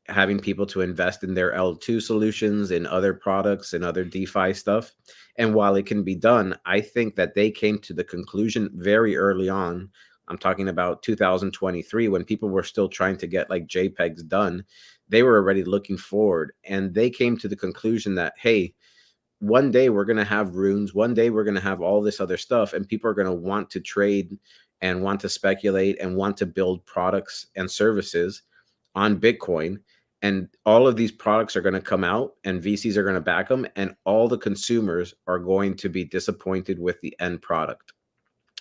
having people to invest in their L2 solutions, in other products and other DeFi stuff. And while it can be done, I think that they came to the conclusion very early on. I'm talking about 2023, when people were still trying to get like JPEGs done. They were already looking forward, and they came to the conclusion that, hey, one day we're going to have runes, one day we're going to have all this other stuff, and people are going to want to trade and want to speculate and want to build products and services on Bitcoin. And all of these products are going to come out, and VCs are going to back them, and all the consumers are going to be disappointed with the end product.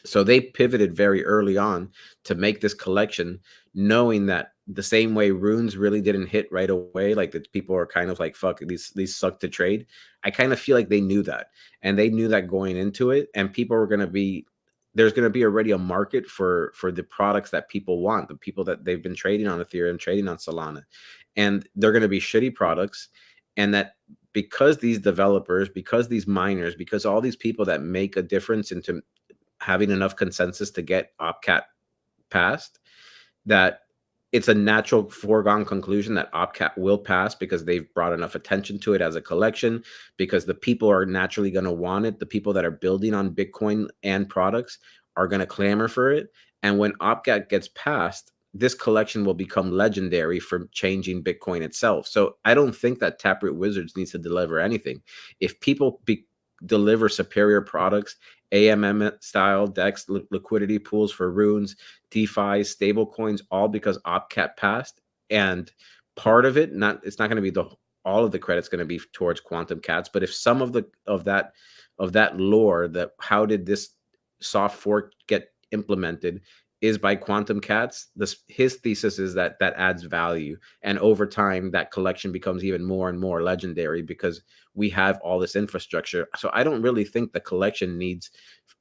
So they pivoted very early on to make this collection, knowing that the same way runes really didn't hit right away, like that people are kind of like, fuck, these suck to trade. I kind of feel like they knew that, and they knew that going into it, and people were going to be, there's going to be already a market for the products that people want, the people that they've been trading on Ethereum, trading on Solana, and they're going to be shitty products. And that because these developers, because these miners, because all these people that make a difference into having enough consensus to get OpCat passed, that it's a natural foregone conclusion that OpCat will pass because they've brought enough attention to it as a collection, because the people are naturally going to want it. The people that are building on Bitcoin and products are going to clamor for it. And when OpCat gets passed, this collection will become legendary for changing Bitcoin itself. So I don't think that Taproot Wizards needs to deliver anything. If people deliver superior products, AMM style DEX, liquidity pools for runes, DeFi, stable coins, all because OpCat passed, and part of it, it's not going to be all of the credit's going to be towards Quantum Cats, but if some of that lore, that how did this soft fork get implemented, is by Quantum Cats, his thesis is that adds value, and over time that collection becomes even more and more legendary because we have all this infrastructure. So I don't really think the collection needs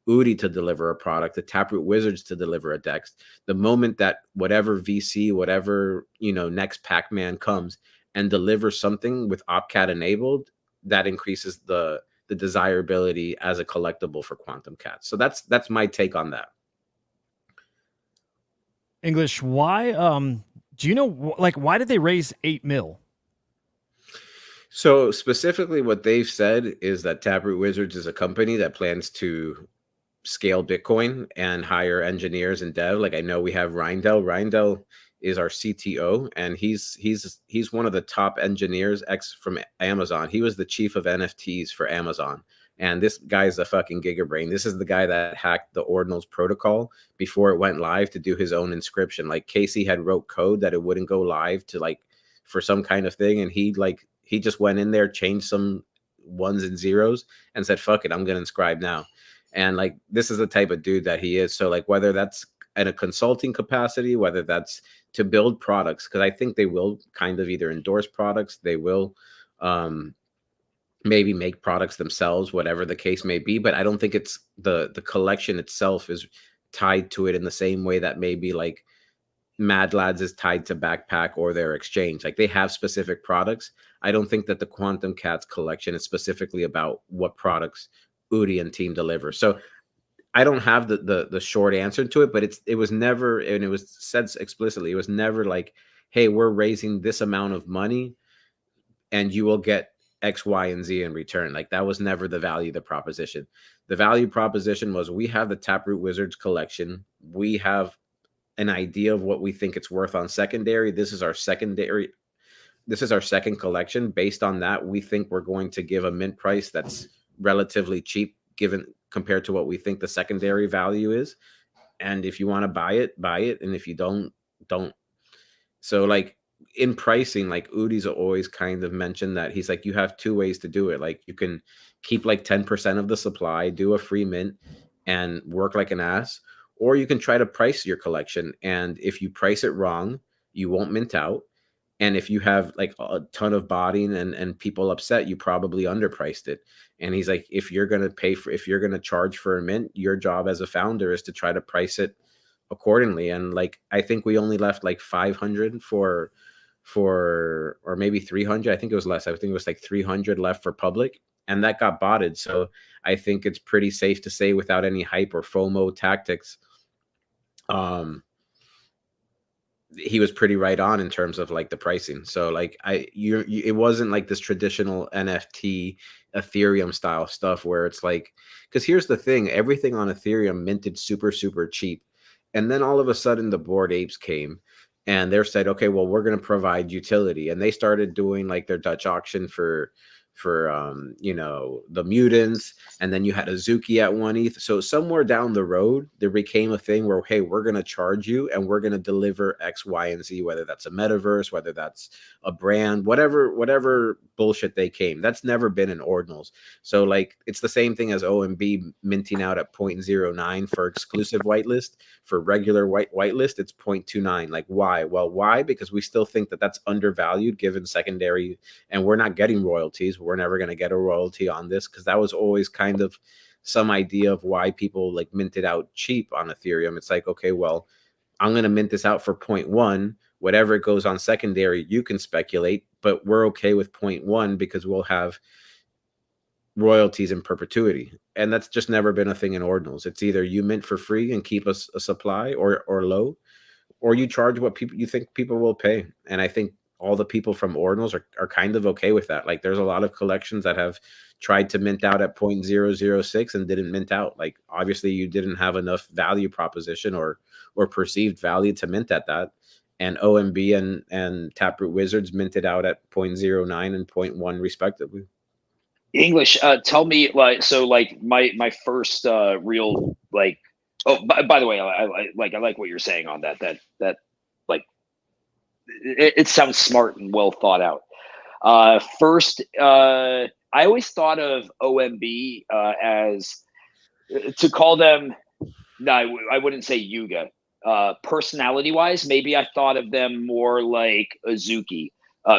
Udi to deliver a product, the Taproot Wizards to deliver a DEX. The moment that whatever VC, whatever next Pac-Man comes and delivers something with OpCat enabled, that increases the desirability as a collectible for Quantum Cats. So that's my take on that. English, why do you know why did they raise 8 mil? So specifically what they've said is that Taproot Wizards is a company that plans to scale Bitcoin and hire engineers and dev. Like I know we have Reindel. Reindel is our CTO, and he's one of the top engineers from Amazon. He was the chief of NFTs for Amazon. And this guy's a fucking gigabrain. This is the guy that hacked the Ordinals protocol before it went live to do his own inscription. Like Casey had wrote code that it wouldn't go live to for some kind of thing. And he just went in there, changed some ones and zeros and said, fuck it, I'm going to inscribe now. And this is the type of dude that he is. So whether that's in a consulting capacity, whether that's to build products, because I think they will kind of either endorse products, they will, maybe make products themselves, whatever the case may be. But I don't think it's the collection itself is tied to it in the same way that maybe Mad Lads is tied to Backpack or their exchange. They have specific products. I don't think that the Quantum Cats collection is specifically about what products Udi and team deliver. So I don't have the short answer to it, but it was never, and it was said explicitly, it was never hey, we're raising this amount of money and you will get X, Y, and Z in return. That was never the value of the proposition. The value proposition was, we have the Taproot Wizards collection. We have an idea of what we think it's worth on secondary. This is our second collection. Based on that, we think we're going to give a mint price that's relatively cheap given compared to what we think the secondary value is. And if you want to buy it, and if you don't. So like in pricing, like Udi's always kind of mentioned that he's like, you have two ways to do it. Like you can keep like 10% of the supply, do a free mint and work like an ass, or you can try to price your collection. And if you price it wrong, you won't mint out. And if you have like a ton of botting and people upset, you probably underpriced it. And he's like, if you're going to charge for a mint, your job as a founder is to try to price it accordingly. And like, I think we only left like 500 for, or maybe 300. I think it was less. I think it was like 300 left for public, and that got botted. So I think it's pretty safe to say, without any hype or FOMO tactics, he was pretty right on in terms of like the pricing. So like it wasn't like this traditional NFT Ethereum style stuff where it's like, because here's the thing, everything on Ethereum minted super, super cheap. And then all of a sudden the Bored Apes came and they said, okay, well, we're going to provide utility. And they started doing like their Dutch auction for the mutants, and then you had Azuki at 1 ETH. So somewhere down the road there became a thing where, hey, we're going to charge you and we're going to deliver X, Y, and Z, whether that's a metaverse, whether that's a brand, whatever bullshit they came. That's never been in Ordinals. So like it's the same thing as OMB minting out at 0.09 for exclusive whitelist. For regular whitelist, it's 0.29. Like why? Well, why? Because we still think that that's undervalued given secondary, and we're not getting royalties. We're never going to get a royalty on this, because that was always kind of some idea of why people like minted out cheap on Ethereum. It's like, okay, well, I'm going to mint this out for 0.1. Whatever it goes on secondary, you can speculate, but we're okay with 0.1 because we'll have royalties in perpetuity. And that's just never been a thing in Ordinals. It's either you mint for free and keep a supply or low, or you charge what you think people will pay. And I think all the people from Ordinals are kind of okay with that. Like there's a lot of collections that have tried to mint out at 0.006 and didn't mint out. Like obviously you didn't have enough value proposition or perceived value to mint at that. And OMB and Taproot Wizards minted out at 0.09 and 0.1 respectively. English, tell me, like, so like my first real like, oh, by the way, I like what you're saying on that like it sounds smart and well thought out. First, I always thought of OMB as, to call them, no, I wouldn't say Yuga. Personality wise, maybe I thought of them more like Azuki.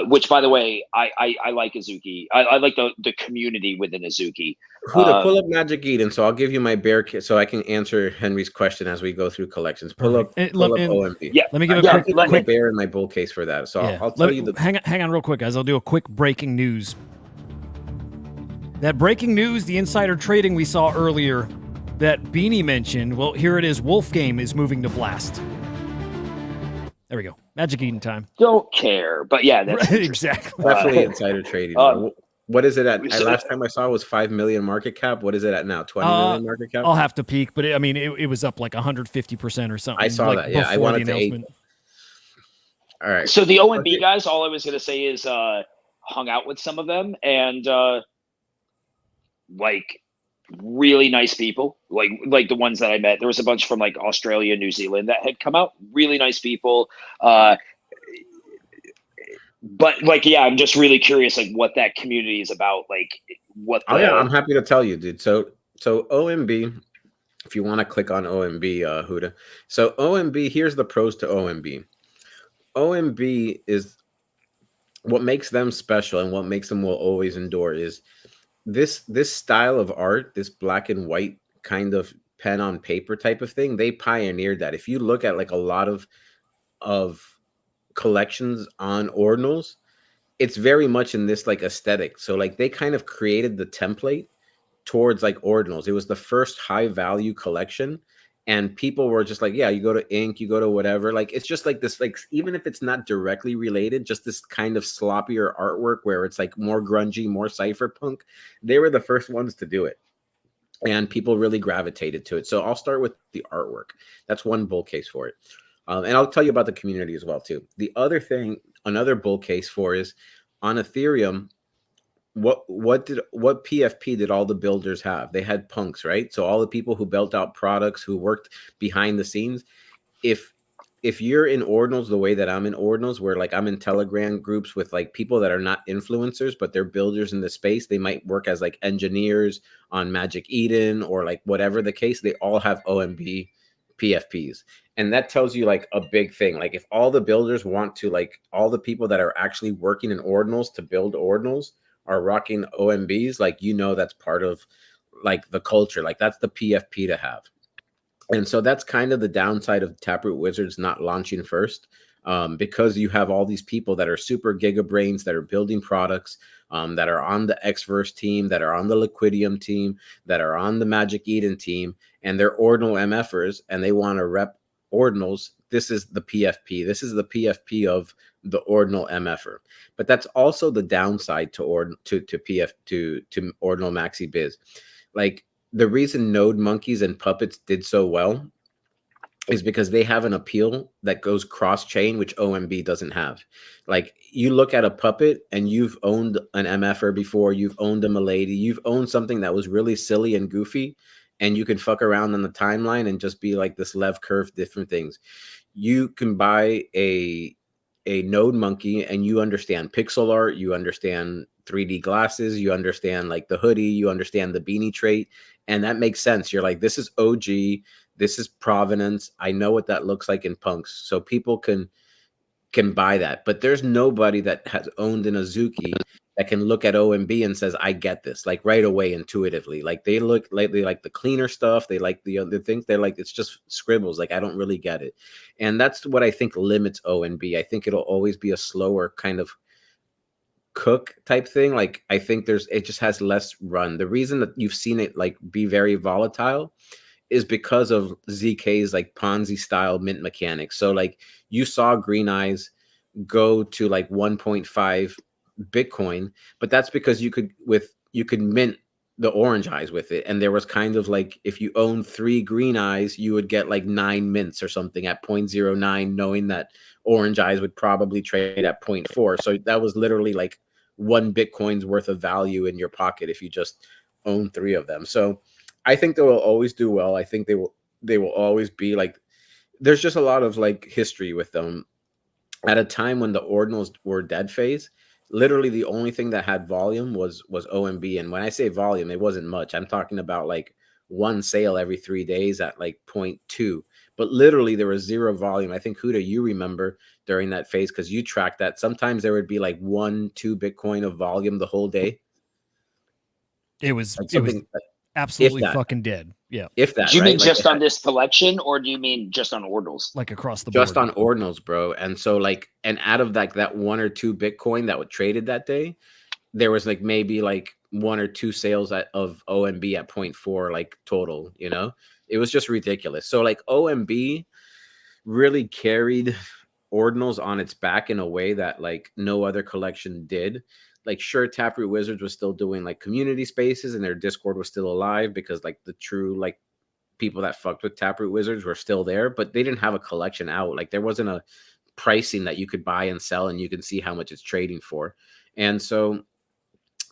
Which, by the way, I like Azuki. I like the community within Azuki. Huda, pull up Magic Eden, so I'll give you my bear kit so I can answer Henry's question as we go through collections. Pull up OMB. Yeah, let me give a quick bear in my bull case for that. So yeah. I'll tell you hang on real quick, guys. I'll do a quick breaking news. That breaking news, the insider trading we saw earlier that Beanie mentioned. Well, here it is. Wolf Game is moving to Blast. There we go. Magic Eden time. Don't care, but yeah, that's right, exactly. Definitely insider trading. What is it at? Last time I saw it was 5 million market cap. What is it at now? 20 million market cap? I'll have to peek, but it was up like 150% or something. I saw like that. Yeah, I wanted to 8. All right. So the OMB guys, all I was gonna say is hung out with some of them, and like really nice people, like the ones that I met. There was a bunch from like Australia, New Zealand that had come out. Really nice people. But like, yeah, I'm just really curious, like what that community is about. Like what? I'm happy to tell you, dude. So OMB, if you want to click on OMB, Huda. So OMB, here's the pros to OMB. OMB is what makes them special, and what makes them will always endure is this style of art, this black and white kind of pen on paper type of thing. They pioneered that. If you look at like a lot of collections on Ordinals, it's very much in this like aesthetic. So like they kind of created the template towards like Ordinals. It was the first high value collection, and people were just like, yeah, you go to ink, you go to whatever, like it's just like this, like even if it's not directly related, just this kind of sloppier artwork where it's like more grungy, more cypherpunk. They were the first ones to do it, and people really gravitated to it. So I'll start with the artwork. That's one bull case for it. And I'll tell you about the community as well too. The other thing, another bull case for is on Ethereum. What PFP did all the builders have? They had punks, right? So all the people who built out products, who worked behind the scenes. If you're in Ordinals the way that I'm in Ordinals, where like I'm in Telegram groups with like people that are not influencers, but they're builders in the space, they might work as like engineers on Magic Eden or like whatever the case, they all have OMB PFPs. And that tells you like a big thing. Like if all the builders want to, like all the people that are actually working in Ordinals to build Ordinals are rocking OMBs, like, you know, that's part of like the culture. Like that's the PFP to have. And so that's kind of the downside of Taproot Wizards not launching first, because you have all these people that are super gigabrains that are building products, that are on the Xverse team, that are on the Liquidium team, that are on the Magic Eden team, and they're Ordinal MFers, and they want to rep Ordinals. This is the PFP. This is the PFP of the Ordinal MFer. But that's also the downside to Ordinal Maxi Biz. Like, the reason Node Monkeys and Puppets did so well is because they have an appeal that goes cross-chain, which OMB doesn't have. Like, you look at a Puppet and you've owned an MFer before, you've owned a Milady, you've owned something that was really silly and goofy, and you can fuck around on the timeline and just be like this Lev curve, different things. You can buy a Node Monkey and you understand pixel art, you understand 3D glasses, you understand like the hoodie, you understand the beanie trait, and that makes sense. You're like, this is OG, this is provenance. I know what that looks like in punks. So people can buy that. But there's nobody that has owned an Azuki that can look at OMB and says, I get this, like right away, intuitively. Like they look like, they like the cleaner stuff, they like the other things, they're like, it's just scribbles, like I don't really get it. And that's what I think limits OMB. I think it'll always be a slower kind of cook type thing. Like I think it just has less run. The reason that you've seen it like be very volatile is because of ZK's like Ponzi style mint mechanics. So like you saw Green Eyes go to like 1.5 Bitcoin, but that's because you could mint the orange eyes with it. And there was kind of like, if you own 3 Green Eyes, you would get like 9 mints or something at 0.09, knowing that orange eyes would probably trade at 0.4. So that was literally like 1 Bitcoin's worth of value in your pocket if you just own 3 of them. So I think they will always do well. I think they will always be like, there's just a lot of like history with them. At a time when the Ordinals were dead phase, literally the only thing that had volume was OMB. And when I say volume, it wasn't much. I'm talking about like 1 sale every 3 days at like 0.2. But literally there was 0 volume. I think, Huda, you remember during that phase because you tracked that. Sometimes there would be like 1-2 Bitcoin of volume the whole day. It was like absolutely fucking dead. Yeah. If that. Do you right? mean like just on this collection, or do you mean just on Ordinals? Like across the board. Just on Ordinals, bro. And so like, and out of like that 1 or 2 Bitcoin that would traded that day, there was like maybe like 1 or 2 sales of OMB at 0.4 like total, you know? It was just ridiculous. So like OMB really carried Ordinals on its back in a way that like no other collection did. Like, sure, Taproot Wizards was still doing like community spaces and their Discord was still alive because like the true like people that fucked with Taproot Wizards were still there, but they didn't have a collection out. Like there wasn't a pricing that you could buy and sell and you can see how much it's trading for. And so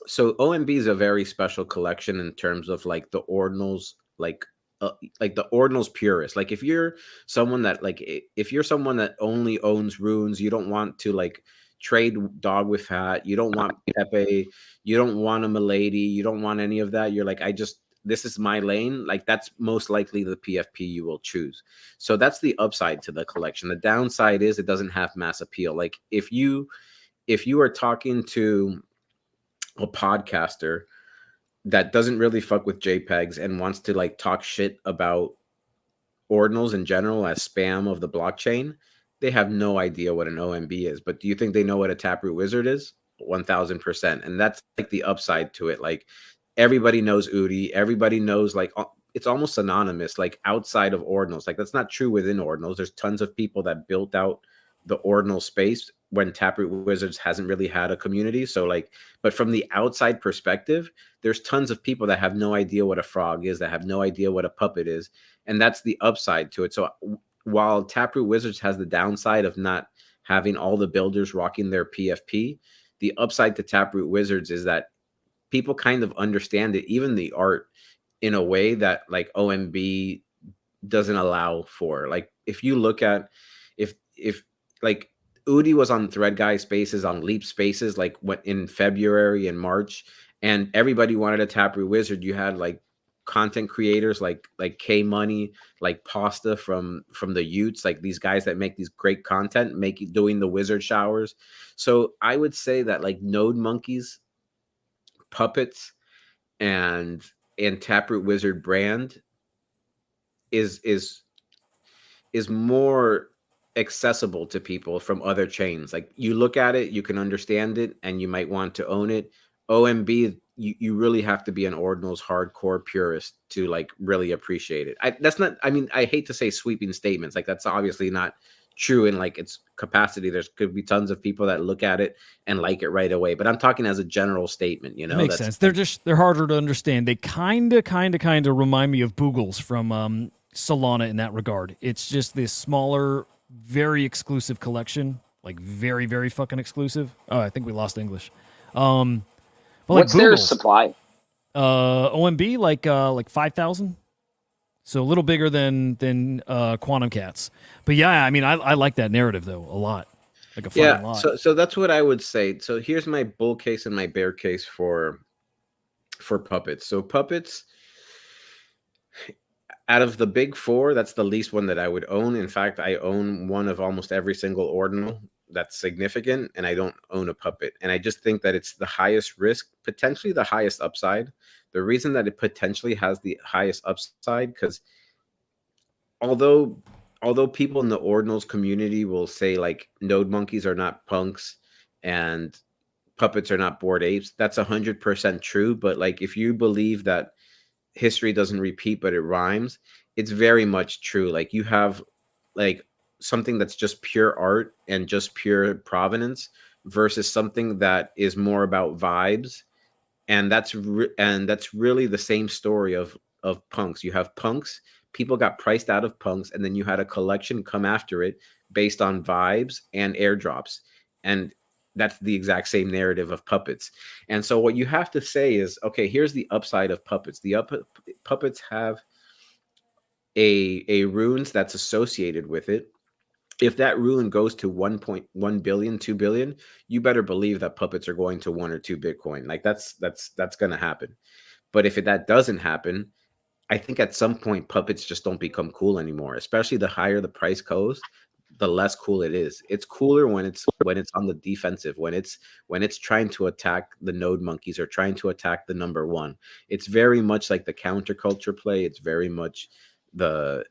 OMB is a very special collection in terms of like the Ordinals, like the Ordinals purist. Like if you're someone that only owns runes, you don't want to like trade dog with hat, you don't want Pepe, you don't want a Milady, you don't want any of that. You're like, this is my lane. Like that's most likely the PFP you will choose. So that's the upside to the collection. The downside is it doesn't have mass appeal. Like if you are talking to a podcaster that doesn't really fuck with JPEGs and wants to like talk shit about Ordinals in general as spam of the blockchain, they have no idea what an OMB is. But do you think they know what a Taproot Wizard is? 1000%. And that's like the upside to it. Like everybody knows Udi. Everybody knows like it's almost synonymous, like outside of Ordinals. Like that's not true within Ordinals. There's tons of people that built out the Ordinal space when Taproot Wizards hasn't really had a community. So like, but from the outside perspective, there's tons of people that have no idea what a frog is, that have no idea what a puppet is. And that's the upside to it. So while Taproot Wizards has the downside of not having all the builders rocking their PFP, the upside to Taproot Wizards is that people kind of understand it, even the art, in a way that like OMB doesn't allow for. Like if you look at if like Udi was on Thread Guy Spaces, on Leap Spaces, like what in February and March, and everybody wanted a Taproot Wizard. You had like content creators like K Money, like Pasta from the Utes, like these guys that make these great content, doing the wizard showers. So I would say that like Node Monkeys, Puppets, and Taproot Wizard brand is more accessible to people from other chains. Like you look at it, you can understand it, and you might want to own it. OMB, you really have to be an Ordinals hardcore purist to like really appreciate it. I mean, I hate to say sweeping statements. Like that's obviously not true in like its capacity. There's could be tons of people that look at it and like it right away. But I'm talking as a general statement, you know. Makes sense. They're harder to understand. They kind of remind me of Boogles from Solana in that regard. It's just this smaller, very exclusive collection, like very, very fucking exclusive. Oh, I think we lost English. But What's like their Boogles, supply? OMB like 5,000. So a little bigger than Quantum Cats. But yeah, I mean, I like that narrative though a lot. Like a fucking lot. So that's what I would say. So here's my bull case and my bear case for Puppets. So Puppets, out of the big four, that's the least one that I would own. In fact, I own one of almost every single ordinal that's significant, and I don't own a Puppet. And I just think that it's the highest risk, potentially the highest upside. The reason that it potentially has the highest upside, because although people in the Ordinals community will say like Node Monkeys are not punks and Puppets are not Bored Apes, that's 100% true. But like if you believe that history doesn't repeat but it rhymes, it's very much true. Like you have like something that's just pure art and just pure provenance versus something that is more about vibes, and that's really the same story of punks. You have punks, people got priced out of punks, and then you had a collection come after it based on vibes and airdrops, and that's the exact same narrative of Puppets. And so what you have to say is, okay, here's the upside of Puppets. Puppets have a runes that's associated with it. If that rune goes to 1.1 billion, 2 billion, you better believe that Puppets are going to 1 or 2 Bitcoin. Like that's going to happen. But if that doesn't happen, I think at some point Puppets just don't become cool anymore. Especially the higher the price goes, the less cool it is. It's cooler when it's on the defensive, when it's trying to attack the Node Monkeys or trying to attack the number one. It's very much like the counterculture play. It's very much the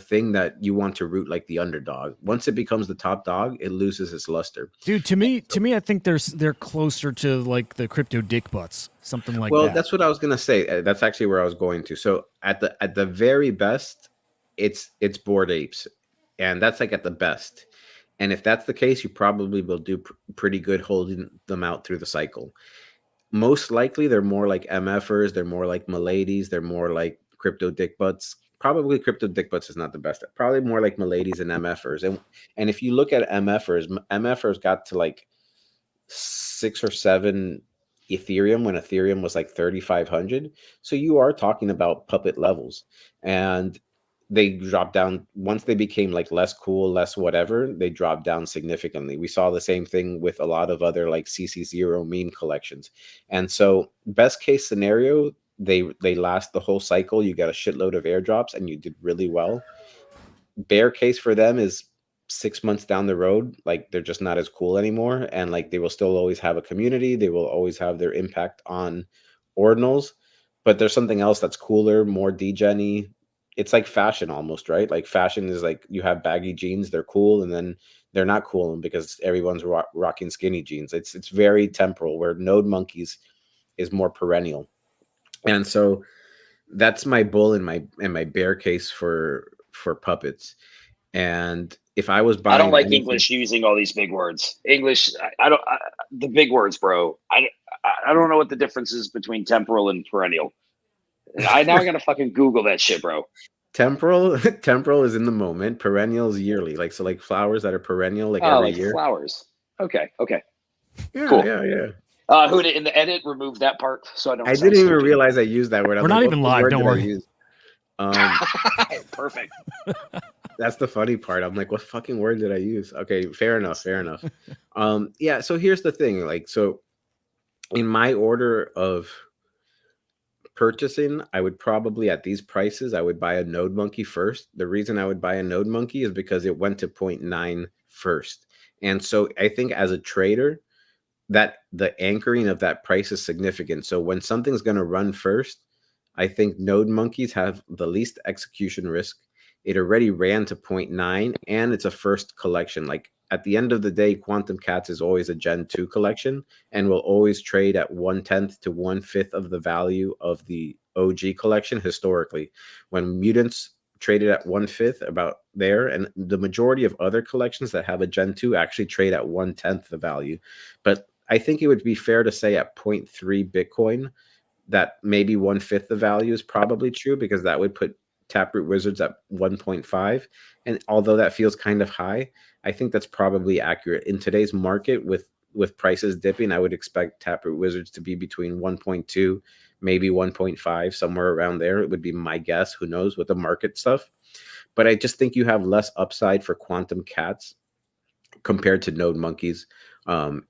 thing that you want to root like the underdog. Once it becomes the top dog, it loses its luster. Dude, to me, I think they're closer to like the crypto dick butts, something like that. Well, that's what I was gonna say. That's actually where I was going to. So at the very best, it's Bored Apes, and that's like at the best. And if that's the case, you probably will do pretty good holding them out through the cycle. Most likely, they're more like MFers, they're more like Miladies, they're more like crypto dick butts. Probably crypto dick butts is not the best. Probably more like Miladies and MFers. And if you look at MFers got to like 6 or 7 Ethereum when Ethereum was like 3,500. So you are talking about Puppet levels. And they dropped down once they became like less cool, less whatever, they dropped down significantly. We saw the same thing with a lot of other like CC0 meme collections. And so best case scenario, they last the whole cycle. You got a shitload of airdrops and you did really well. Bear case for them is 6 months down the road, like they're just not as cool anymore, and like they will still always have a community, they will always have their impact on Ordinals, but there's something else that's cooler, more degen-y. It's like fashion almost, right? Like fashion is like you have baggy jeans, they're cool, and then they're not cool because everyone's rocking skinny jeans. It's very temporal, where Node Monkeys is more perennial. And so that's my bull and my bear case for Puppets. And if I was buying, I don't like English using all these big words. English, the big words, bro. I don't know what the difference is between temporal and perennial. Now I gotta fucking Google that shit, bro. temporal is in the moment. Perennial is yearly. Like, so like flowers that are perennial, like Oh, every like year. flowers. Okay. Yeah, Cool. yeah. Who in the edit remove that part so I don't. I sound didn't even stupid. realize I used that word. I was We're not like, even what live, word don't did I worry. use? Perfect. That's the funny part. I'm like, what fucking word did I use? Okay, fair enough. Yeah, so here's the thing. Like, so in my order of purchasing, I would probably, at these prices, I would buy a Node Monkey first. The reason I would buy a Node Monkey is because it went to 0.9 first. And so I think as a trader, that the anchoring of that price is significant. So when something's going to run first, I think Node Monkeys have the least execution risk. It already ran to 0.9 and it's a first collection. Like at the end of the day, Quantum Cats is always a Gen 2 collection and will always trade at 1/10 to 1/5 of the value of the OG collection historically. When Mutants traded at 1/5 about there, and the majority of other collections that have a Gen 2 actually trade at 1/10 the value. But I think it would be fair to say at 0.3 Bitcoin that maybe 1/5 the value is probably true, because that would put Taproot Wizards at 1.5. And although that feels kind of high, I think that's probably accurate. In today's market with prices dipping, I would expect Taproot Wizards to be between 1.2, maybe 1.5, somewhere around there. It would be my guess. Who knows with the market stuff. But I just think you have less upside for Quantum Cats compared to Node Monkeys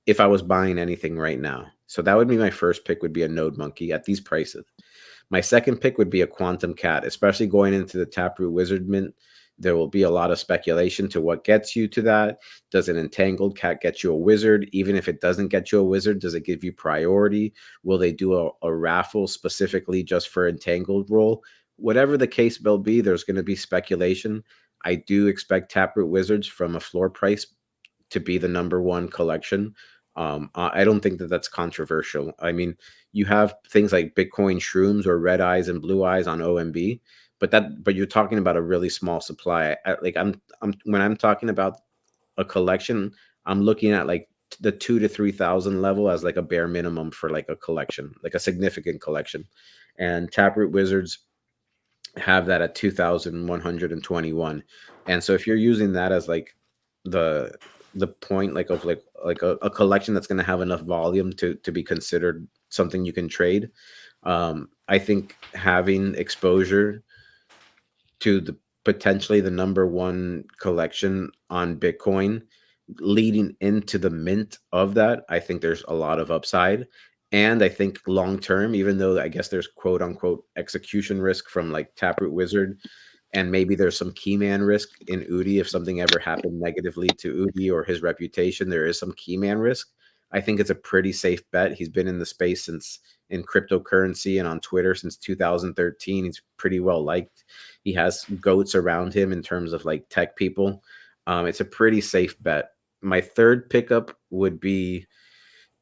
if I was buying anything right now. So that would be my first pick, would be a Node Monkey at these prices. My second pick would be a Quantum Cat, especially going into the Taproot Wizard Mint. There will be a lot of speculation to what gets you to that. Does an entangled cat get you a wizard? Even if it doesn't get you a wizard, does it give you priority? Will they do a raffle specifically just for entangled roll? Whatever the case will be, there's going to be speculation. I do expect Taproot Wizards from a floor price to be the #1 collection. I don't think that that's controversial. I mean, you have things like Bitcoin Shrooms or Red Eyes and Blue Eyes on OMB, but you're talking about a really small supply. When I'm talking about a collection, I'm looking at like the 2,000 to 3,000 level as like a bare minimum for like a collection, like a significant collection. And Taproot Wizards have that at 2,121. And so if you're using that as like the point like of like a collection that's going to have enough volume to be considered something you can trade, I think having exposure to the potentially the #1 collection on Bitcoin leading into the mint of that, I think there's a lot of upside. And I think long term, even though I guess there's quote unquote execution risk from like Taproot Wizard, and maybe there's some keyman risk in Udi if something ever happened negatively to Udi or his reputation, there is some keyman risk. I think it's a pretty safe bet. He's been in the space since in cryptocurrency and on Twitter since 2013. He's pretty well liked. He has goats around him in terms of like tech people. It's a pretty safe bet. My third pickup would be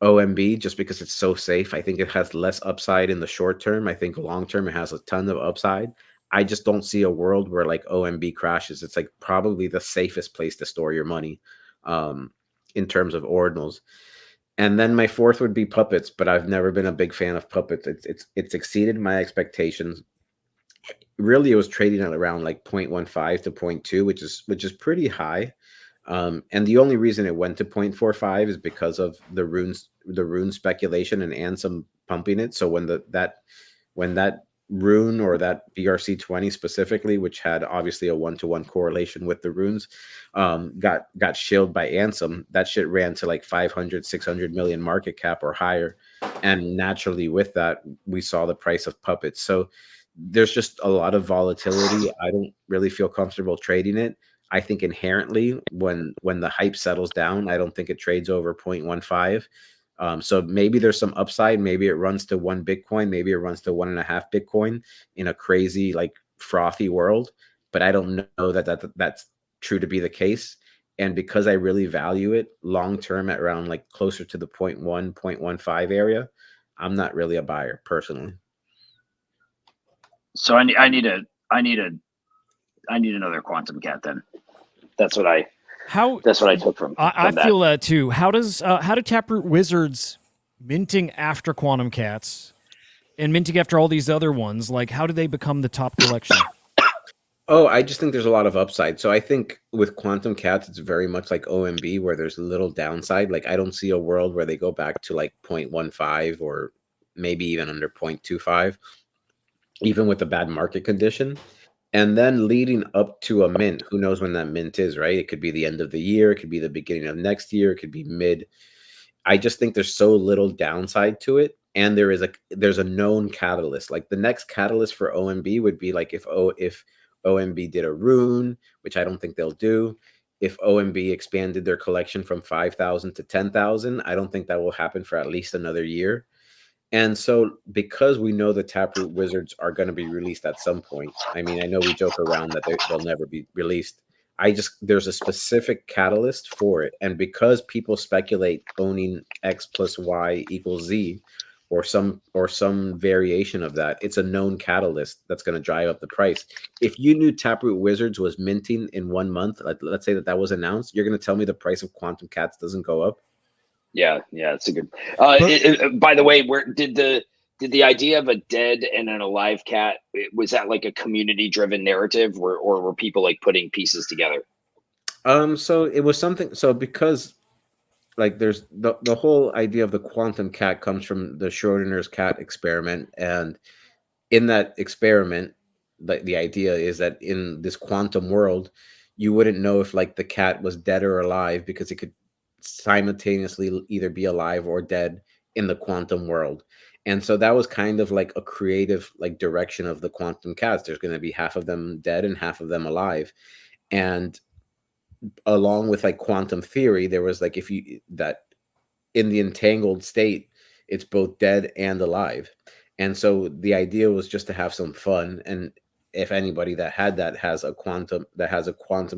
OMB, just because it's so safe. I think it has less upside in the short term. I think long term it has a ton of upside. I just don't see a world where like OMB crashes. It's like probably the safest place to store your money in terms of ordinals. And then my fourth would be puppets, but I've never been a big fan of puppets. It's exceeded my expectations. Really, it was trading at around like 0.15 to 0.2, which is pretty high. And the only reason it went to 0.45 is because of the rune speculation and Ansem pumping it. So when that rune or that BRC20 specifically, which had obviously a 1-to-1 correlation with the runes, got shilled by Ansem, that shit ran to like 500-600 million market cap or higher. And naturally with that, we saw the price of puppets. So there's just a lot of volatility. I don't really feel comfortable trading it. I think inherently when the hype settles down, I don't think it trades over 0.15. So maybe there's some upside. Maybe it runs to 1 Bitcoin. Maybe it runs to 1.5 Bitcoin in a crazy, like frothy world. But I don't know that's true to be the case. And because I really value it long term at around like closer to the 0.1, 0.15 area, I'm not really a buyer personally. So I need another Quantum Cat then. That's what I took from I that. feel that too. How do Taproot Wizards minting after Quantum Cats and minting after all these other ones, like how do they become the top collection? Oh, I just think there's a lot of upside. So I think with quantum cats, it's very much like OMB, where there's little downside. Like I don't see a world where they go back to like 0.15 or maybe even under 0.25, even with a bad market condition. And then leading up to a mint, who knows when that mint is, right? It could be the end of the year, it could be the beginning of next year, it could be mid. I just think there's so little downside to it, and there's a known catalyst. Like the next catalyst for OMB would be like if OMB did a rune, which I don't think they'll do. If OMB expanded their collection from 5,000 to 10,000, I don't think that will happen for at least another year. And so, because we know the Taproot Wizards are going to be released at some point, I mean, I know we joke around that they'll never be released. There's a specific catalyst for it. And because people speculate owning X plus Y equals Z or some variation of that, it's a known catalyst that's going to drive up the price. If you knew Taproot Wizards was minting in 1 month, let's say that was announced, you're going to tell me the price of Quantum Cats doesn't go up? Yeah, it's a good. By the way, where did the idea of a dead and an alive cat, was that like a community driven narrative, or were people like putting pieces together? So it was something. So because like there's the whole idea of the quantum cat comes from the Schrodinger's cat experiment, and in that experiment, the idea is that in this quantum world, you wouldn't know if like the cat was dead or alive because it could simultaneously either be alive or dead in the quantum world. And so that was kind of like a creative like direction of the quantum cats. There's going to be half of them dead and half of them alive. And along with like quantum theory, there was like that in the entangled state, it's both dead and alive. And so the idea was just to have some fun. And if anybody that has a quantum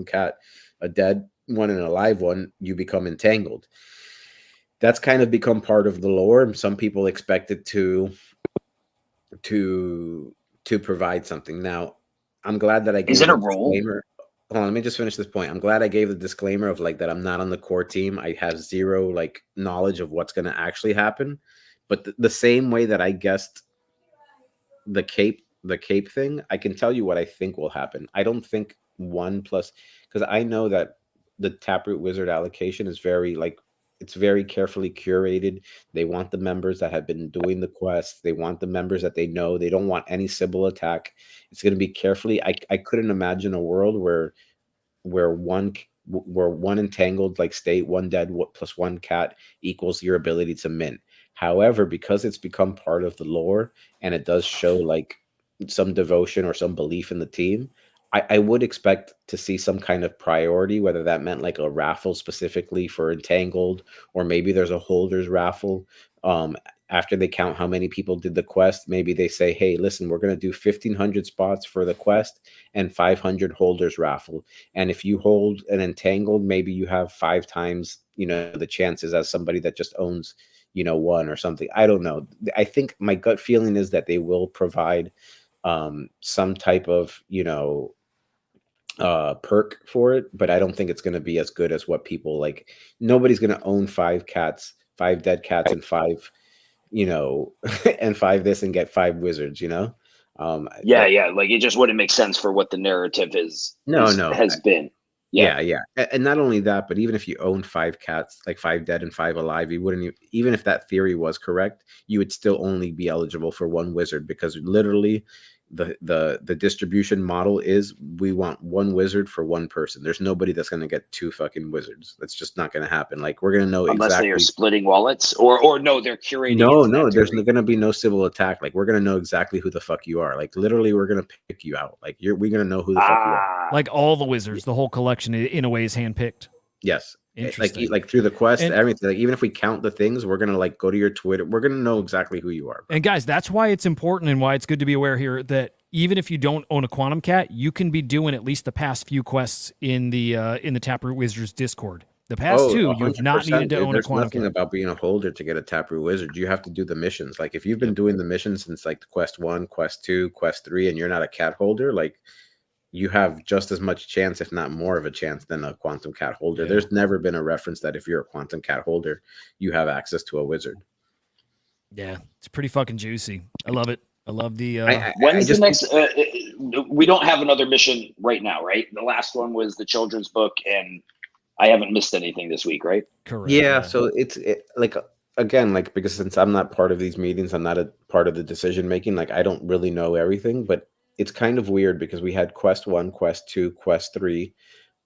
cat, a dead one and a live one, you become entangled. That's kind of become part of the lore. Some people expect it to provide something. Now, I'm glad that I gave a role? disclaimer. Hold on, let me just finish this point. I'm glad I gave the disclaimer of like that I'm not on the core team. I have zero like knowledge of what's going to actually happen. But the same way that I guessed the cape thing, I can tell you what I think will happen. I don't think 1+, because I know that the Taproot Wizard allocation is it's very carefully curated. They want the members that have been doing the quests. They want the members that they know. They don't want any Sybil attack. It's going to be carefully. I couldn't imagine a world where one entangled like state, one dead plus one cat equals your ability to mint. However, because it's become part of the lore and it does show like some devotion or some belief in the team, I would expect to see some kind of priority, whether that meant like a raffle specifically for entangled, or maybe there's a holders raffle. After they count how many people did the quest, maybe they say, hey, listen, we're going to do 1,500 spots for the quest and 500 holders raffle. And if you hold an entangled, maybe you have 5 times, the chances as somebody that just owns, one or something. I don't know. I think my gut feeling is that they will provide some type of, perk for it, but I don't think it's going to be as good as what people like. Nobody's going to own 5 dead cats and 5 and 5 this and get 5 wizards, yeah, like it just wouldn't make sense for what the narrative has been. Yeah. And not only that, but even if you owned 5 cats, like 5 dead and 5 alive, you wouldn't, even if that theory was correct, you would still only be eligible for 1 wizard, because literally the distribution model is we want 1 wizard for 1 person. There's nobody that's going to get 2 fucking wizards. That's just not going to happen. Like we're going to know unless exactly. They are splitting wallets or no, they're curating. No, there's going to be no Sybil attack. Like we're going to know exactly who the fuck you are. Like literally we're going to pick you out. Like we're going to know who the fuck you are. Like all the wizards, the whole collection in a way is handpicked. Yes. Interesting. Like through the quest, everything. Like even if we count the things, we're gonna like go to your Twitter. We're gonna know exactly who you are. And guys, that's why it's important and why it's good to be aware here that even if you don't own a Quantum Cat, you can be doing at least the past few quests in the Taproot Wizards Discord. The past 2, you have not needed to own a Quantum Cat. There's nothing about being a holder to get a Taproot Wizard. You have to do the missions. Like if you've been doing the missions since like quest 1, quest 2, quest 3, and you're not a cat holder, like you have just as much chance, if not more of a chance, than a Quantum Cat holder. Yeah. There's never been a reference that if you're a Quantum Cat holder, you have access to a wizard. Yeah, it's pretty fucking juicy. I love it. I love the. When's the next? we don't have another mission right now, right? The last one was the children's book, and I haven't missed anything this week, right? Correct. Yeah, so it's like, again, like, because since I'm not part of these meetings, I'm not a part of the decision making, like I don't really know everything, but it's kind of weird because we had quest 1, quest 2, quest 3.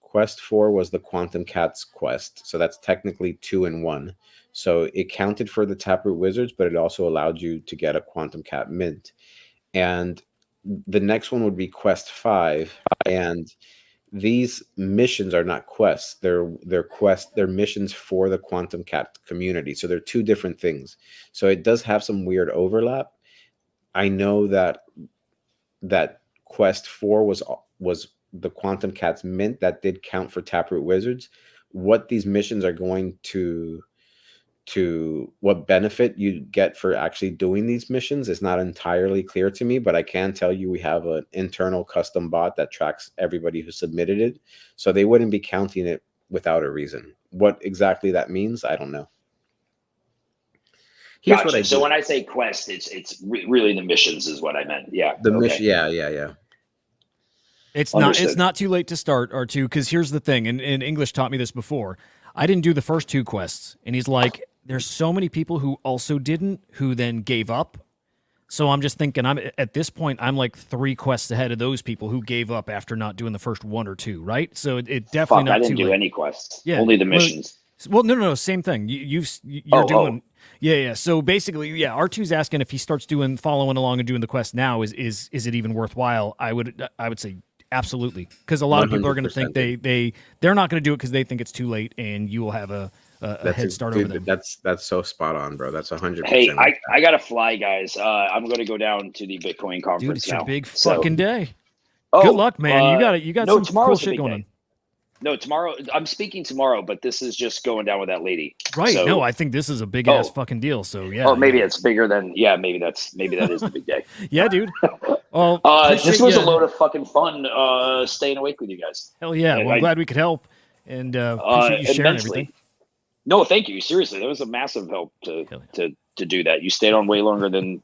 Quest 4 was the Quantum Cats quest, so that's technically 2 in 1. So it counted for the Taproot Wizards, but it also allowed you to get a Quantum Cat mint. And the next one would be quest 5, and these missions are not quests. They're quests, they're missions for the Quantum Cat community. So they're two different things. So it does have some weird overlap. I know that quest 4 was the Quantum Cats mint that did count for Taproot Wizards. What these missions are going to what benefit you get for actually doing these missions is not entirely clear to me, but I can tell you we have an internal custom bot that tracks everybody who submitted it. So they wouldn't be counting it without a reason. What exactly that means, I don't know. Here's Gotcha. what I So do. when I say quest, it's really the missions is what I meant. Yeah. The okay. mission, yeah. It's Understood. not too late to start, R2, because here's the thing, and English taught me this before. I didn't do the first 2 quests, and he's like, there's so many people who also didn't, who then gave up. So I'm just thinking, at this point, I'm like 3 quests ahead of those people who gave up after not doing the first 1 or 2, right? So it definitely Fuck, not I didn't too do late. any quests. Yeah, Only the missions. Well, no, same thing. You're doing. Yeah. So basically, yeah, R2's asking if he starts following along and doing the quest now, is it even worthwhile? I would say absolutely, because a lot of people are going to think they're not going to do it because they think it's too late, and you will have a head start over them. That's so spot on, bro. That's 100%. Hey, I gotta fly, guys. I'm gonna go down to the Bitcoin Dude, conference it's your now. big So- fucking day. Oh, Good luck, man. You got no, some cool tomorrow's the shit big going day. on. No, tomorrow I'm speaking tomorrow, but this is just going down with that lady. Right. So, No, I think this is a big ass fucking deal. So yeah. Oh, maybe it's bigger than. Yeah, maybe that is the big day. Yeah, dude. Well, this was a load of fucking fun. Staying awake with you guys. Hell yeah. And Well, I'm glad we could help, and appreciate you sharing immensely. everything. No, thank you. Seriously, that was a massive help to do that. You stayed on way longer than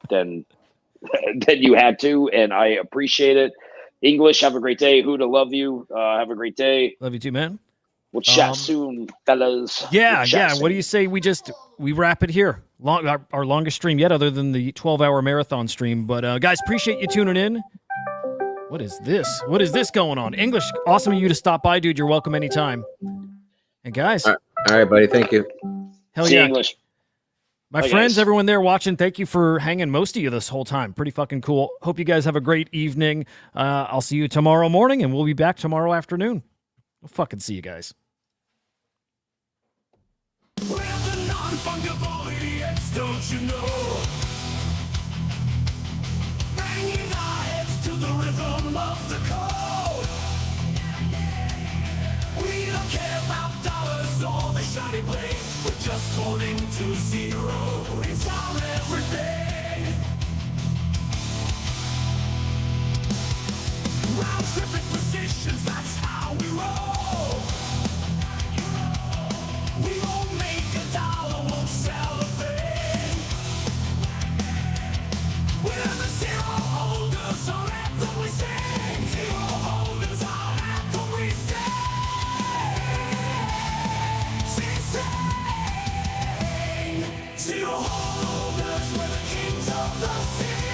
you had to, and I appreciate it. English, have a great day. Huda, love you. Have a great day. Love you too, man. We'll chat soon, fellas. Yeah, We'll chat yeah. soon. What do you say we wrap it here? Our longest stream yet, other than the 12-hour marathon stream. But guys, appreciate you tuning in. What is this? What is this going on? English, awesome of you to stop by, dude. You're welcome anytime. And guys, All right, buddy. Thank you. hell See yeah. you, English. My Bye, friends, guys. everyone there watching, thank you for hanging most of you this whole time. Pretty fucking cool. Hope you guys have a great evening. I'll see you tomorrow morning, and we'll be back tomorrow afternoon. We'll fucking see you guys. We're the non-fungible idiots, don't you know? Banging our heads to the rhythm of the code. We don't care about dollars or the shiny blade. We're just holding to 0. It's our everything. Round-tripping positions, that's how we roll. We won't make $1, won't sell a thing. We're the 0 holders, our anthem we sing. 0 holders, our anthem we sing. 0 holders, we're the kings of the city.